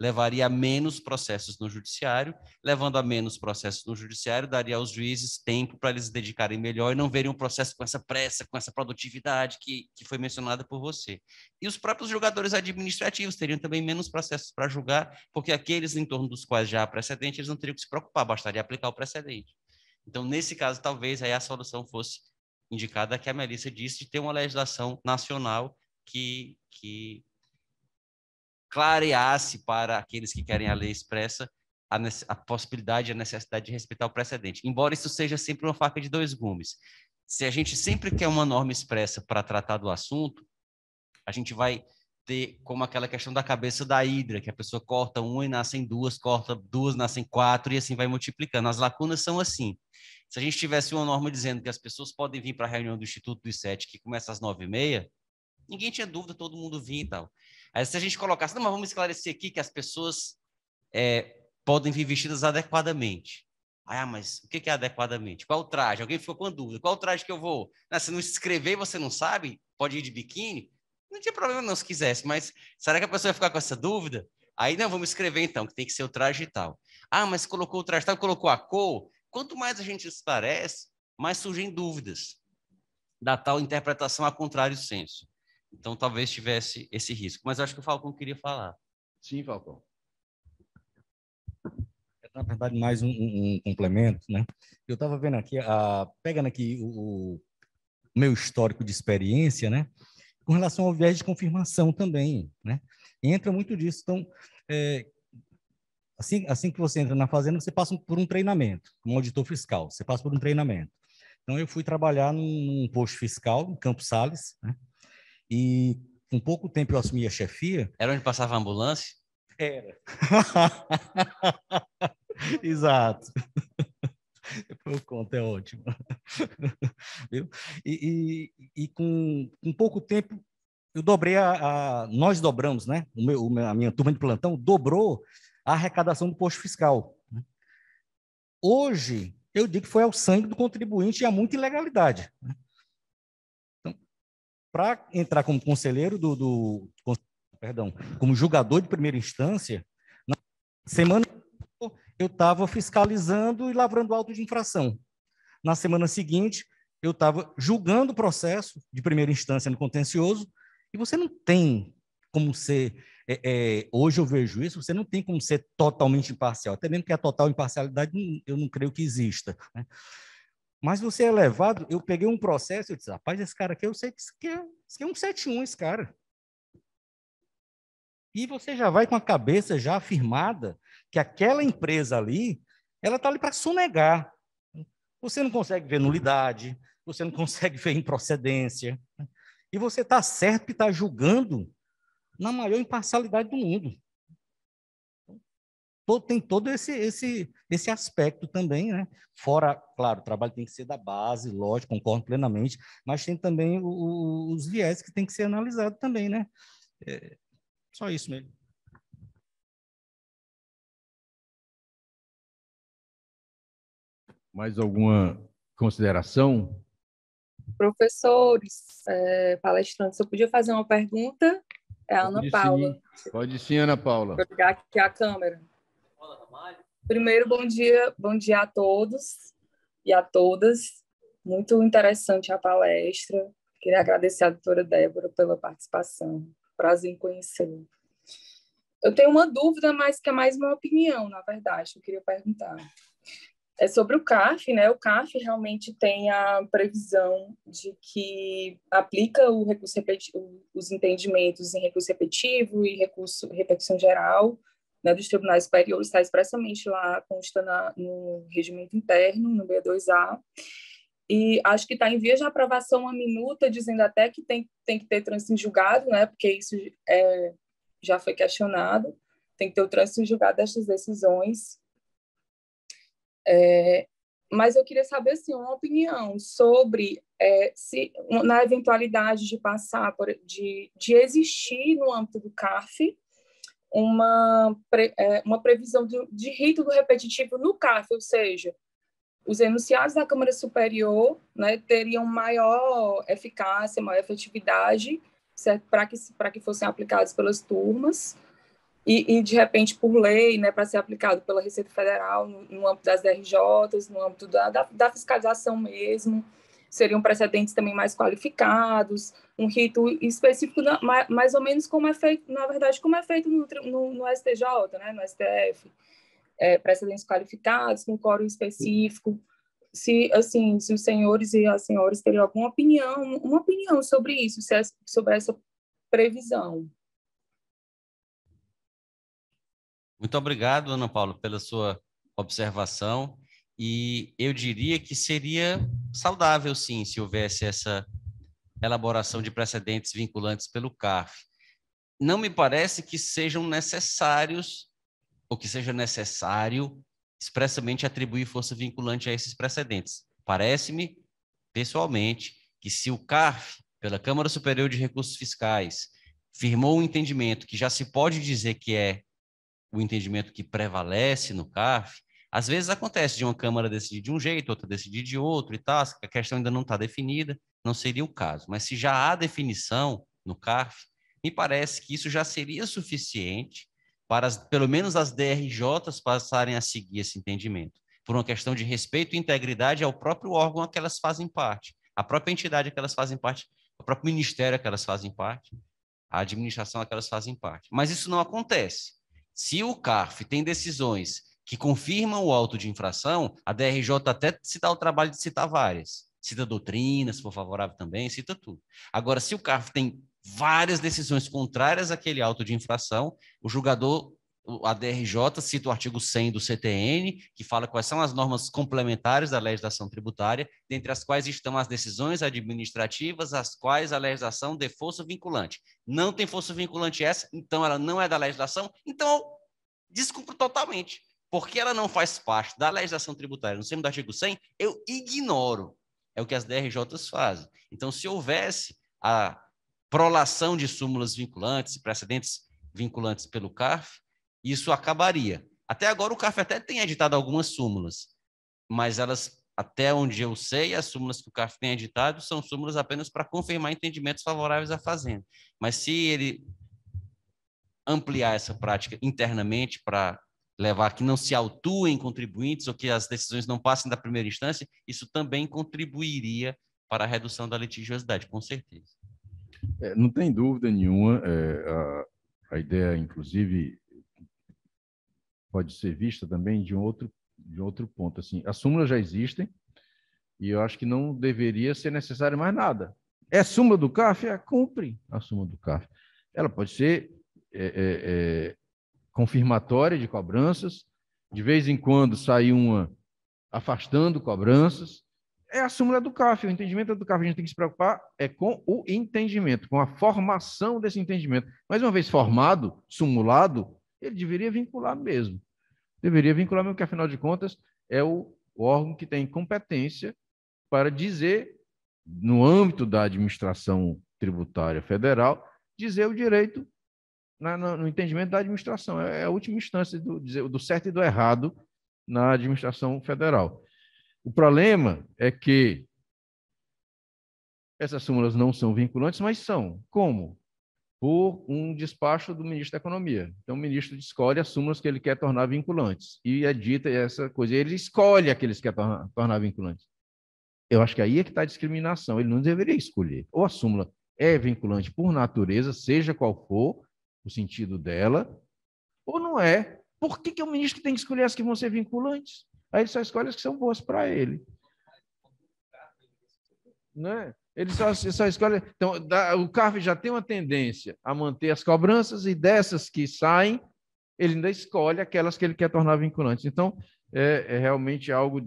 levaria a menos processos no judiciário, levando a menos processos no judiciário, daria aos juízes tempo para eles se dedicarem melhor e não verem um processo com essa pressa, com essa produtividade que foi mencionada por você. E os próprios julgadores administrativos teriam também menos processos para julgar, porque aqueles em torno dos quais já há precedente, eles não teriam que se preocupar, bastaria aplicar o precedente. Então, nesse caso, talvez aí a solução fosse indicada, que a Melissa disse, de ter uma legislação nacional que clareasse para aqueles que querem a lei expressa a possibilidade e a necessidade de respeitar o precedente. Embora isso seja sempre uma faca de dois gumes. Se a gente sempre quer uma norma expressa para tratar do assunto, a gente vai ter como aquela questão da cabeça da hidra, que a pessoa corta uma e nascem duas, corta duas, nascem quatro, e assim vai multiplicando. As lacunas são assim. Se a gente tivesse uma norma dizendo que as pessoas podem vir para a reunião do Instituto dos Sete, que começa às 9h30, ninguém tinha dúvida, todo mundo vinha e tal. Aí se a gente colocasse, não, mas vamos esclarecer aqui que as pessoas podem vir vestidas adequadamente. Ah, mas o que é adequadamente? Qual o traje? Alguém ficou com dúvida. Qual o traje que eu vou? Se não escrever e você não sabe, pode ir de biquíni? Não tinha problema não se quisesse, mas será que a pessoa vai ficar com essa dúvida? Aí, não, vamos escrever então, que tem que ser o traje e tal. Ah, mas colocou o traje tal, colocou a cor. Quanto mais a gente esclarece, mais surgem dúvidas da tal interpretação a contrário senso. Então, talvez tivesse esse risco. Mas eu acho que o Falcão queria falar. Sim, Falcão. Na verdade, mais um complemento, né? Eu estava vendo aqui, pegando aqui o meu histórico de experiência, né? Com relação ao viés de confirmação também, né? Entra muito disso. Então, assim que você entra na fazenda, você passa por um treinamento, como auditor fiscal, você passa por um treinamento. Então, eu fui trabalhar num posto fiscal, em Campos Sales, né? E com pouco tempo eu assumi a chefia. Era onde passava a ambulância? Era. Exato. Depois eu conto, é ótimo. Viu? E com pouco tempo, eu dobrei nós dobramos, né? A minha turma de plantão dobrou a arrecadação do posto fiscal. Hoje, eu digo que foi ao sangue do contribuinte e há muita ilegalidade. Então, para entrar como conselheiro como julgador de primeira instância, na semana eu estava fiscalizando e lavrando auto de infração. Na semana seguinte, eu estava julgando o processo de primeira instância no contencioso, e você não tem como ser, hoje eu vejo isso, você não tem como ser totalmente imparcial, até mesmo que a total imparcialidade eu não creio que exista, né? Mas você é levado, eu peguei um processo, eu disse, rapaz, esse cara aqui, eu sei que isso aqui é um 71, esse cara. E você já vai com a cabeça já afirmada que aquela empresa ali, ela está ali para sonegar. Você não consegue ver nulidade, você não consegue ver improcedência, e você está certo que está julgando na maior imparcialidade do mundo. Tem todo esse aspecto também, né? Fora, claro, o trabalho tem que ser da base, lógico, concordo plenamente, mas tem também os viés que tem que ser analisado também, né? Só isso mesmo. Mais alguma consideração? Professores, palestrantes, eu podia fazer uma pergunta? É a Ana Paula. Pode sim, Ana Paula. Vou ligar aqui a câmera. Primeiro, bom dia a todos e a todas. Muito interessante a palestra. Queria agradecer à doutora Débora pela participação. Prazer em conhecê-la. Eu tenho uma dúvida, mas que é mais uma opinião, na verdade, que eu queria perguntar. É sobre o CARF, né? O CARF realmente tem a previsão de que aplica o recurso os entendimentos em recurso repetitivo e repetição geral, né, dos tribunais superiores, está expressamente lá, consta no regimento interno, no B2A, e acho que está em vias de aprovação uma minuta dizendo até que tem que ter trânsito em julgado, né? Porque isso já foi questionado, tem que ter o trânsito em julgado destas decisões. Mas eu queria saber assim, uma opinião sobre se, na eventualidade de passar, de existir no âmbito do CARF uma previsão de rito do repetitivo no CARF, ou seja, os enunciados da Câmara Superior, né, teriam maior eficácia, maior efetividade, para que fossem aplicados pelas turmas, e, de repente, por lei, né, para ser aplicado pela Receita Federal, no âmbito das DRJs, no âmbito da fiscalização mesmo, seriam precedentes também mais qualificados, um rito específico, mais ou menos como é feito, na verdade, como é feito no STJ, né, no STF, precedentes qualificados, com quórum específico. Se os senhores e as senhoras teriam alguma opinião, uma opinião sobre isso, sobre essa previsão. Muito obrigado, Ana Paula, pela sua observação. E eu diria que seria saudável, sim, se houvesse essa elaboração de precedentes vinculantes pelo CARF. Não me parece que sejam necessários, ou que seja necessário expressamente atribuir força vinculante a esses precedentes. Parece-me, pessoalmente, que se o CARF, pela Câmara Superior de Recursos Fiscais, firmou um entendimento que já se pode dizer que é o entendimento que prevalece no CARF, às vezes acontece de uma Câmara decidir de um jeito, outra decidir de outro e tal, a questão ainda não está definida, não seria o caso. Mas se já há definição no CARF, me parece que isso já seria suficiente para, pelo menos, as DRJs passarem a seguir esse entendimento, por uma questão de respeito e integridade ao próprio órgão a que elas fazem parte, à própria entidade a que elas fazem parte, ao próprio ministério a que elas fazem parte, à administração a que elas fazem parte. Mas isso não acontece. Se o CARF tem decisões que confirmam o auto de infração, a DRJ até se dá o trabalho de citar várias. Cita doutrina, se for favorável também, cita tudo. Agora, se o CARF tem várias decisões contrárias àquele auto de infração, o julgador, a DRJ, cita o artigo 100 do CTN, que fala quais são as normas complementares da legislação tributária, dentre as quais estão as decisões administrativas, as quais a legislação dê força vinculante. Não tem força vinculante essa, então ela não é da legislação, então desculpa totalmente. Porque ela não faz parte da legislação tributária, no termo do artigo 100, eu ignoro. É o que as DRJs fazem. Então, se houvesse a prolação de súmulas vinculantes, precedentes vinculantes pelo CARF, isso acabaria. Até agora, o CARF até tem editado algumas súmulas, mas elas, até onde eu sei, as súmulas que o CARF tem editado são súmulas apenas para confirmar entendimentos favoráveis à fazenda. Mas se ele ampliar essa prática internamente para levar que não se autuem contribuintes ou que as decisões não passem da primeira instância, isso também contribuiria para a redução da litigiosidade, com certeza. Não tem dúvida nenhuma, a ideia, inclusive, pode ser vista também de um outro ponto. Assim, as súmulas já existem e eu acho que não deveria ser necessário mais nada. É a súmula do CARF? Cumpre a súmula do CARF. Ela pode ser confirmatória de cobranças, de vez em quando sai uma afastando cobranças. É a súmula do CARF, o entendimento do CARF. A gente tem que se preocupar com o entendimento, com a formação desse entendimento. Mas uma vez formado, sumulado, ele deveria vincular mesmo. Deveria vincular mesmo, porque, afinal de contas, é o órgão que tem competência para dizer, no âmbito da administração tributária federal, dizer o direito no entendimento da administração. É a última instância do certo e do errado na administração federal. O problema é que essas súmulas não são vinculantes, mas são. Como? Por um despacho do ministro da Economia. Então, o ministro escolhe as súmulas que ele quer tornar vinculantes. E é dita essa coisa. Ele escolhe aqueles que quer tornar vinculantes. Eu acho que aí é que está a discriminação. Ele não deveria escolher. Ou a súmula é vinculante por natureza, seja qual for o sentido dela, ou não é. Por que o ministro tem que escolher as que vão ser vinculantes? Aí ele só escolhe as que são boas para ele. Né? Ele só escolhe. Então, o CARF já tem uma tendência a manter as cobranças, e dessas que saem, ele ainda escolhe aquelas que ele quer tornar vinculantes. Então, é realmente algo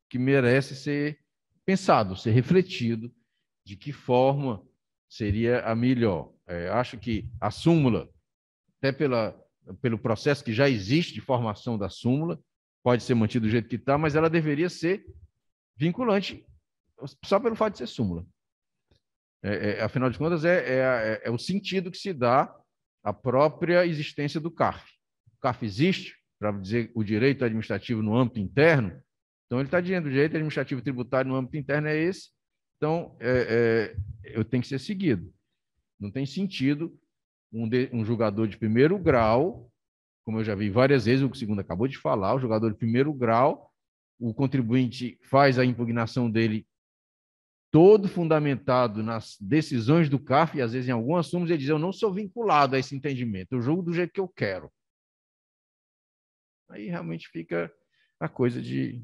que merece ser pensado, ser refletido, de que forma seria a melhor. Acho que a súmula, até pelo processo que já existe de formação da súmula, pode ser mantido do jeito que está, mas ela deveria ser vinculante só pelo fato de ser súmula. Afinal de contas, é o sentido que se dá à própria existência do CARF. O CARF existe para dizer o direito administrativo no âmbito interno, então ele está dizendo o direito administrativo tributário no âmbito interno é esse, então eu tenho que ser seguido. Não tem sentido um julgador de primeiro grau, como eu já vi várias vezes, o que o segundo acabou de falar, o julgador de primeiro grau, o contribuinte faz a impugnação dele todo fundamentado nas decisões do CARF, e às vezes em algumas súmulas ele diz, eu não sou vinculado a esse entendimento, eu julgo do jeito que eu quero. Aí realmente fica a coisa de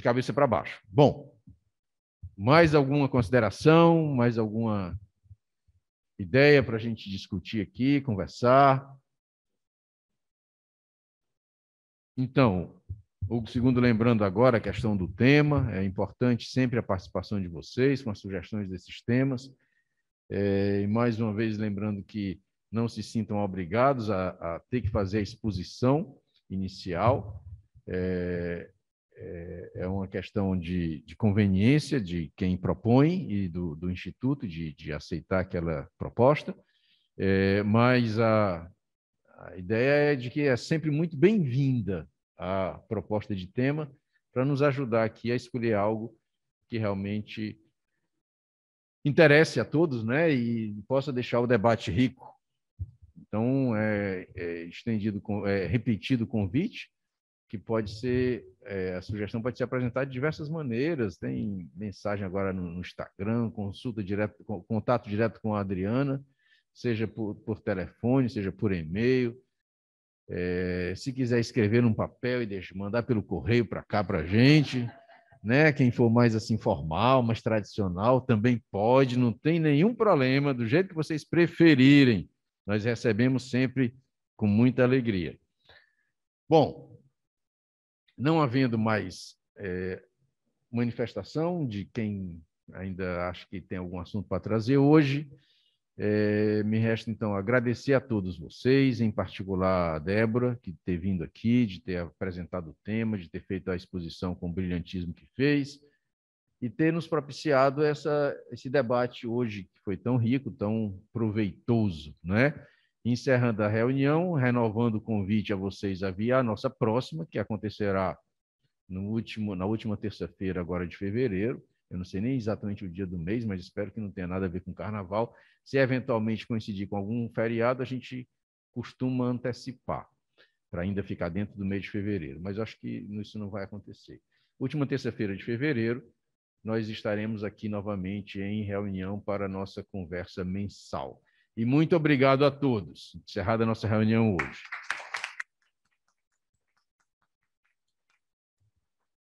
cabeça para baixo. Bom, mais alguma consideração, mais alguma ideia para a gente discutir aqui, conversar? Então, o segundo, lembrando agora a questão do tema, é importante sempre a participação de vocês com as sugestões desses temas. E mais uma vez, lembrando que não se sintam obrigados a ter que fazer a exposição inicial. É uma questão de conveniência de quem propõe e do Instituto de aceitar aquela proposta, mas a ideia é de que é sempre muito bem-vinda a proposta de tema para nos ajudar aqui a escolher algo que realmente interesse a todos, né, e possa deixar o debate rico. Então, repetido o convite, que pode ser, a sugestão pode ser apresentada de diversas maneiras, tem mensagem agora no Instagram, contato direto com a Adriana, seja por telefone, seja por e-mail. Se quiser escrever num papel e mandar pelo correio para cá para a gente, né? Quem for mais assim formal, mais tradicional, também pode, não tem nenhum problema, do jeito que vocês preferirem. Nós recebemos sempre com muita alegria. Bom, não havendo mais manifestação de quem ainda acha que tem algum assunto para trazer hoje, me resta, então, agradecer a todos vocês, em particular a Débora, de ter vindo aqui, de ter apresentado o tema, de ter feito a exposição com o brilhantismo que fez, e ter nos propiciado esse debate hoje, que foi tão rico, tão proveitoso, né? Encerrando a reunião, renovando o convite a vocês a vir à nossa próxima, que acontecerá na última terça-feira, agora de fevereiro. Eu não sei nem exatamente o dia do mês, mas espero que não tenha nada a ver com carnaval. Se eventualmente coincidir com algum feriado, a gente costuma antecipar, para ainda ficar dentro do mês de fevereiro. Mas acho que isso não vai acontecer. Última terça-feira de fevereiro, nós estaremos aqui novamente em reunião para a nossa conversa mensal. E muito obrigado a todos. Encerrada a nossa reunião hoje.